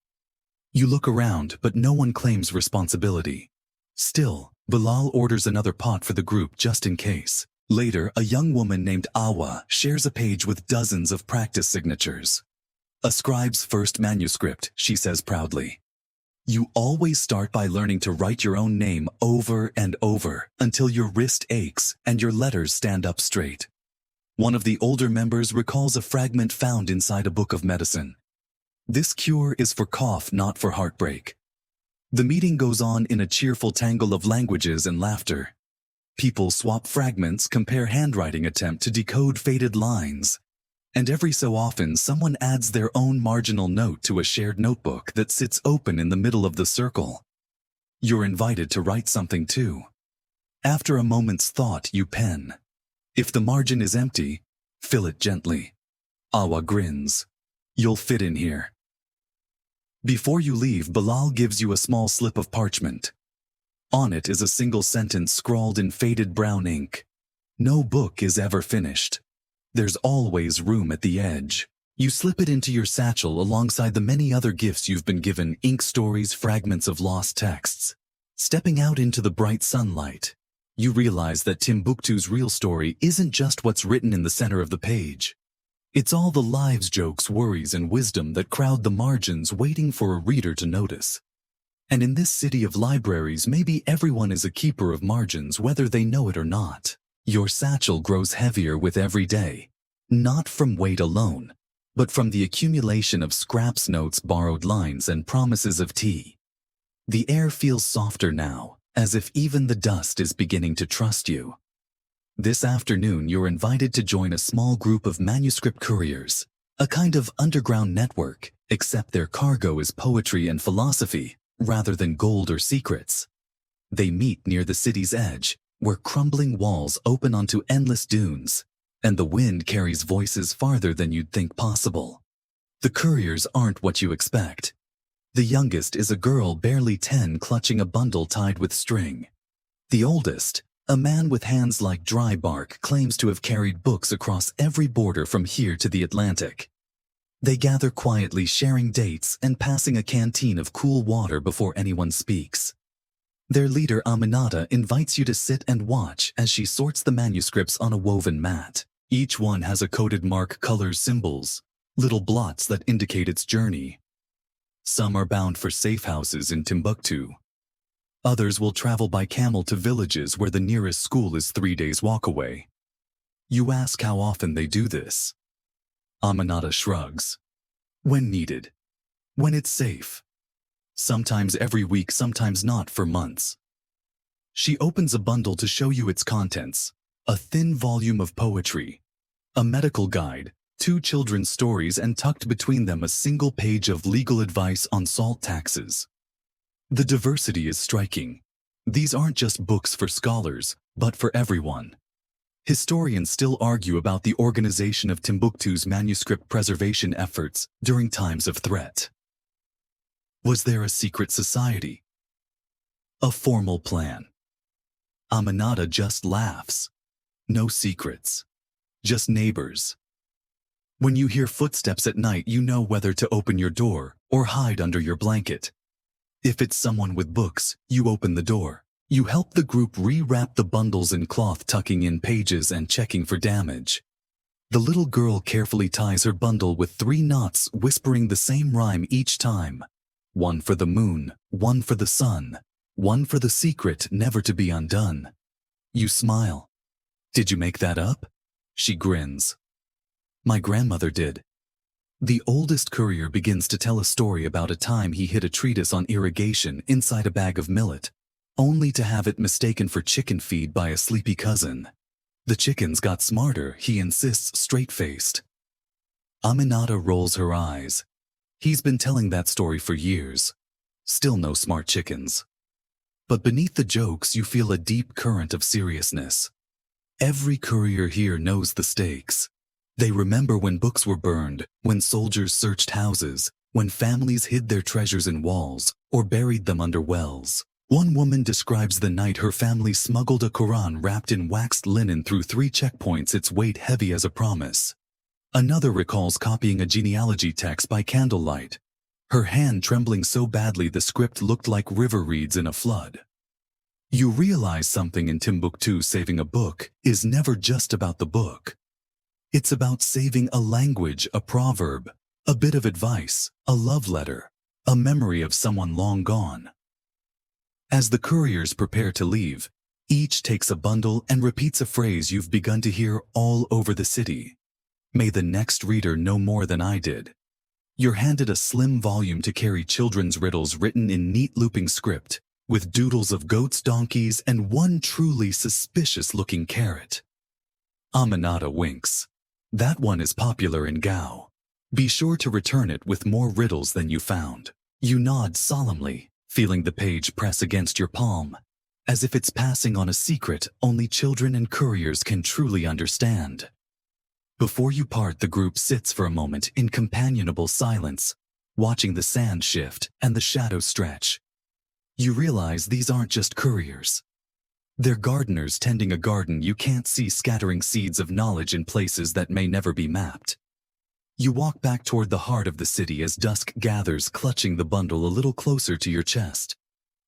You look around, but no one claims responsibility. Still, Bilal orders another pot for the group just in case. Later, a young woman named Awa shares a page with dozens of practice signatures. A scribe's first manuscript, she says proudly. You always start by learning to write your own name over and over until your wrist aches and your letters stand up straight. One of the older members recalls a fragment found inside a book of medicine. This cure is for cough, not for heartbreak. The meeting goes on in a cheerful tangle of languages and laughter. People swap fragments, compare handwriting, attempt to decode faded lines. And every so often, someone adds their own marginal note to a shared notebook that sits open in the middle of the circle. You're invited to write something too. After a moment's thought, you pen. If the margin is empty, fill it gently. Awa grins. You'll fit in here. Before you leave, Bilal gives you a small slip of parchment. On it is a single sentence scrawled in faded brown ink. No book is ever finished. There's always room at the edge. You slip it into your satchel alongside the many other gifts you've been given, ink, stories, fragments of lost texts. Stepping out into the bright sunlight, you realize that Timbuktu's real story isn't just what's written in the center of the page. It's all the lives, jokes, worries, and wisdom that crowd the margins, waiting for a reader to notice. And in this city of libraries, maybe everyone is a keeper of margins, whether they know it or not. Your satchel grows heavier with every day, not from weight alone, but from the accumulation of scraps, notes, borrowed lines, and promises of tea. The air feels softer now, as if even the dust is beginning to trust you. This afternoon, you're invited to join a small group of manuscript couriers, a kind of underground network, except their cargo is poetry and philosophy, rather than gold or secrets. They meet near the city's edge, where crumbling walls open onto endless dunes, and the wind carries voices farther than you'd think possible. The couriers aren't what you expect. The youngest is a girl barely 10, clutching a bundle tied with string. The oldest, a man with hands like dry bark, claims to have carried books across every border from here to the Atlantic. They gather quietly, sharing dates and passing a canteen of cool water before anyone speaks. Their leader, Aminata, invites you to sit and watch as she sorts the manuscripts on a woven mat. Each one has a coded mark, colors, symbols, little blots that indicate its journey. Some are bound for safe houses in Timbuktu. Others will travel by camel to villages where the nearest school is 3 days' walk away. You ask how often they do this. Aminata shrugs. When needed. When it's safe. Sometimes every week, sometimes not for months. She opens a bundle to show you its contents. A thin volume of poetry. A medical guide. 2 children's stories, and tucked between them a single page of legal advice on salt taxes. The diversity is striking. These aren't just books for scholars, but for everyone. Historians still argue about the organization of Timbuktu's manuscript preservation efforts during times of threat. Was there a secret society? A formal plan? Aminata just laughs. No secrets. Just neighbors. When you hear footsteps at night, you know whether to open your door or hide under your blanket. If it's someone with books, you open the door. You help the group rewrap the bundles in cloth, tucking in pages and checking for damage. The little girl carefully ties her bundle with 3 knots, whispering the same rhyme each time. 1 for the moon, 1 for the sun, 1 for the secret never to be undone. You smile. Did you make that up? She grins. My grandmother did. The oldest courier begins to tell a story about a time he hid a treatise on irrigation inside a bag of millet, only to have it mistaken for chicken feed by a sleepy cousin. The chickens got smarter, he insists, straight-faced. Aminata rolls her eyes. He's been telling that story for years. Still no smart chickens. But beneath the jokes, you feel a deep current of seriousness. Every courier here knows the stakes. They remember when books were burned, when soldiers searched houses, when families hid their treasures in walls or buried them under wells. One woman describes the night her family smuggled a Quran wrapped in waxed linen through 3 checkpoints, its weight heavy as a promise. Another recalls copying a genealogy text by candlelight, her hand trembling so badly the script looked like river reeds in a flood. You realize something in Timbuktu: saving a book is never just about the book. It's about saving a language, a proverb, a bit of advice, a love letter, a memory of someone long gone. As the couriers prepare to leave, each takes a bundle and repeats a phrase you've begun to hear all over the city. May the next reader know more than I did. You're handed a slim volume to carry, children's riddles written in neat looping script, with doodles of goats, donkeys, and one truly suspicious-looking carrot. Aminata winks. That one is popular in Gao. Be sure to return it with more riddles than you found. You nod solemnly, feeling the page press against your palm, as if it's passing on a secret only children and couriers can truly understand. Before you part, the group sits for a moment in companionable silence, watching the sand shift and the shadows stretch. You realize these aren't just couriers. They're gardeners tending a garden you can't see, scattering seeds of knowledge in places that may never be mapped. You walk back toward the heart of the city as dusk gathers, clutching the bundle a little closer to your chest.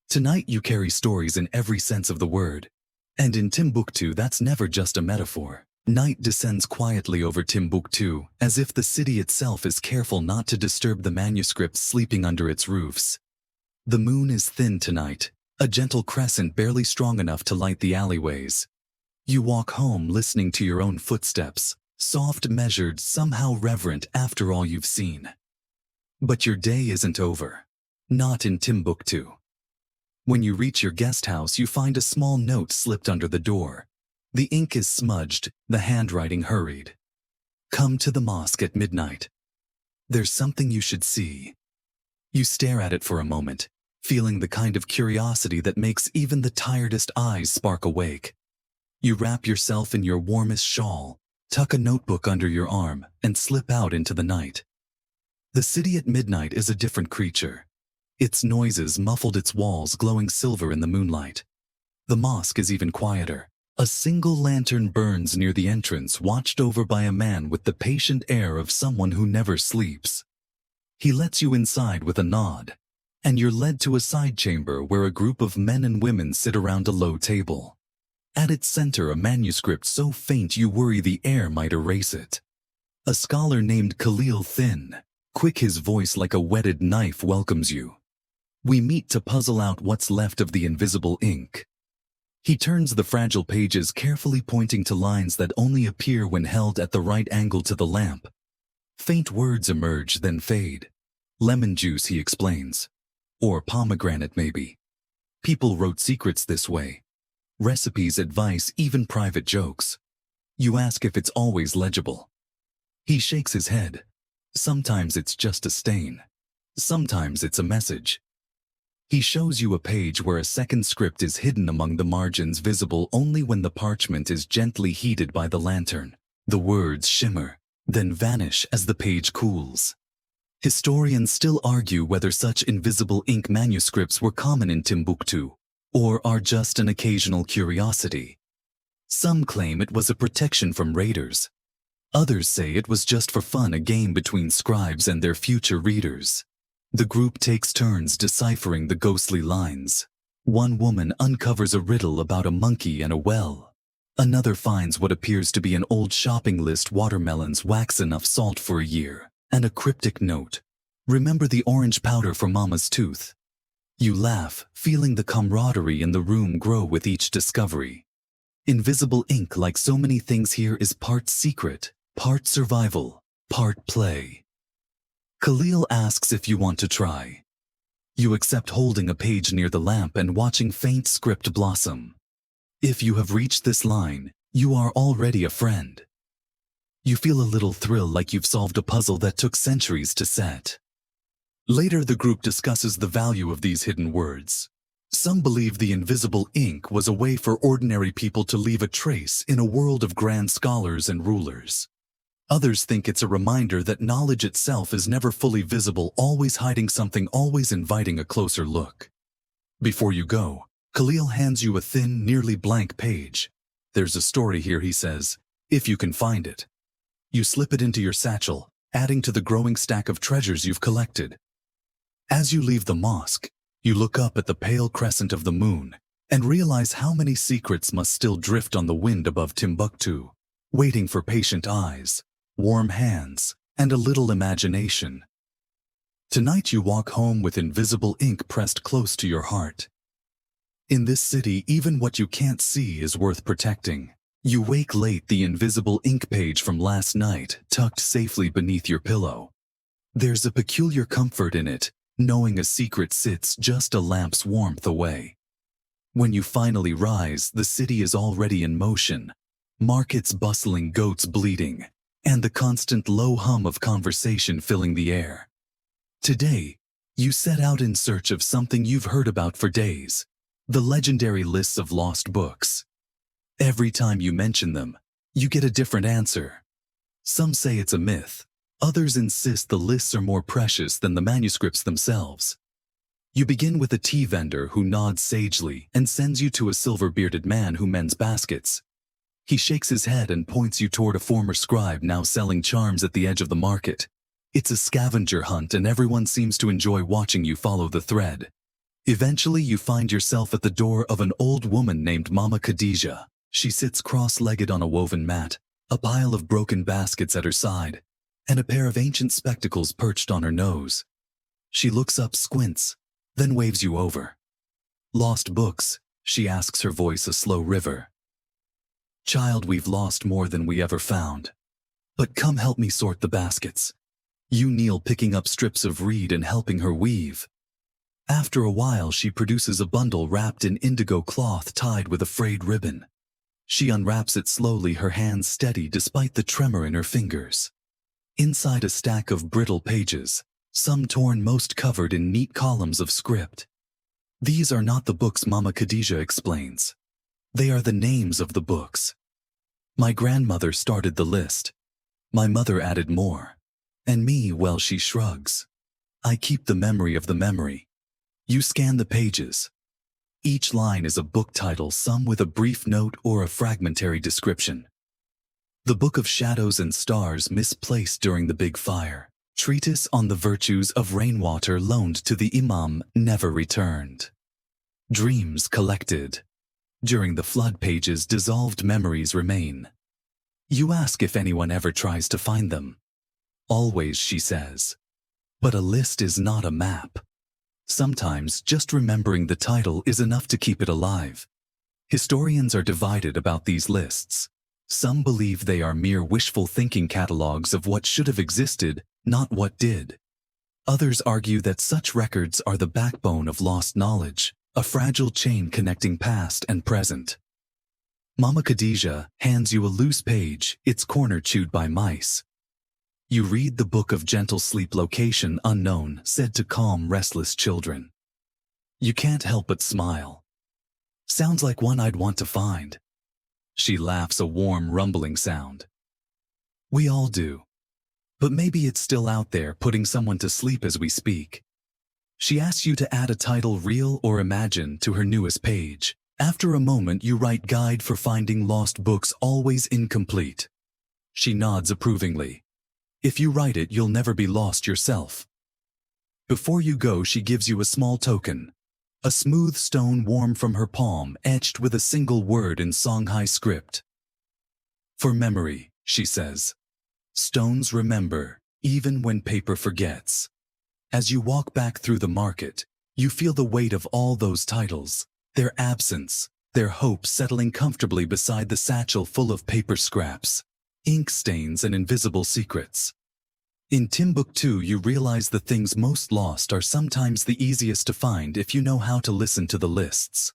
Tonight you carry stories in every sense of the word. And in Timbuktu, that's never just a metaphor. Night descends quietly over Timbuktu, as if the city itself is careful not to disturb the manuscripts sleeping under its roofs. The moon is thin tonight, a gentle crescent barely strong enough to light the alleyways. You walk home listening to your own footsteps, soft, measured, somehow reverent after all you've seen. But your day isn't over. Not in Timbuktu. When you reach your guest house, you find a small note slipped under the door. The ink is smudged, the handwriting hurried. Come to the mosque at midnight. There's something you should see. You stare at it for a moment, feeling the kind of curiosity that makes even the tiredest eyes spark awake. You wrap yourself in your warmest shawl, tuck a notebook under your arm, and slip out into the night. The city at midnight is a different creature. Its noises muffled, its walls glowing silver in the moonlight. The mosque is even quieter. A single lantern burns near the entrance, watched over by a man with the patient air of someone who never sleeps. He lets you inside with a nod, and you're led to a side chamber where a group of men and women sit around a low table. At its center, a manuscript so faint you worry the air might erase it. A scholar named Khalil Thin, quick, his voice like a whetted knife, welcomes you. We meet to puzzle out what's left of the invisible ink. He turns the fragile pages, carefully pointing to lines that only appear when held at the right angle to the lamp. Faint words emerge, then fade. Lemon juice, he explains. Or pomegranate, maybe. People wrote secrets this way. Recipes, advice, even private jokes. You ask if it's always legible. He shakes his head. Sometimes it's just a stain. Sometimes it's a message. He shows you a page where a second script is hidden among the margins, visible only when the parchment is gently heated by the lantern. The words shimmer, then vanish as the page cools. Historians still argue whether such invisible ink manuscripts were common in Timbuktu, or are just an occasional curiosity. Some claim it was a protection from raiders. Others say it was just for fun, a game between scribes and their future readers. The group takes turns deciphering the ghostly lines. One woman uncovers a riddle about a monkey and a well. Another finds what appears to be an old shopping list: watermelons wax enough salt for a year, and a cryptic note. Remember the orange powder for Mama's tooth? You laugh, feeling the camaraderie in the room grow with each discovery. Invisible ink, like so many things here, is part secret, part survival, part play. Khalil asks if you want to try. You accept, holding a page near the lamp and watching faint script blossom. If you have reached this line, you are already a friend. You feel a little thrill, like you've solved a puzzle that took centuries to set. Later, the group discusses the value of these hidden words. Some believe the invisible ink was a way for ordinary people to leave a trace in a world of grand scholars and rulers. Others think it's a reminder that knowledge itself is never fully visible, always hiding something, always inviting a closer look. Before you go, Khalil hands you a thin, nearly blank page. There's a story here, he says, if you can find it. You slip it into your satchel, adding to the growing stack of treasures you've collected. As you leave the mosque, you look up at the pale crescent of the moon and realize how many secrets must still drift on the wind above Timbuktu, waiting for patient eyes, warm hands, and a little imagination. Tonight you walk home with invisible ink pressed close to your heart. In this city, even what you can't see is worth protecting. You wake late, the invisible ink page from last night tucked safely beneath your pillow. There's a peculiar comfort in it, knowing a secret sits just a lamp's warmth away. When you finally rise, the city is already in motion. Markets bustling, goats bleating, and the constant low hum of conversation filling the air. Today, you set out in search of something you've heard about for days: the legendary lists of lost books. Every time you mention them, you get a different answer. Some say it's a myth. Others insist the lists are more precious than the manuscripts themselves. You begin with a tea vendor who nods sagely and sends you to a silver-bearded man who mends baskets. He shakes his head and points you toward a former scribe now selling charms at the edge of the market. It's a scavenger hunt, and everyone seems to enjoy watching you follow the thread. Eventually, you find yourself at the door of an old woman named Mama Khadija. She sits cross-legged on a woven mat, a pile of broken baskets at her side, and a pair of ancient spectacles perched on her nose. She looks up, squints, then waves you over. "Lost books?" she asks, her voice a slow river. "Child, we've lost more than we ever found. But come help me sort the baskets." You kneel, picking up strips of reed and helping her weave. After a while, she produces a bundle wrapped in indigo cloth tied with a frayed ribbon. She unwraps it slowly, her hands steady despite the tremor in her fingers. Inside, a stack of brittle pages, some torn, most covered in neat columns of script. "These are not the books," Mama Khadija explains. "They are the names of the books. My grandmother started the list. My mother added more. And me, well," she shrugs, "I keep the memory of the memory." You scan the pages. Each line is a book title, some with a brief note or a fragmentary description. "The Book of Shadows and Stars, misplaced during the Big Fire. Treatise on the Virtues of Rainwater, loaned to the Imam, never returned. Dreams collected. During the flood." Pages dissolved, memories remain. You ask if anyone ever tries to find them. "Always," she says. But a list is not a map. Sometimes just remembering the title is enough to keep it alive. Historians are divided about these lists. Some believe they are mere wishful thinking catalogues of what should have existed, not what did. Others argue that such records are the backbone of lost knowledge, a fragile chain connecting past and present. Mama Khadija hands you a loose page, its corner chewed by mice. You read the book of gentle sleep, location unknown, said to calm restless children. You can't help but smile. Sounds like one I'd want to find. She laughs, a warm, rumbling sound. We all do. But maybe it's still out there, putting someone to sleep as we speak. She asks you to add a title, real or imagined, to her newest page. After a moment, you write, guide for finding lost books, always incomplete. She nods approvingly. If you write it, you'll never be lost yourself. Before you go, she gives you a small token. A smooth stone warm from her palm, etched with a single word in Songhai script. For memory, she says. Stones remember, even when paper forgets. As you walk back through the market, you feel the weight of all those titles, their absence, their hope settling comfortably beside the satchel full of paper scraps, ink stains and invisible secrets. In Timbuktu, you realize the things most lost are sometimes the easiest to find if you know how to listen to the lists.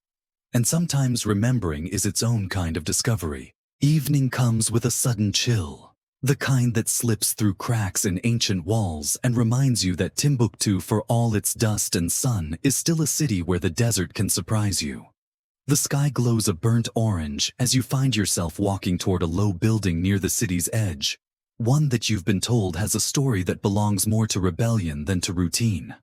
And sometimes remembering is its own kind of discovery. Evening comes with a sudden chill, the kind that slips through cracks in ancient walls and reminds you that Timbuktu, for all its dust and sun, is still a city where the desert can surprise you. The sky glows a burnt orange as you find yourself walking toward a low building near the city's edge. One that you've been told has a story that belongs more to rebellion than to routine.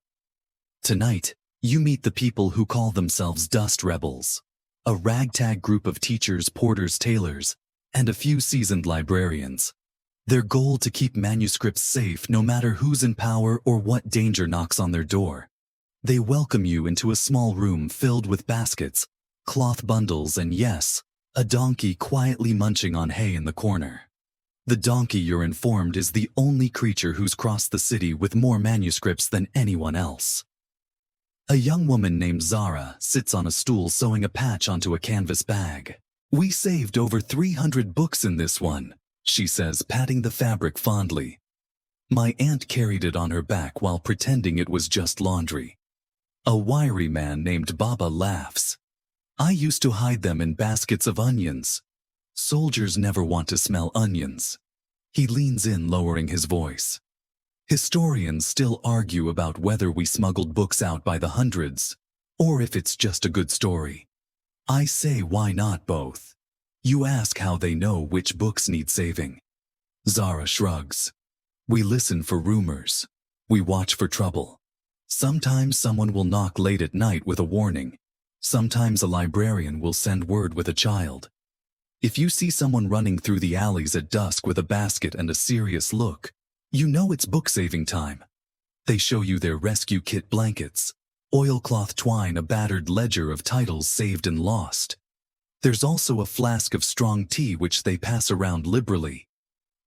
Tonight, you meet the people who call themselves Dust Rebels, a ragtag group of teachers, porters, tailors, and a few seasoned librarians. Their goal to keep manuscripts safe no matter who's in power or what danger knocks on their door. They welcome you into a small room filled with baskets, cloth bundles, and yes, a donkey quietly munching on hay in the corner. The donkey, you're informed, is the only creature who's crossed the city with more manuscripts than anyone else. A young woman named Zara sits on a stool sewing a patch onto a canvas bag. We saved over 300 books in this one, she says, patting the fabric fondly. My aunt carried it on her back while pretending it was just laundry. A wiry man named Baba laughs. I used to hide them in baskets of onions. Soldiers never want to smell onions. He leans in, lowering his voice. Historians still argue about whether we smuggled books out by the hundreds, or if it's just a good story. I say, why not both? You ask how they know which books need saving. Zara shrugs. We listen for rumors. We watch for trouble. Sometimes someone will knock late at night with a warning. Sometimes a librarian will send word with a child. If you see someone running through the alleys at dusk with a basket and a serious look, you know it's book-saving time. They show you their rescue kit, blankets, oilcloth twine, a battered ledger of titles saved and lost. There's also a flask of strong tea which they pass around liberally.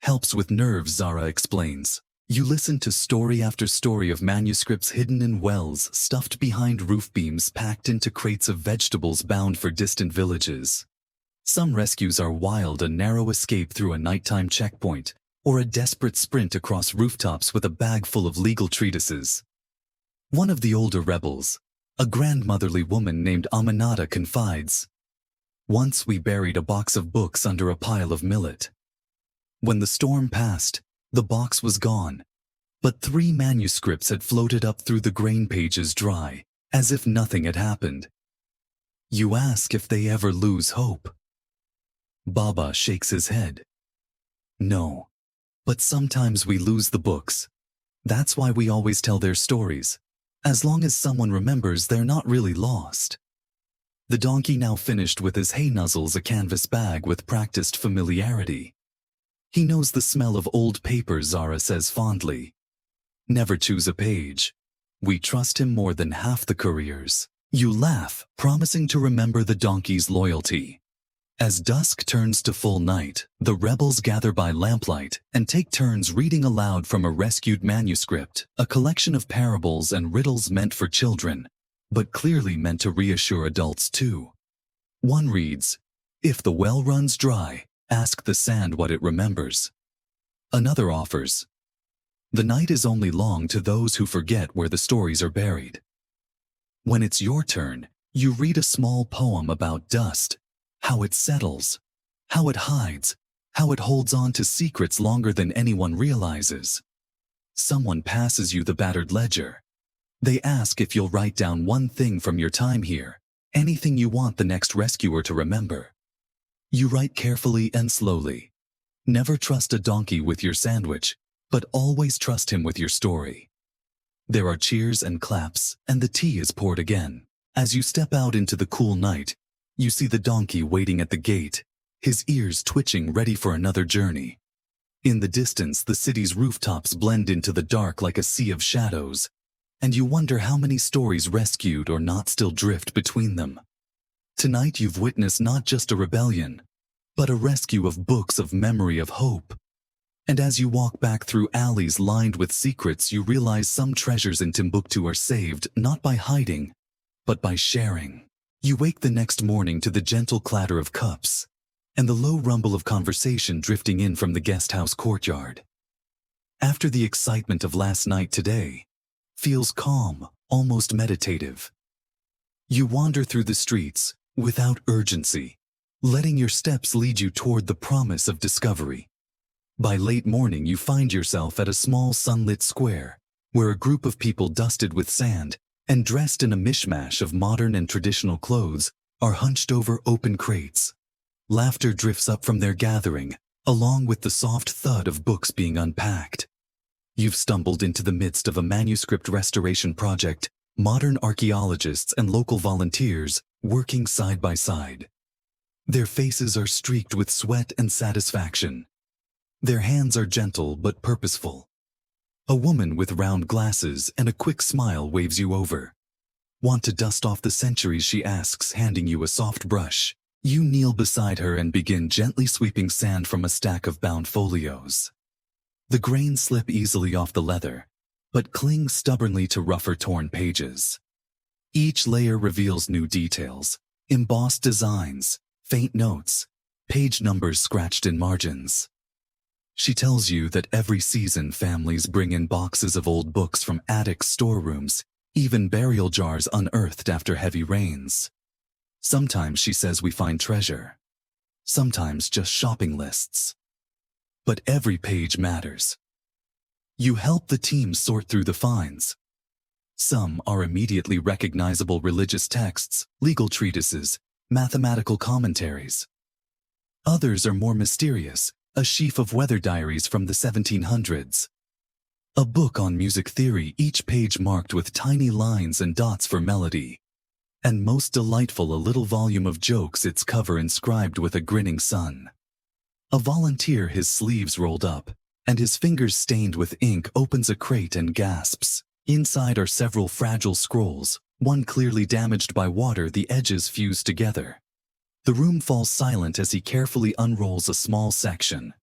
Helps with nerves, Zara explains. You listen to story after story of manuscripts hidden in wells, stuffed behind roof beams, packed into crates of vegetables bound for distant villages. Some rescues are wild, a narrow escape through a nighttime checkpoint, or a desperate sprint across rooftops with a bag full of legal treatises. One of the older rebels, a grandmotherly woman named Aminata, confides, once we buried a box of books under a pile of millet. When the storm passed, the box was gone, but 3 manuscripts had floated up through the grain pages dry, as if nothing had happened. You ask if they ever lose hope. Baba shakes his head. No, but sometimes we lose the books. That's why we always tell their stories. As long as someone remembers, they're not really lost. The donkey now finished with his hay nuzzles a canvas bag with practiced familiarity. He knows the smell of old paper, Zara says fondly. Never choose a page. We trust him more than half the couriers. You laugh, promising to remember the donkey's loyalty. As dusk turns to full night, the rebels gather by lamplight and take turns reading aloud from a rescued manuscript, a collection of parables and riddles meant for children, but clearly meant to reassure adults too. One reads, "If the well runs dry, ask the sand what it remembers." Another offers, "The night is only long to those who forget where the stories are buried." When it's your turn, you read a small poem about dust, how it settles, how it hides, how it holds on to secrets longer than anyone realizes. Someone passes you the battered ledger. They ask if you'll write down one thing from your time here, anything you want the next rescuer to remember. You write carefully and slowly. Never trust a donkey with your sandwich, but always trust him with your story. There are cheers and claps, and the tea is poured again. As you step out into the cool night, you see the donkey waiting at the gate, his ears twitching ready for another journey. In the distance, the city's rooftops blend into the dark like a sea of shadows, and you wonder how many stories rescued or not still drift between them. Tonight you've witnessed not just a rebellion, but a rescue of books of memory of hope. And as you walk back through alleys lined with secrets, you realize some treasures in Timbuktu are saved not by hiding, but by sharing. You wake the next morning to the gentle clatter of cups and the low rumble of conversation drifting in from the guest house courtyard. After the excitement of last night, today feels calm, almost meditative. You wander through the streets without urgency, letting your steps lead you toward the promise of discovery. By late morning, you find yourself at a small sunlit square where a group of people dusted with sand and dressed in a mishmash of modern and traditional clothes are hunched over open crates. Laughter drifts up from their gathering, along with the soft thud of books being unpacked. You've stumbled into the midst of a manuscript restoration project, modern archaeologists and local volunteers working side by side. Their faces are streaked with sweat and satisfaction. Their hands are gentle but purposeful. A woman with round glasses and a quick smile waves you over. "Want to dust off the centuries?" she asks, handing you a soft brush. You kneel beside her and begin gently sweeping sand from a stack of bound folios. The grains slip easily off the leather, but cling stubbornly to rougher torn pages. Each layer reveals new details, embossed designs, faint notes, page numbers scratched in margins. She tells you that every season families bring in boxes of old books from attics, storerooms, even burial jars unearthed after heavy rains. Sometimes, she says, we find treasure. Sometimes just shopping lists. But every page matters. You help the team sort through the finds. Some are immediately recognizable religious texts, legal treatises, mathematical commentaries. Others are more mysterious, a sheaf of weather diaries from the 1700s. A book on music theory, each page marked with tiny lines and dots for melody. And most delightful, a little volume of jokes, its cover inscribed with a grinning sun. A volunteer, his sleeves rolled up, and his fingers stained with ink, opens a crate and gasps. Inside are several fragile scrolls, one clearly damaged by water, the edges fused together. The room falls silent as he carefully unrolls a small section.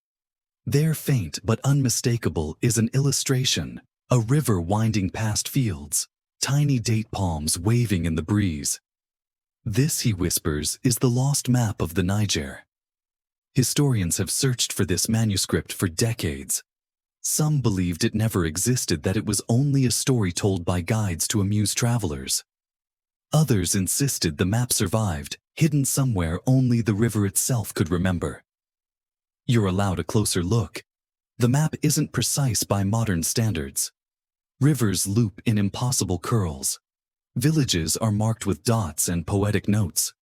There, faint but unmistakable, is an illustration, a river winding past fields, tiny date palms waving in the breeze. "This," he whispers, "is the lost map of the Niger." Historians have searched for this manuscript for decades. Some believed it never existed, that it was only a story told by guides to amuse travelers. Others insisted the map survived, hidden somewhere only the river itself could remember. You're allowed a closer look. The map isn't precise by modern standards. Rivers loop in impossible curls. Villages are marked with dots and poetic notes.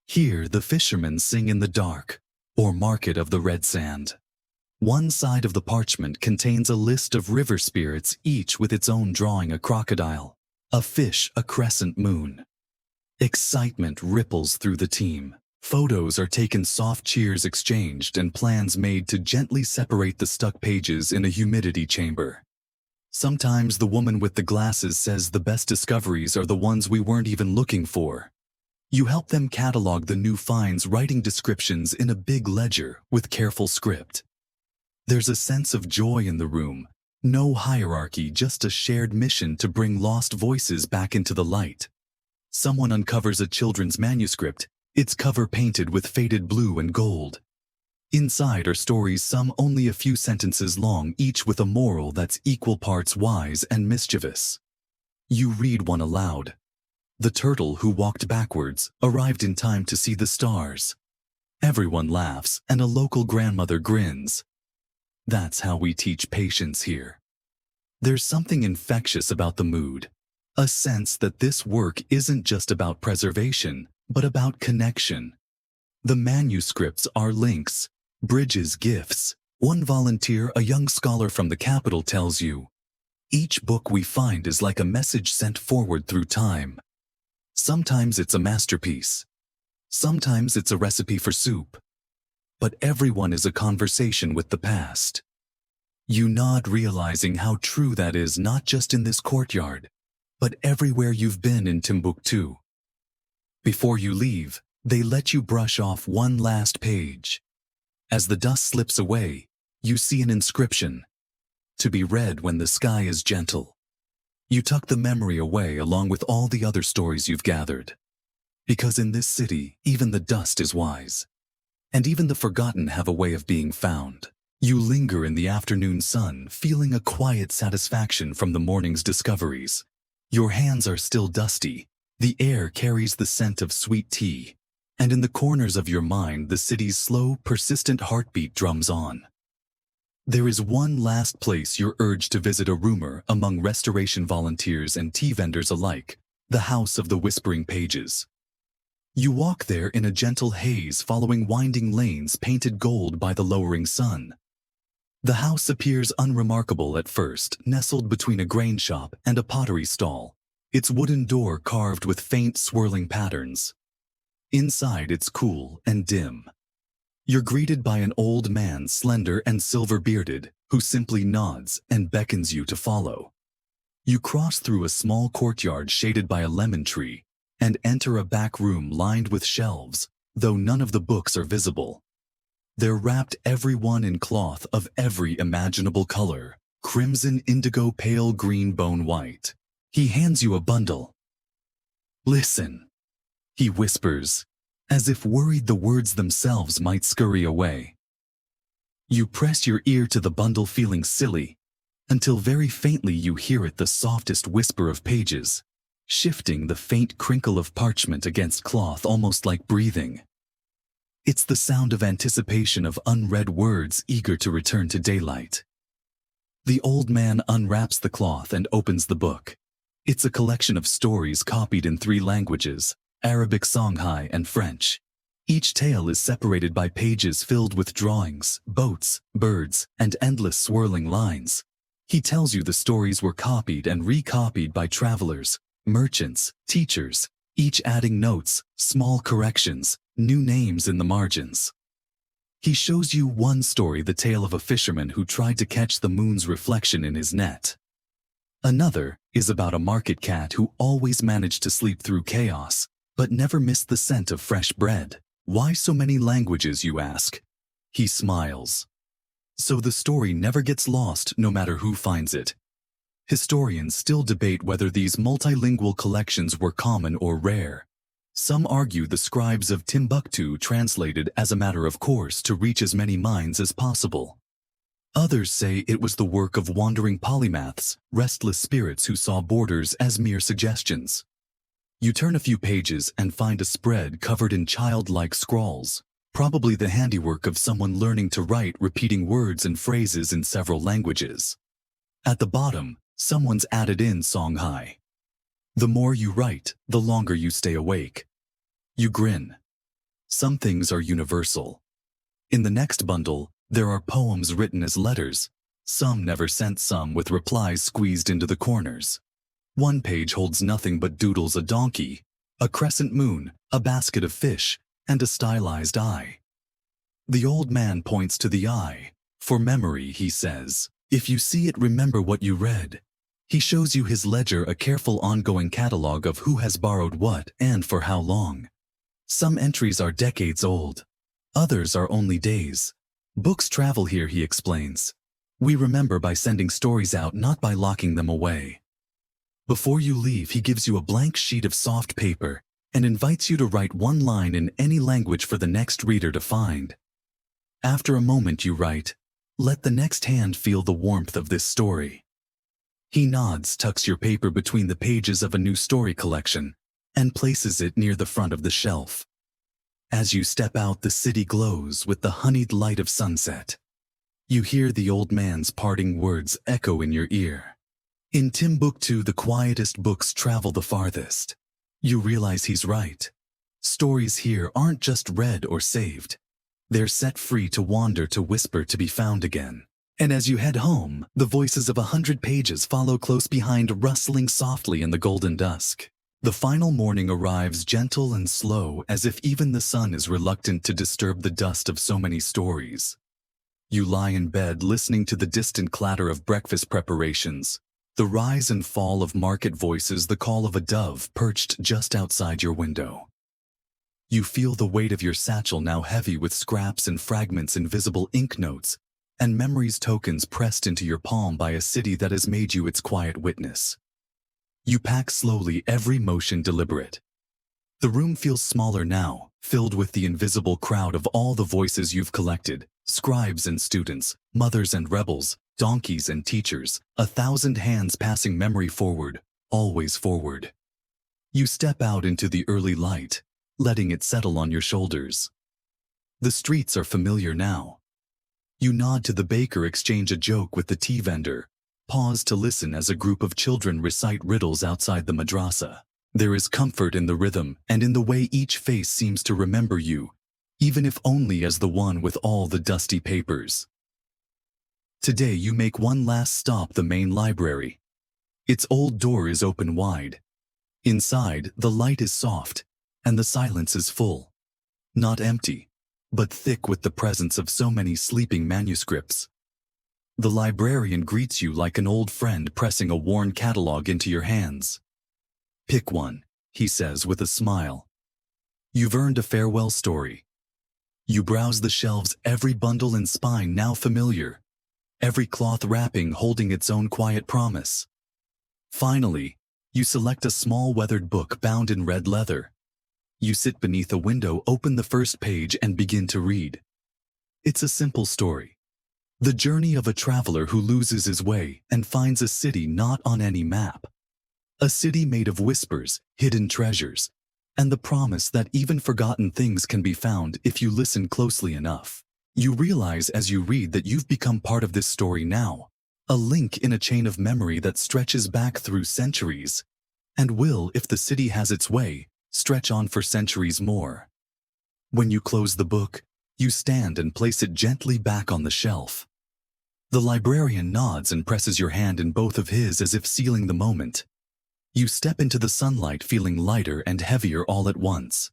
Here the fishermen sing in the dark, or market of the red sand. One side of the parchment contains a list of river spirits, each with its own drawing: a crocodile, a fish, a crescent moon. Excitement ripples through the team. Photos are taken, soft cheers exchanged, and plans made to gently separate the stuck pages in a humidity chamber. Sometimes the woman with the glasses says the best discoveries are the ones we weren't even looking for. You help them catalog the new finds, writing descriptions in a big ledger with careful script. There's a sense of joy in the room, no hierarchy, just a shared mission to bring lost voices back into the light. Someone uncovers a children's manuscript, its cover painted with faded blue and gold. Inside are stories, some only a few sentences long, each with a moral that's equal parts wise and mischievous. You read one aloud. The turtle who walked backwards arrived in time to see the stars. Everyone laughs, and a local grandmother grins. That's how we teach patience here. There's something infectious about the mood, a sense that this work isn't just about preservation, but about connection. The manuscripts are links, bridges, gifts. One volunteer, a young scholar from the capital, tells you, each book we find is like a message sent forward through time. Sometimes it's a masterpiece. Sometimes it's a recipe for soup. But everyone is a conversation with the past. You nod, realizing how true that is, not just in this courtyard, but everywhere you've been in Timbuktu. Before you leave, they let you brush off one last page. As the dust slips away, you see an inscription, to be read when the sky is gentle. You tuck the memory away along with all the other stories you've gathered. Because in this city, even the dust is wise. And even the forgotten have a way of being found. You linger in the afternoon sun, feeling a quiet satisfaction from the morning's discoveries. Your hands are still dusty. The air carries the scent of sweet tea. And in the corners of your mind, the city's slow, persistent heartbeat drums on. There is one last place you're urged to visit, a rumor among restoration volunteers and tea vendors alike, the House of the Whispering Pages. You walk there in a gentle haze, following winding lanes painted gold by the lowering sun. The house appears unremarkable at first, nestled between a grain shop and a pottery stall, its wooden door carved with faint swirling patterns. Inside, it's cool and dim. You're greeted by an old man, slender and silver-bearded, who simply nods and beckons you to follow. You cross through a small courtyard shaded by a lemon tree and enter a back room lined with shelves, though none of the books are visible. They're wrapped, every one in cloth of every imaginable color, crimson, indigo, pale green, bone white. He hands you a bundle. Listen, he whispers, as if worried the words themselves might scurry away. You press your ear to the bundle, feeling silly, until very faintly you hear it, the softest whisper of pages, shifting, the faint crinkle of parchment against cloth, almost like breathing. It's the sound of anticipation, of unread words eager to return to daylight. The old man unwraps the cloth and opens the book. It's a collection of stories copied in 3 languages, Arabic, Songhai, and French. Each tale is separated by pages filled with drawings, boats, birds, and endless swirling lines. He tells you the stories were copied and recopied by travelers, merchants, teachers, each adding notes, small corrections, new names in the margins. He shows you one story, the tale of a fisherman who tried to catch the moon's reflection in his net. Another is about a market cat who always managed to sleep through chaos, but never missed the scent of fresh bread. Why so many languages, you ask? He smiles. So the story never gets lost, no matter who finds it. Historians still debate whether these multilingual collections were common or rare. Some argue the scribes of Timbuktu translated as a matter of course to reach as many minds as possible. Others say it was the work of wandering polymaths, restless spirits who saw borders as mere suggestions. You turn a few pages and find a spread covered in childlike scrawls, probably the handiwork of someone learning to write, repeating words and phrases in several languages. At the bottom, someone's added in Songhai. The more you write, the longer you stay awake. You grin. Some things are universal. In the next bundle, there are poems written as letters, some never sent, some with replies squeezed into the corners. One page holds nothing but doodles: a donkey, a crescent moon, a basket of fish, and a stylized eye. The old man points to the eye. For memory, he says. If you see it, remember what you read. He shows you his ledger, a careful ongoing catalog of who has borrowed what and for how long. Some entries are decades old. Others are only days. Books travel here, he explains. We remember by sending stories out, not by locking them away. Before you leave, he gives you a blank sheet of soft paper and invites you to write one line in any language for the next reader to find. After a moment you write, "Let the next hand feel the warmth of this story." He nods, tucks your paper between the pages of a new story collection, and places it near the front of the shelf. As you step out, the city glows with the honeyed light of sunset. You hear the old man's parting words echo in your ear. In Timbuktu, the quietest books travel the farthest. You realize he's right. Stories here aren't just read or saved. They're set free to wander, to whisper, to be found again. And as you head home, the voices of 100 pages follow close behind, rustling softly in the golden dusk. The final morning arrives gentle and slow, as if even the sun is reluctant to disturb the dust of so many stories. You lie in bed listening to the distant clatter of breakfast preparations, the rise and fall of market voices, the call of a dove perched just outside your window. You feel the weight of your satchel, now heavy with scraps and fragments, invisible ink notes, and memories, tokens pressed into your palm by a city that has made you its quiet witness. You pack slowly, every motion deliberate. The room feels smaller now, filled with the invisible crowd of all the voices you've collected, scribes and students, mothers and rebels, donkeys and teachers, 1,000 hands passing memory forward, always forward. You step out into the early light, letting it settle on your shoulders. The streets are familiar now. You nod to the baker, exchange a joke with the tea vendor, pause to listen as a group of children recite riddles outside the madrasa. There is comfort in the rhythm and in the way each face seems to remember you, even if only as the one with all the dusty papers. Today you make one last stop, the main library. Its old door is open wide. Inside, the light is soft, and the silence is full. Not empty, but thick with the presence of so many sleeping manuscripts. The librarian greets you like an old friend, pressing a worn catalog into your hands. "Pick one," he says with a smile. "You've earned a farewell story." You browse the shelves, every bundle and spine now familiar, every cloth wrapping holding its own quiet promise. Finally, you select a small weathered book bound in red leather. You sit beneath a window, open the first page, and begin to read. It's a simple story. The journey of a traveler who loses his way and finds a city not on any map. A city made of whispers, hidden treasures, and the promise that even forgotten things can be found if you listen closely enough. You realize as you read that you've become part of this story now, a link in a chain of memory that stretches back through centuries, and will, if the city has its way, stretch on for centuries more. When you close the book, you stand and place it gently back on the shelf. The librarian nods and presses your hand in both of his as if sealing the moment. You step into the sunlight, feeling lighter and heavier all at once.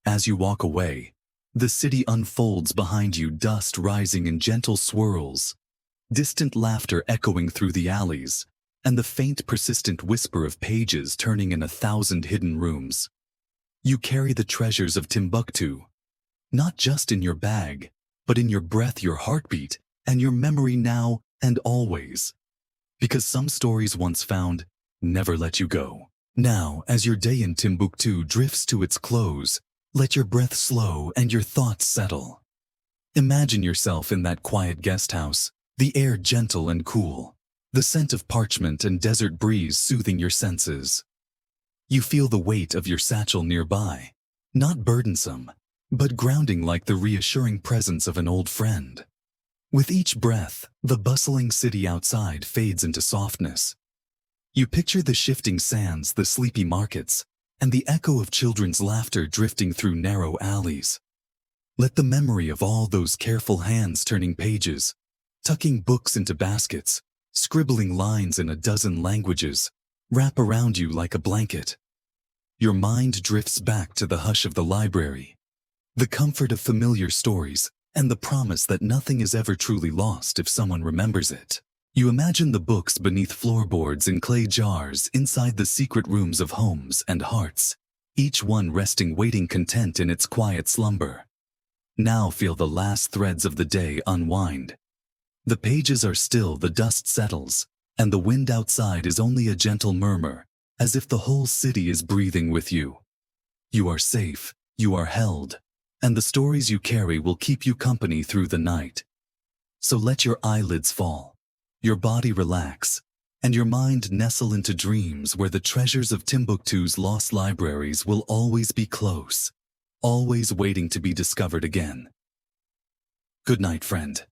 As you walk away, the city unfolds behind you, dust rising in gentle swirls, distant laughter echoing through the alleys, and the faint, persistent whisper of pages turning in 1,000 hidden rooms. You carry the treasures of Timbuktu, not just in your bag, but in your breath, your heartbeat, and your memory now and always. Because some stories once found never let you go. Now, as your day in Timbuktu drifts to its close, let your breath slow and your thoughts settle. Imagine yourself in that quiet guest house, the air gentle and cool, the scent of parchment and desert breeze soothing your senses. You feel the weight of your satchel nearby, not burdensome, but grounding, like the reassuring presence of an old friend. With each breath, the bustling city outside fades into softness. You picture the shifting sands, the sleepy markets, and the echo of children's laughter drifting through narrow alleys. Let the memory of all those careful hands turning pages, tucking books into baskets, scribbling lines in 12 languages, wrap around you like a blanket. Your mind drifts back to the hush of the library, the comfort of familiar stories, and the promise that nothing is ever truly lost if someone remembers it. You imagine the books beneath floorboards, in clay jars, inside the secret rooms of homes and hearts, each one resting, waiting, content in its quiet slumber. Now feel the last threads of the day unwind. The pages are still, the dust settles, and the wind outside is only a gentle murmur, as if the whole city is breathing with you. You are safe, you are held, and the stories you carry will keep you company through the night. So let your eyelids fall, your body relax, and your mind nestle into dreams where the treasures of Timbuktu's lost libraries will always be close, always waiting to be discovered again. Good night, friend.